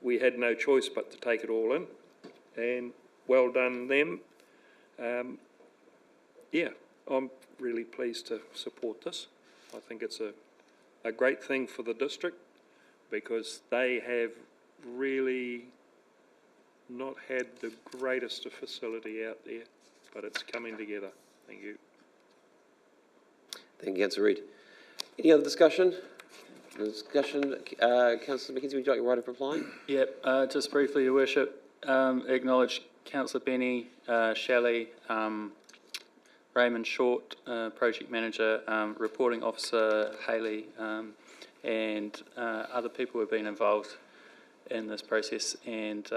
we had no choice but to take it all in. And well done them. Yeah, I'm really pleased to support this. I think it's a great thing for the district, because they have really not had the greatest of facility out there, but it's coming together. Thank you. Thank you, Councillor Reid. Any other discussion? Councillor Mackenzie, would you like your right of reply? Yep, just briefly, Your Worship, acknowledge Councillor Benny, Shelley, Raymond Short, Project Manager, Reporting Officer Haley, and other people who have been involved in this process. And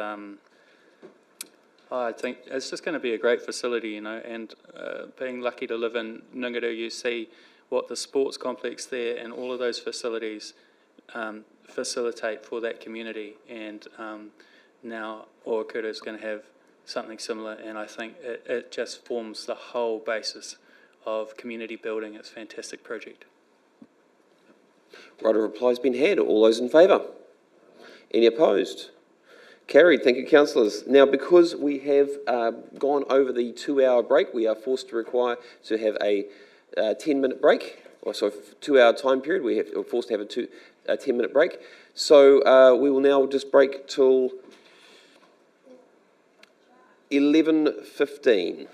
I think it's just going to be a great facility, you know, and being lucky to live in Whangarei, you see what the sports complex there and all of those facilities facilitate for that community. And now Ōrikura is going to have something similar, and I think it just forms the whole basis of community building. It's a fantastic project. Right of reply has been had. All those in favour? Any opposed? Carried. Thank you, councillors. Now, because we have gone over the 2-hour break, we are forced to require to have a 10-minute break. Or sorry, 2-hour time period. We're forced to have a 10-minute break. So we will now just break till 11:15.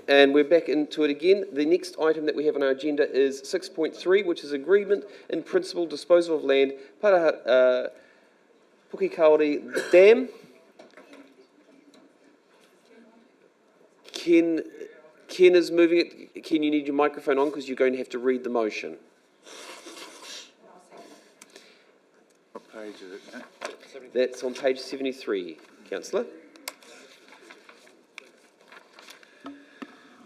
And we're back into it again. The next item that we have on our agenda is 6.3, which is agreement in principle disposal of land, Whangarei Dam. Ken is moving it. Ken, you need your microphone on because you're going to have to read the motion. What page is it? That's on page 73, Councillor.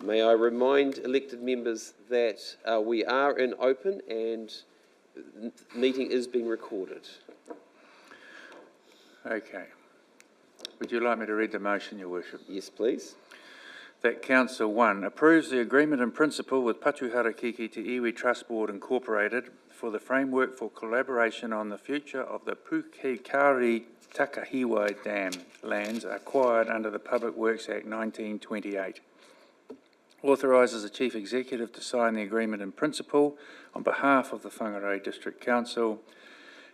May I remind elected members that we are in open and the meeting is being recorded. Okay. Would you like me to read the motion, Your Worship? Yes, please. That Council 1 approves the agreement in principle with Patuharakiki Te Iwi Trust Board Incorporated for the framework for collaboration on the future of the Whangarei Takahiwa Dam lands acquired under the Public Works Act 1928. Authorises the Chief Executive to sign the agreement in principle on behalf of the Whangarei District Council.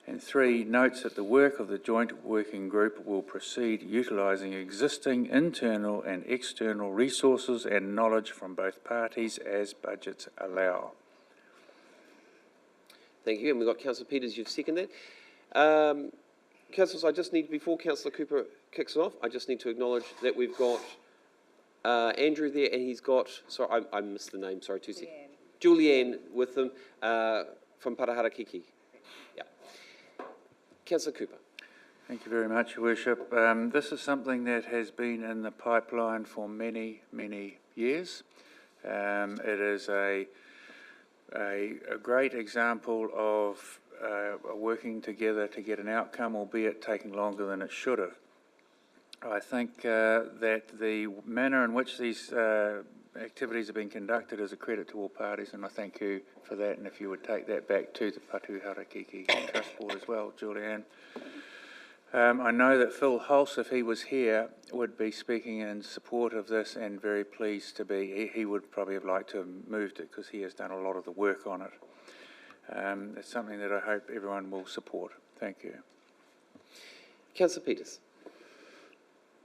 And 3, notes that the work of the joint working group will proceed utilising existing internal and external resources and knowledge from both parties as budgets allow. Thank you. And we've got Councillor Peters, you've seconded that. Councillors, I just need, before Councillor Cooper kicks off, I just need to acknowledge that we've got Andrew there, and he's got, sorry, I missed the name, sorry, 2 seconds. Julianne with them from Patuharakiki. Yeah. Councillor Cooper. Thank you very much, Your Worship. This is something that has been in the pipeline for many, many years. It is a great example of working together to get an outcome, albeit taking longer than it should have. I think that the manner in which these activities have been conducted is a credit to all parties, and I thank you for that. And if you would take that back to the Patuharakiki Trust Board as well, Julianne. I know that Phil Hulse, if he was here, would be speaking in support of this and very pleased to be. He would probably have liked to have moved it because he has done a lot of the work on it. It's something that I hope everyone will support. Thank you. Councillor Peters.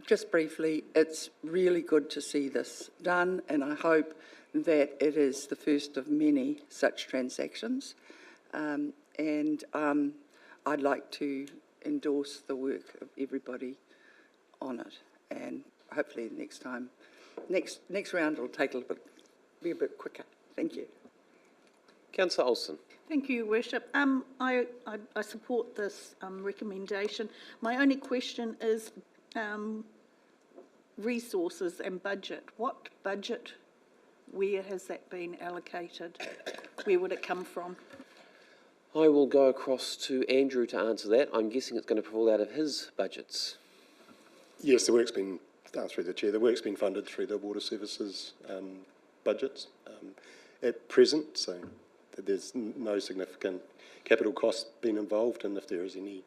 Just briefly, it's really good to see this done, and I hope that it is the first of many such transactions. I'd like to endorse the work of everybody on it, and hopefully next time, next round it'll take be a bit quicker. Thank you. Councillor Olsen. Thank you, Your Worship. I support this recommendation. My only question is resources and budget. What budget? Where has that been allocated? Where would it come from? I will go across to Andrew to answer that. I'm guessing it's going to fall out of his budgets. Yes, the work's been, through the Chair, the work's been funded through the Water Services budgets at present, so there's no significant capital cost being involved, and if there is any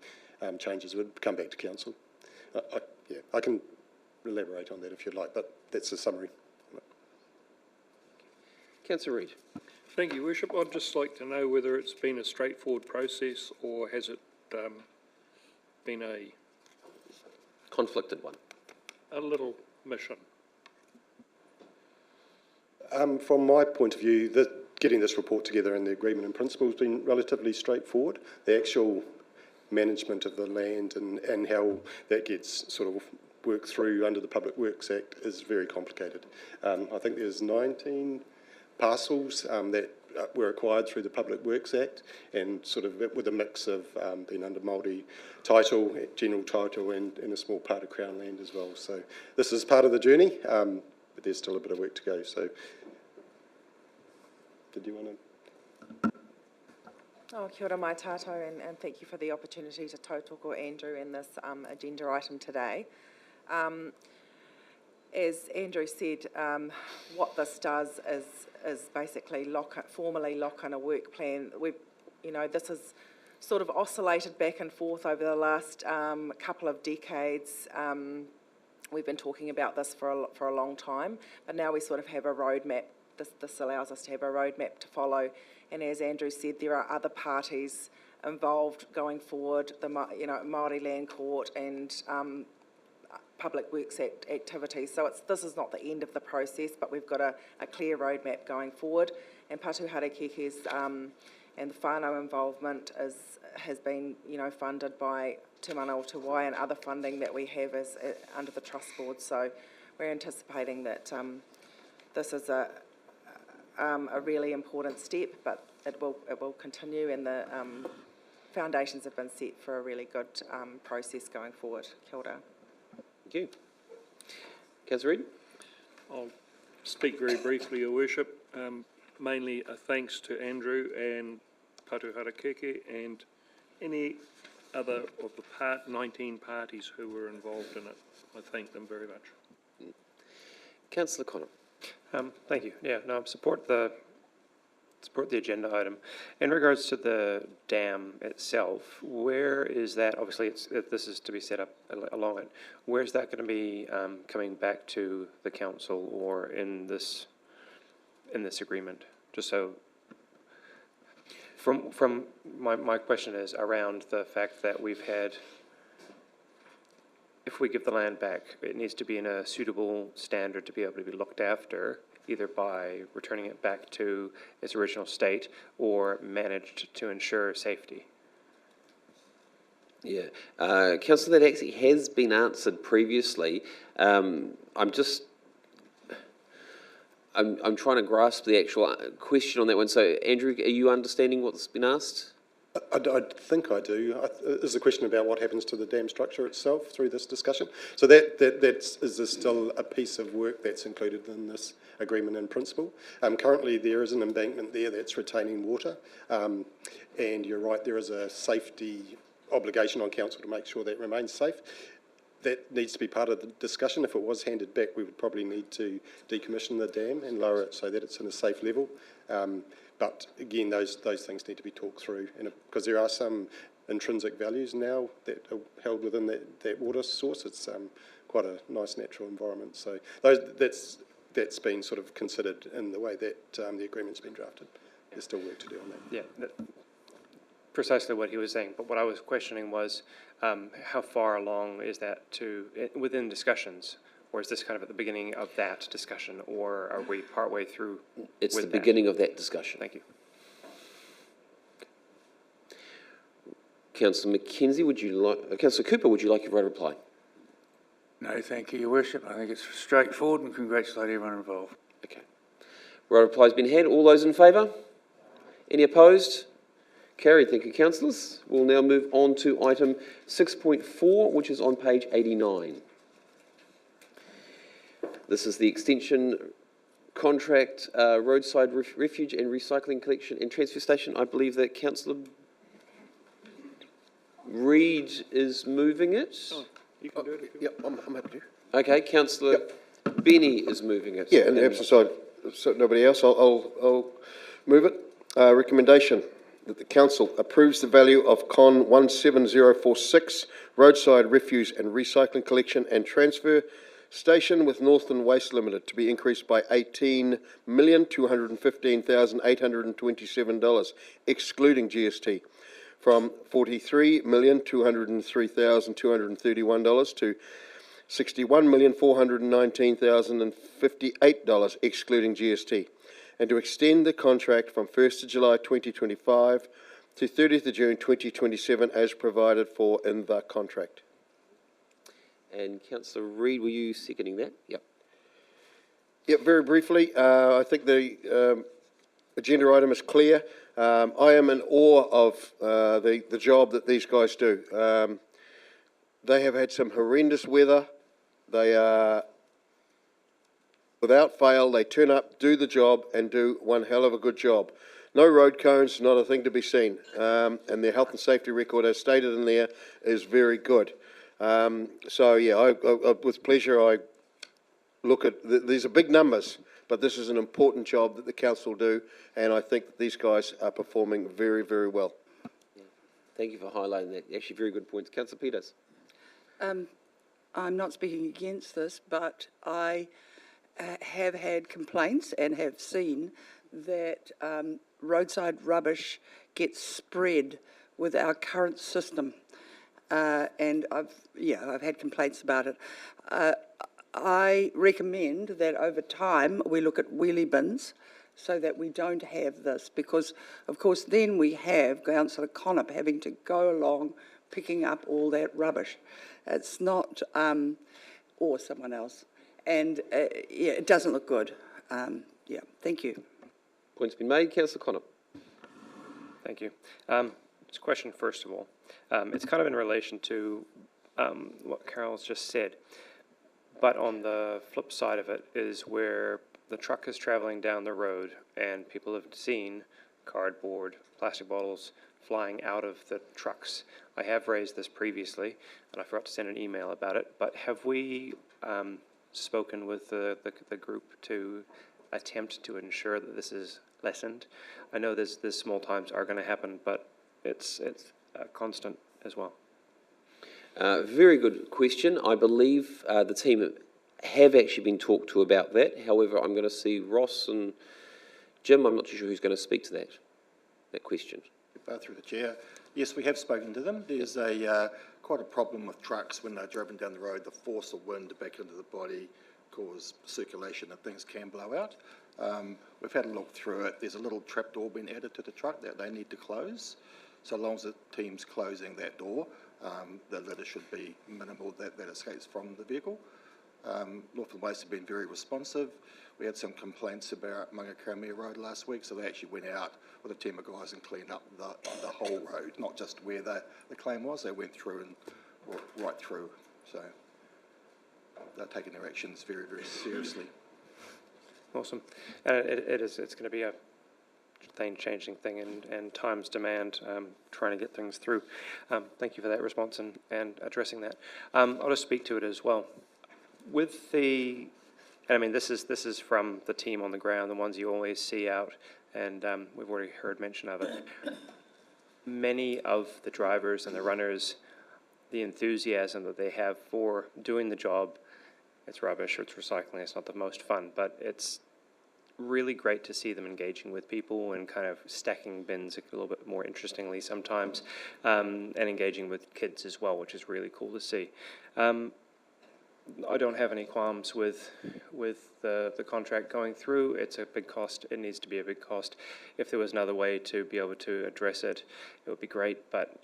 changes, would come back to Council. I can elaborate on that if you'd like, but that's a summary. Councillor Reid. Thank you, Worship. I'd just like to know whether it's been a straightforward process or has it been a conflicted one? A little mission. From my point of view, getting this report together and the agreement in principle has been relatively straightforward. The actual management of the land and how that gets sort of worked through under the Public Works Act is very complicated. I think there's 19 parcels that were acquired through the Public Works Act, and sort of with a mix of being under Māori title, general title, and a small part of Crown land as well. So this is part of the journey, but there's still a bit of work to go. So, did you want to? Oh, kia ora mai tātou, and thank you for the opportunity to tautoko Andrew in this agenda item today. As Andrew said, what this does is basically formally lock in a work plan. This has sort of oscillated back and forth over the last couple of decades. We've been talking about this for a long time, but now we sort of have a roadmap. This allows us to have a roadmap to follow. And as Andrew said, there are other parties involved going forward, the Māori Land Court and Public Works activities. So this is not the end of the process, but we've got a clear roadmap going forward. And Patuhara Keke's and the whānau involvement has been, funded by Te Mana o Te Wai and other funding that we have under the Trust Board. So we're anticipating that this is a really important step, but it will continue, and the foundations have been set for a really good process going forward. Kia ora. Thank you. Councillor Reid? I'll speak very briefly, Your Worship. Mainly a thanks to Andrew and Patuhara Keke and any other of the 19 parties who were involved in it. I thank them very much. Councillor Connor. Thank you. Yeah, no, support the agenda item. In regards to the dam itself, where is that? Obviously, this is to be set up along it. Where is that going to be coming back to the council or in this agreement? Just so. From my question is around the fact that we've had. If we give the land back, it needs to be in a suitable standard to be able to be looked after, either by returning it back to its original state or managed to ensure safety. Yeah, Councillor, that actually has been answered previously. I'm trying to grasp the actual question on that one. So, Andrew, are you understanding what's been asked? I think I do. Is the question about what happens to the dam structure itself through this discussion? So is still a piece of work that's included in this agreement in principle. Currently there is an embankment there that's retaining water, and you're right, there is a safety obligation on council to make sure that remains safe. That needs to be part of the discussion. If it was handed back, we would probably need to decommission the dam and lower it so that it's in a safe level. But again, those things need to be talked through, because there are some intrinsic values now that are held within that water source. It's quite a nice natural environment. So that's been sort of considered in the way that the agreement's been drafted. There's still work to do on that. Yeah, precisely what he was saying. But what I was questioning was how far along is that within discussions? Or is this kind of at the beginning of that discussion, or are we partway through? It's the beginning of that discussion. Thank you. Councillor Mackenzie, Councillor Cooper, would you like your right reply? No, thank you, Your Worship. I think it's straightforward, and congratulate everyone involved. Okay. Right reply has been had. All those in favour? Any opposed? Carried. Thank you, councillors. We'll now move on to item 6.4, which is on page 89. This is the extension contract, roadside refuge and recycling collection and transfer station. I believe that Councillor Reid is moving it. Oh, you can do it. Yep, I'm happy to. Okay, Councillor Benny is moving it. Yeah, in the absence of nobody else, I'll move it. Recommendation that the council approves the value of Con 17046 roadside refuse and recycling collection and transfer station with Northland Waste Limited to be increased by $18,215,827, excluding GST, from $43,203,231 to $61,419,058, excluding GST, and to extend the contract from 1st of July 2025 to 30th of June 2027 as provided for in the contract. And Councillor Reid, were you seconding that? Yep. Yep, very briefly, I think the agenda item is clear. I am in awe of the job that these guys do. They have had some horrendous weather. They are, without fail, they turn up, do the job, and do one hell of a good job. No road cones, not a thing to be seen. And their health and safety record, as stated in there, is very good. So yeah, I with pleasure I look at these are big numbers, but this is an important job that the council do, and I think that these guys are performing very, very well. Yeah. Thank you for highlighting that. Actually, very good points, Councillor Peters. I'm not speaking against this, but I have had complaints and have seen that roadside rubbish gets spread with our current system. and I've had complaints about it. I recommend that over time we look at wheelie bins so that we don't have this, because of course then we have Councillor Connop having to go along picking up all that rubbish. It's not, or someone else, and it doesn't look good. Thank you. Point's been made. Councillor Connop. Thank you. Just a question first of all. It's kind of in relation to what Carol's just said, but on the flip side of it is where the truck is travelling down the road and people have seen cardboard, plastic bottles flying out of the trucks. I have raised this previously and I forgot to send an email about it, but have we spoken with the group to attempt to ensure that this is lessened? I know there's small times are going to happen, but it's constant as well. Very good question. I believe the team have actually been talked to about that. However, I'm going to see Ross and Jim. I'm not too sure who's going to speak to that question. Through the chair. Yes, we have spoken to them. There's quite a problem with trucks when they're driven down the road. The force of wind back into the body cause circulation and things can blow out. We've had a look through it. There's a little trapdoor being added to the truck that they need to close. So long as the team's closing that door, the litter should be minimal that escapes from the vehicle. Northland Waste have been very responsive. We had some complaints about Whangarei Road last week, so they actually went out with a team of guys and cleaned up the whole road, not just where the claim was. They went through and right through. So they're taking their actions very, very seriously. Awesome. It's going to be a changing thing and times demand trying to get things through. Thank you for that response and addressing that. I'll just speak to it as well. With the, and I mean, this is from the team on the ground, the ones you always see out, and we've already heard mention of it. Many of the drivers and the runners, the enthusiasm that they have for doing the job, it's rubbish or it's recycling, it's not the most fun, but it's really great to see them engaging with people and kind of stacking bins a little bit more interestingly sometimes, and engaging with kids as well, which is really cool to see. I don't have any qualms with the contract going through. It's a big cost. It needs to be a big cost. If there was another way to be able to address it, it would be great, but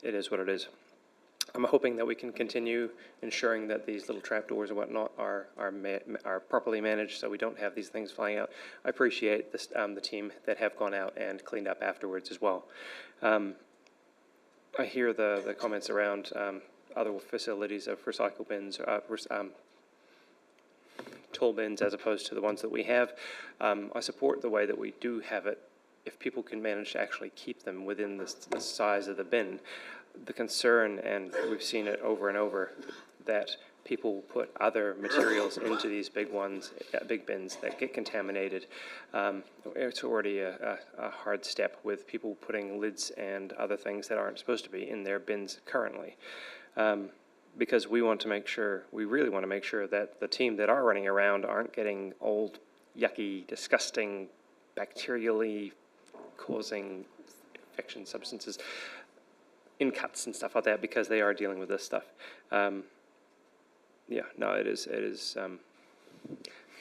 it is what it is. I'm hoping that we can continue ensuring that these little trapdoors and whatnot are properly managed so we don't have these things flying out. I appreciate this, the team that have gone out and cleaned up afterwards as well. I hear the comments around other facilities of recycle bins, toll bins as opposed to the ones that we have. I support the way that we do have it if people can manage to actually keep them within the size of the bin. The concern, and we've seen it over and over, that people put other materials into these big bins that get contaminated. It's already a hard step with people putting lids and other things that aren't supposed to be in their bins currently. Because we want to make sure, we really want to make sure that the team that are running around aren't getting old, yucky, disgusting, bacterially causing infection substances in cuts and stuff like that, because they are dealing with this stuff. Yeah, no, it is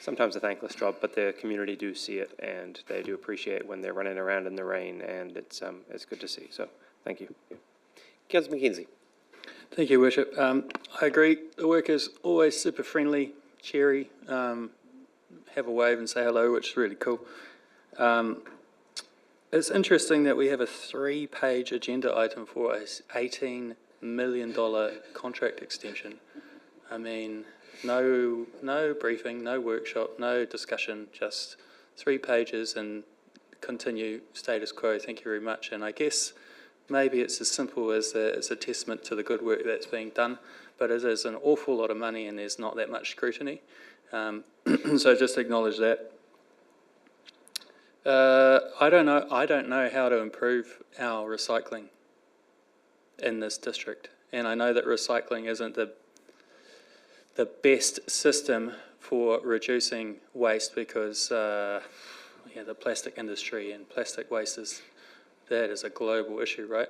sometimes a thankless job, but the community do see it and they do appreciate when they're running around in the rain, and it's good to see. So, thank you. Councillor Mackenzie. Thank you, Worship. I agree. The work is always super friendly, cheery. Have a wave and say hello, which is really cool. It's interesting that we have a 3-page agenda item for a $18 million contract extension. I mean, no briefing, no workshop, no discussion, just 3 pages and continue status quo. Thank you very much. And I guess maybe it's as simple as a testament to the good work that's being done, but it is an awful lot of money and there's not that much scrutiny. So just acknowledge that. I don't know how to improve our recycling in this district, and I know that recycling isn't the best system for reducing waste because the plastic industry and plastic waste is a global issue, right?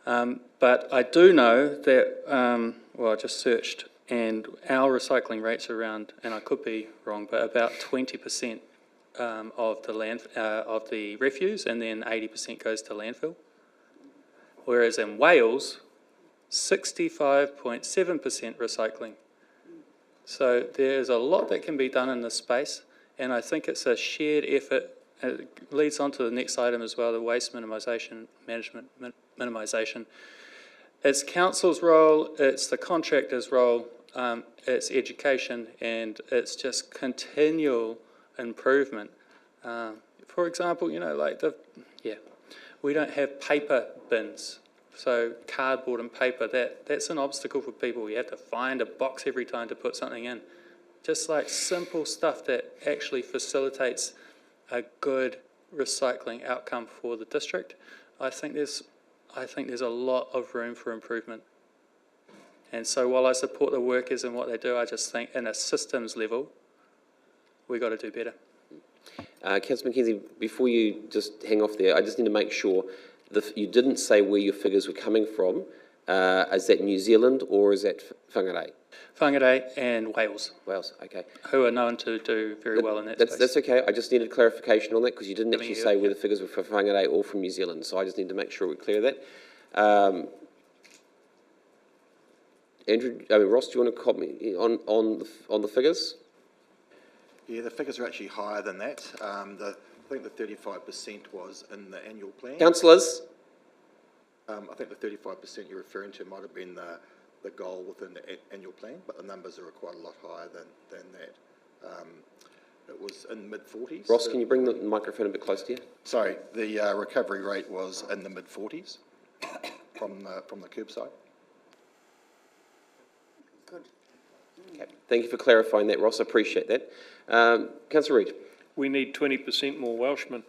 But I do know that, well, I just searched, and our recycling rates are around, and I could be wrong, but about 20% of the refuse, and then 80% goes to landfill. Whereas in Wales, 65.7% recycling. So there's a lot that can be done in this space, and I think it's a shared effort. It leads on to the next item as well, the waste minimisation, management minimisation. It's council's role, it's the contractor's role, it's education, and it's just continual improvement. For example, you know, like we don't have paper bins. So cardboard and paper, that's an obstacle for people. You have to find a box every time to put something in. Just like simple stuff that actually facilitates a good recycling outcome for the district. I think there's a lot of room for improvement. And so while I support the workers and what they do, I just think in a systems level, we've got to do better. Councillor Mackenzie, before you just hang off there, I just need to make sure you didn't say where your figures were coming from. Is that New Zealand or is that Whangarei? Whangarei and Wales. Wales, okay. Who are known to do very well in that space. That's okay. I just needed clarification on that because you didn't actually say where the figures were for Whangarei or from New Zealand. So I just need to make sure we clear that. Ross, do you want to comment on the figures? Yeah, the figures are actually higher than that. I think the 35% was in the annual plan. Councillors? I think the 35% you're referring to might have been the goal within the annual plan, but the numbers are quite a lot higher than that. It was in mid-40s. Ross, can you bring the microphone a bit closer to you? Sorry, the recovery rate was in the mid-40s from the curbside. Good. Okay. Thank you for clarifying that, Ross. I appreciate that. Councillor Reid. We need 20% more Welshmen.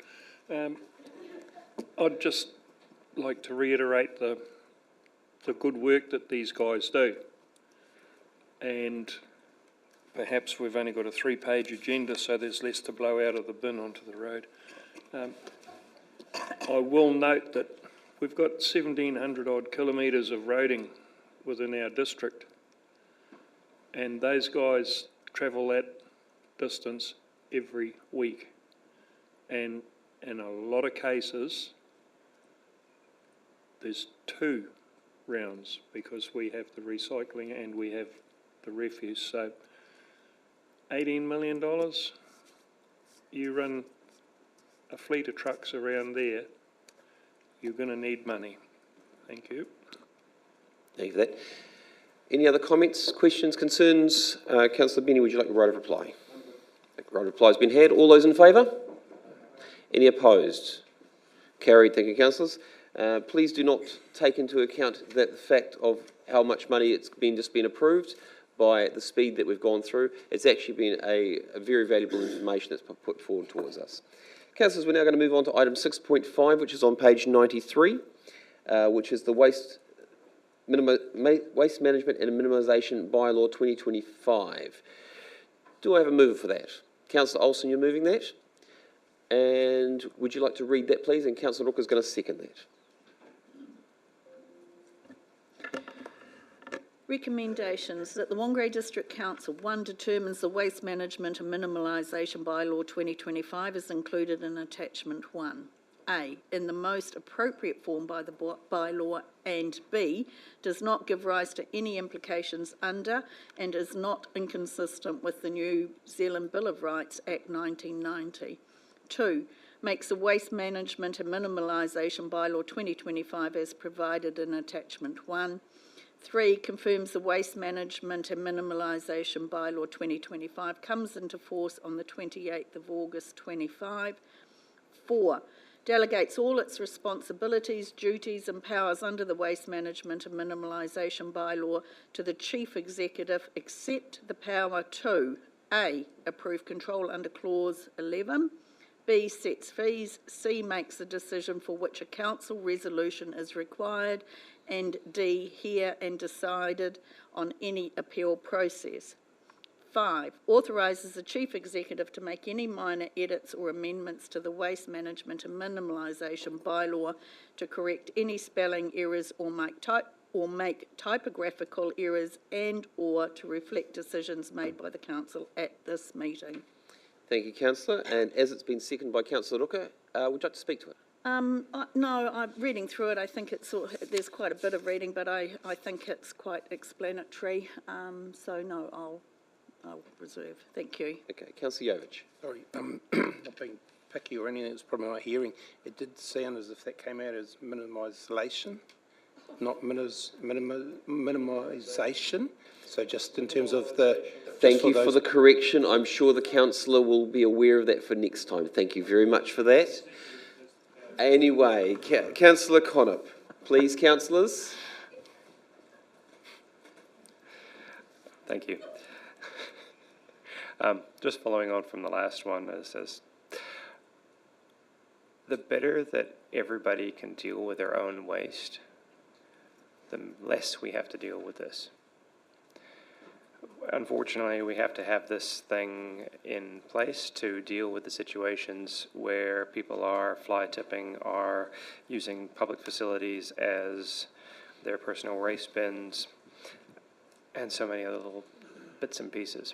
I'd just like to reiterate the good work that these guys do. And perhaps we've only got a 3-page agenda, so there's less to blow out of the bin onto the road. I will note that we've got 1,700 odd kilometres of roading within our district, and those guys travel that distance every week. And in a lot of cases, there's 2 rounds because we have the recycling and we have the refuse. So $18 million, you run a fleet of trucks around there, you're going to need money. Thank you. Thank you for that. Any other comments, questions, concerns? Councillor Benny, would you like a right of reply? The right of reply has been had. All those in favour? Any opposed? Carried. Thank you, councillors. Please do not take into account the fact of how much money it's just been approved by the speed that we've gone through. It's actually been a very valuable information that's put forward towards us. Councillors, we're now going to move on to item 6.5, which is on page 93, which is the Waste Management and Minimisation Bylaw 2025. Do I have a mover for that? Councillor Olsen, you're moving that? And would you like to read that, please? And Councillor Rooker is going to second that. Recommendations that the Whangarei District Council, 1, determines the Waste Management and Minimisation Bylaw 2025 is included in Attachment 1. A, in the most appropriate form by the bylaw, and B, does not give rise to any implications under and is not inconsistent with the New Zealand Bill of Rights Act 1990. 2, makes the Waste Management and Minimisation Bylaw 2025 as provided in Attachment 1. 3, confirms the Waste Management and Minimisation Bylaw 2025 comes into force on the 28th of August 25. 4, delegates all its responsibilities, duties and powers under the Waste Management and Minimisation Bylaw to the Chief Executive, except the power to A, approve control under Clause 11, B, sets fees, C, makes a decision for which a council resolution is required, and D, hear and decided on any appeal process. 5, authorises the Chief Executive to make any minor edits or amendments to the Waste Management and Minimalisation bylaw to correct any spelling errors or make typographical errors and/or to reflect decisions made by the council at this meeting. Thank you, councillor. And as it's been seconded by councillor Ruka, would you like to speak to it? No, I'm reading through it. I think there's quite a bit of reading, but I think it's quite explanatory. So no, I'll reserve. Thank you. Okay, councillor Jovich. Sorry, not being picky or anything, it's probably my hearing. It did sound as if that came out as minimisation, not minimisation. So just in terms of the... Thank you for the correction. I'm sure the councillor will be aware of that for next time. Thank you very much for that. Anyway, councillor Connop. Please, councillors. Thank you. Just following on from the last one, it says, the better that everybody can deal with their own waste, the less we have to deal with this. Unfortunately, we have to have this thing in place to deal with the situations where people are fly tipping, are using public facilities as their personal waste bins, and so many other little bits and pieces.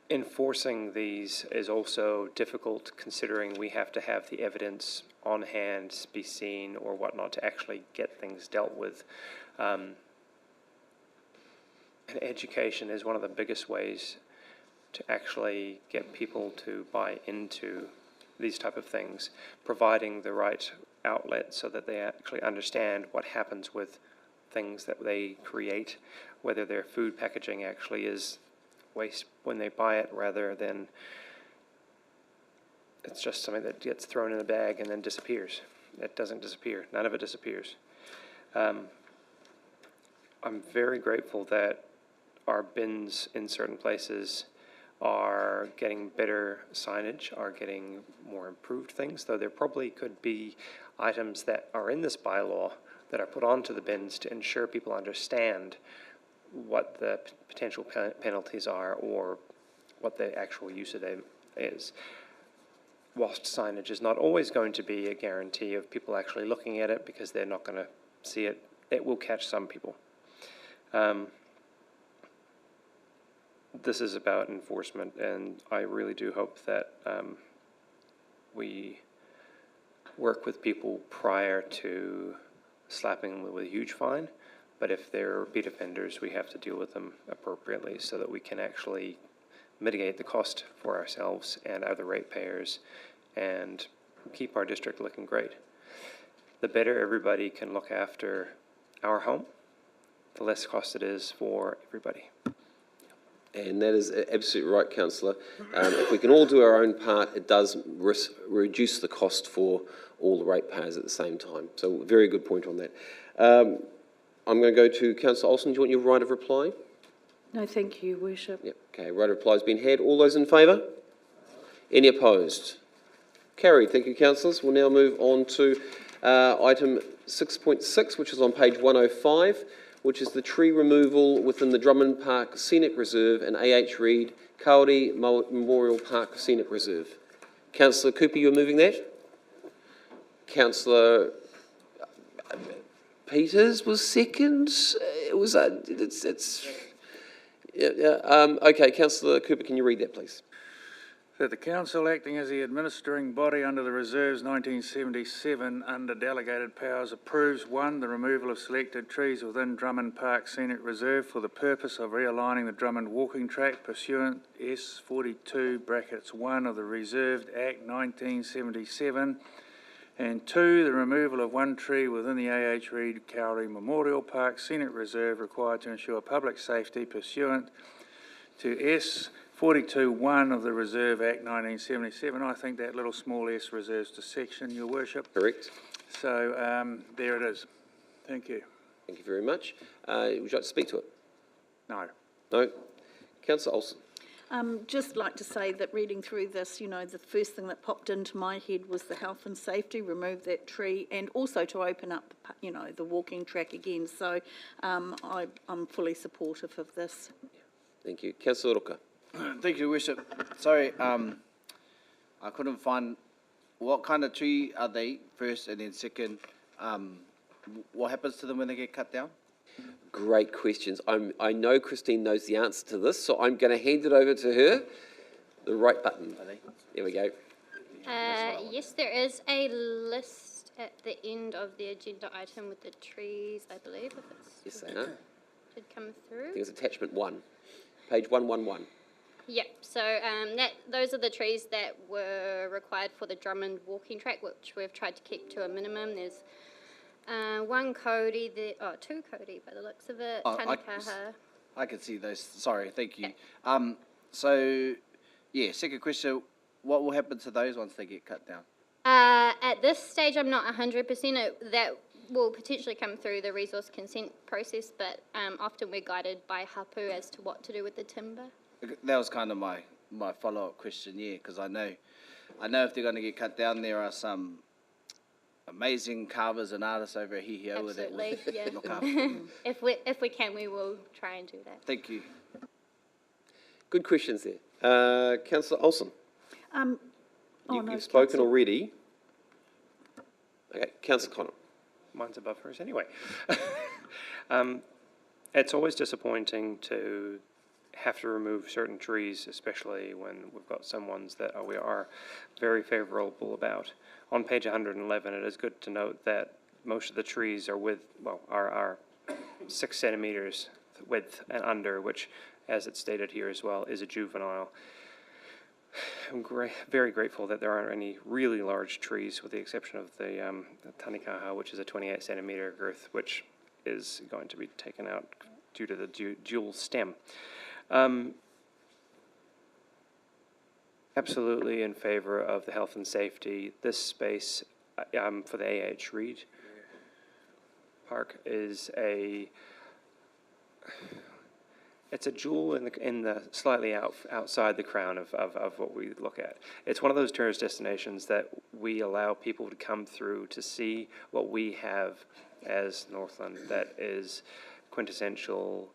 Enforcing these is also difficult considering we have to have the evidence on hand, be seen or whatnot to actually get things dealt with. And education is one of the biggest ways to actually get people to buy into these type of things, providing the right outlet so that they actually understand what happens with things that they create, whether their food packaging actually is waste when they buy it rather than it's just something that gets thrown in a bag and then disappears. It doesn't disappear. None of it disappears. I'm very grateful that our bins in certain places are getting better signage, are getting more improved things, though there probably could be items that are in this bylaw that are put onto the bins to ensure people understand what the potential penalties are or what the actual use of them is. Whilst signage is not always going to be a guarantee of people actually looking at it because they're not going to see it, it will catch some people. This is about enforcement, and I really do hope that we work with people prior to slapping them with a huge fine. But if they're repeat offenders, we have to deal with them appropriately so that we can actually mitigate the cost for ourselves and other ratepayers and keep our district looking great. The better everybody can look after our home, the less cost it is for everybody. And that is absolutely right, councillor. If we can all do our own part, it does reduce the cost for all the ratepayers at the same time. So very good point on that. I'm going to go to councillor Olsen. Do you want your right of reply? No, thank you, Worship. Yep. Okay, right of reply has been had. All those in favour? Any opposed? Carried. Thank you, councillors. We'll now move on to item 6.6, which is on page 105, which is the tree removal within the Drummond Park Scenic Reserve and A.H. Reid Kauri Memorial Park Scenic Reserve. Councillor Cooper, you're moving that? Councillor Peters was second. It was okay. Councillor Cooper, can you read that, please? That the council, acting as the administering body under the Reserves 1977 under delegated powers, approves 1, the removal of selected trees within Drummond Park Scenic Reserve for the purpose of realigning the Drummond walking track pursuant S42(1) of the Reserved Act 1977. And 2, the removal of 1 tree within the A.H. Reid Kauri Memorial Park Scenic Reserve required to ensure public safety pursuant to S42(1) of the Reserve Act 1977. I think that little small s reserves to section, Your Worship. Correct. So there it is. Thank you. Thank you very much. Would you like to speak to it? No. No. Councillor Olsen. Just like to say that reading through this, you know, the first thing that popped into my head was the health and safety, remove that tree, and also to open up, you know, the walking track again. So I'm fully supportive of this. Thank you. Councillor Roka. Thank you, Worship. Sorry, I couldn't find what kind of tree are they first, and then second, what happens to them when they get cut down? Great questions. I know Christine knows the answer to this, so I'm going to hand it over to her. The right button. There we go. Yes, there is a list at the end of the agenda item with the trees, I believe, if it's Yes, they are. should come through. I think it's attachment 1, page 111. Yep, so those are the trees that were required for the Drummond walking track, which we've tried to keep to a minimum. There's one Cody, two Cody by the looks of it, Tanikaha. I can see those. Sorry, thank you. So, yeah, second question, what will happen to those once they get cut down? At this stage, I'm not 100%. That will potentially come through the resource consent process, but often we're guided by hapu as to what to do with the timber. That was kind of my follow-up question, yeah, because I know if they're going to get cut down, there are some amazing carvers and artists over at Hihio that will look after them. If we can, we will try and do that. Thank you. Good questions there. Councillor Olsen. You've spoken already. Okay, Councillor Connor. Mine's above hers anyway. It's always disappointing to have to remove certain trees, especially when we've got some ones that we are very favourable about. On page 111, it is good to note that most of the trees are 6 centimetres width and under, which, as it's stated here as well, is a juvenile. I'm very grateful that there aren't any really large trees, with the exception of the Tanikaha, which is a 28 centimetre girth, which is going to be taken out due to the dual stem. Absolutely in favour of the health and safety. This space for the A.H. Reid Park is it's a jewel in the slightly outside the crown of what we look at. It's one of those tourist destinations that we allow people to come through to see what we have as Northland that is quintessential,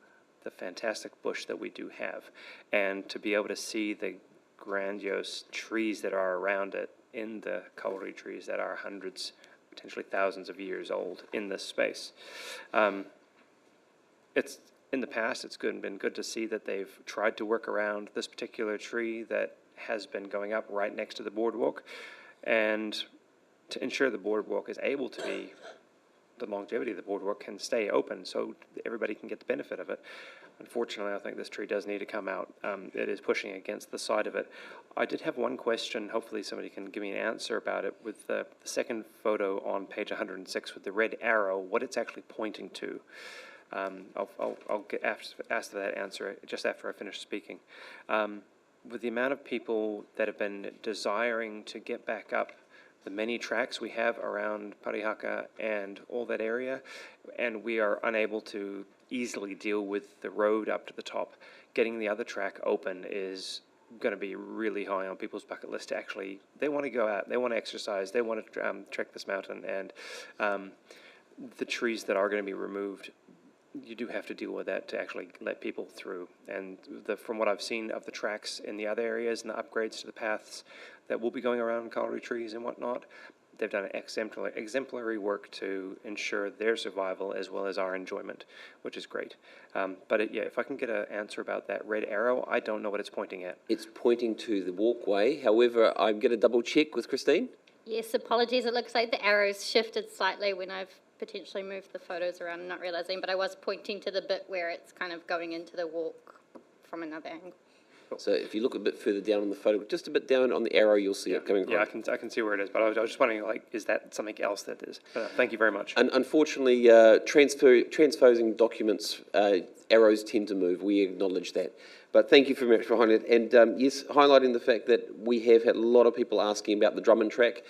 the fantastic bush that we do have, and to be able to see the grandiose trees that are around it in the kauri trees that are hundreds, potentially thousands of years old in this space. In the past, it's been good to see that they've tried to work around this particular tree that has been going up right next to the boardwalk, and to ensure the boardwalk is able to be, the longevity of the boardwalk can stay open so everybody can get the benefit of it. Unfortunately, I think this tree does need to come out. It is pushing against the side of it. I did have one question, hopefully somebody can give me an answer about it, with the second photo on page 106 with the red arrow, what it's actually pointing to. I'll ask that answer just after I finish speaking. With the amount of people that have been desiring to get back up the many tracks we have around Parihaka and all that area, and we are unable to easily deal with the road up to the top, getting the other track open is going to be really high on people's bucket list. To actually, they want to go out, they want to exercise, they want to trek this mountain, and the trees that are going to be removed, you do have to deal with that to actually let people through. And from what I've seen of the tracks in the other areas and the upgrades to the paths that will be going around kauri trees and whatnot, they've done exemplary work to ensure their survival as well as our enjoyment, which is great. If I can get an answer about that red arrow, I don't know what it's pointing at. It's pointing to the walkway. However, I'm going to double check with Christine. Yes, apologies. It looks like the arrow's shifted slightly when I've potentially moved the photos around, not realising, but I was pointing to the bit where it's kind of going into the walk from another angle. So if you look a bit further down on the photo, just a bit down on the arrow, you'll see it coming across. Yeah, I can see where it is, but I was just wondering, is that something else that is? Thank you very much. And unfortunately, transposing documents, arrows tend to move. We acknowledge that. But thank you very much for highlighting it. And yes, highlighting the fact that we have had a lot of people asking about the Drummond track.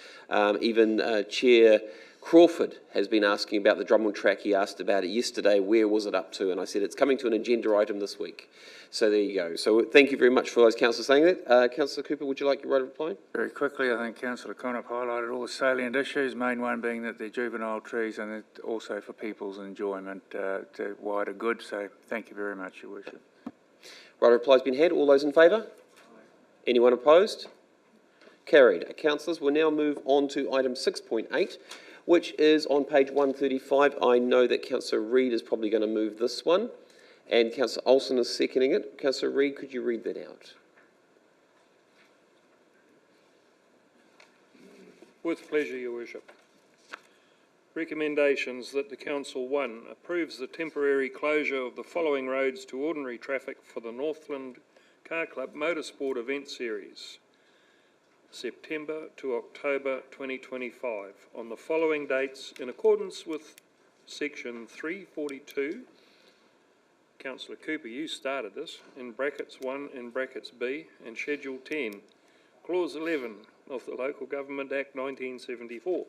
Even Chair Crawford has been asking about the Drummond track. He asked about it yesterday. Where was it up to? And I said it's coming to an agenda item this week. So there you go. So thank you very much for those councillors saying that. Councillor Cooper, would you like your right of reply? Very quickly, I think Councillor Conop highlighted all the salient issues, main one being that they're juvenile trees and also for people's enjoyment to wider good. So thank you very much, Your Worship. Right reply's been had. All those in favour? Anyone opposed? Carried. Councillors, we'll now move on to item 6.8, which is on page 135. I know that Councillor Reid is probably going to move this one, and Councillor Olsen is seconding it. Councillor Reid, could you read that out? With pleasure, Your Worship. Recommendations that the Council 1 approves the temporary closure of the following roads to ordinary traffic for the Northland Car Club Motorsport Event Series, September to October 2025, on the following dates in accordance with section 342. Councillor Cooper, you started this, in brackets 1 in brackets B, and Schedule 10, Clause 11 of the Local Government Act 1974.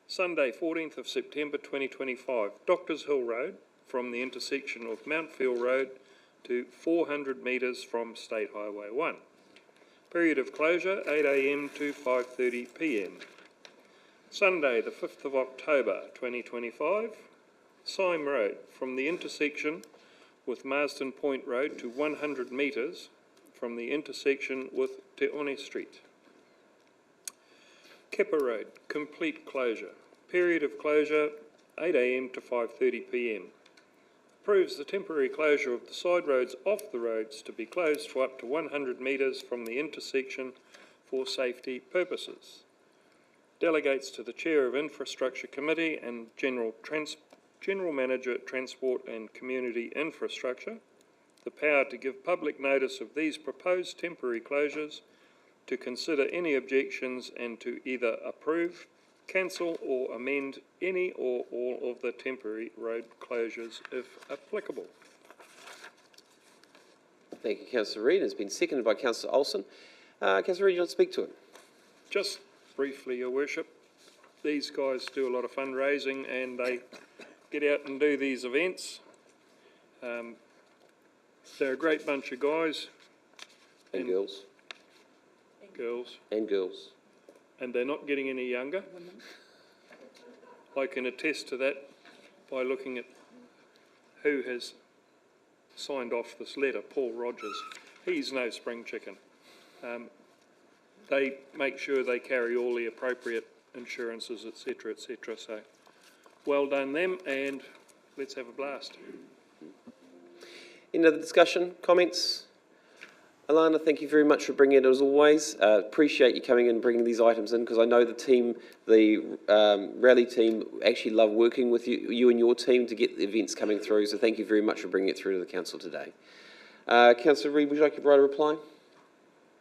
Sunday, 14th of September 2025, Doctors Hill Road from the intersection of Mountfield Road to 400 metres from State Highway 1. Period of closure, 8 a.m. to 5:30 p.m. Sunday, the 5th of October 2025, Syme Road from the intersection with Marsden Point Road to 100 metres from the intersection with Te One Street. Kepa Road, complete closure. Period of closure, 8 a.m. to 5:30 p.m. Approves the temporary closure of the side roads off the roads to be closed for up to 100 metres from the intersection for safety purposes. Delegates to the Chair of Infrastructure Committee and General Manager, Transport and Community Infrastructure the power to give public notice of these proposed temporary closures, to consider any objections and to either approve, cancel or amend any or all of the temporary road closures if applicable. Thank you, Councillor Reid. It's been seconded by Councillor Olsen. Councillor Reid, you want to speak to it? Just briefly, Your Worship, these guys do a lot of fundraising and they get out and do these events. They're a great bunch of guys. And girls. And they're not getting any younger. I can attest to that by looking at who has signed off this letter, Paul Rogers. He's no spring chicken. They make sure they carry all the appropriate insurances, etc., etc. So well done them, and let's have a blast. Any other discussion, comments? Alana, thank you very much for bringing it as always. Appreciate you coming in and bringing these items in, because I know the team, the rally team, actually love working with you and your team to get the events coming through. So thank you very much for bringing it through to the council today. Councillor Reid, would you like to write a reply?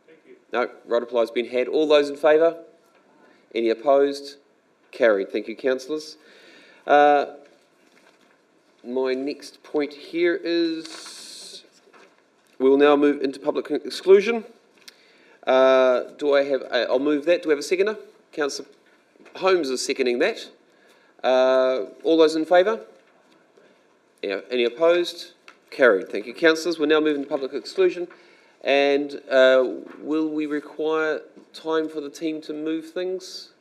Thank you. No, right reply has been had. All those in favour? Any opposed? Carried. Thank you, councillors. My next point here is we'll now move into public exclusion. I'll move that. Do we have a seconder? Councillor Holmes is seconding that. All those in favour? Yeah, any opposed? Carried. Thank you, councillors. We'll now move into public exclusion. And will we require time for the team to move things?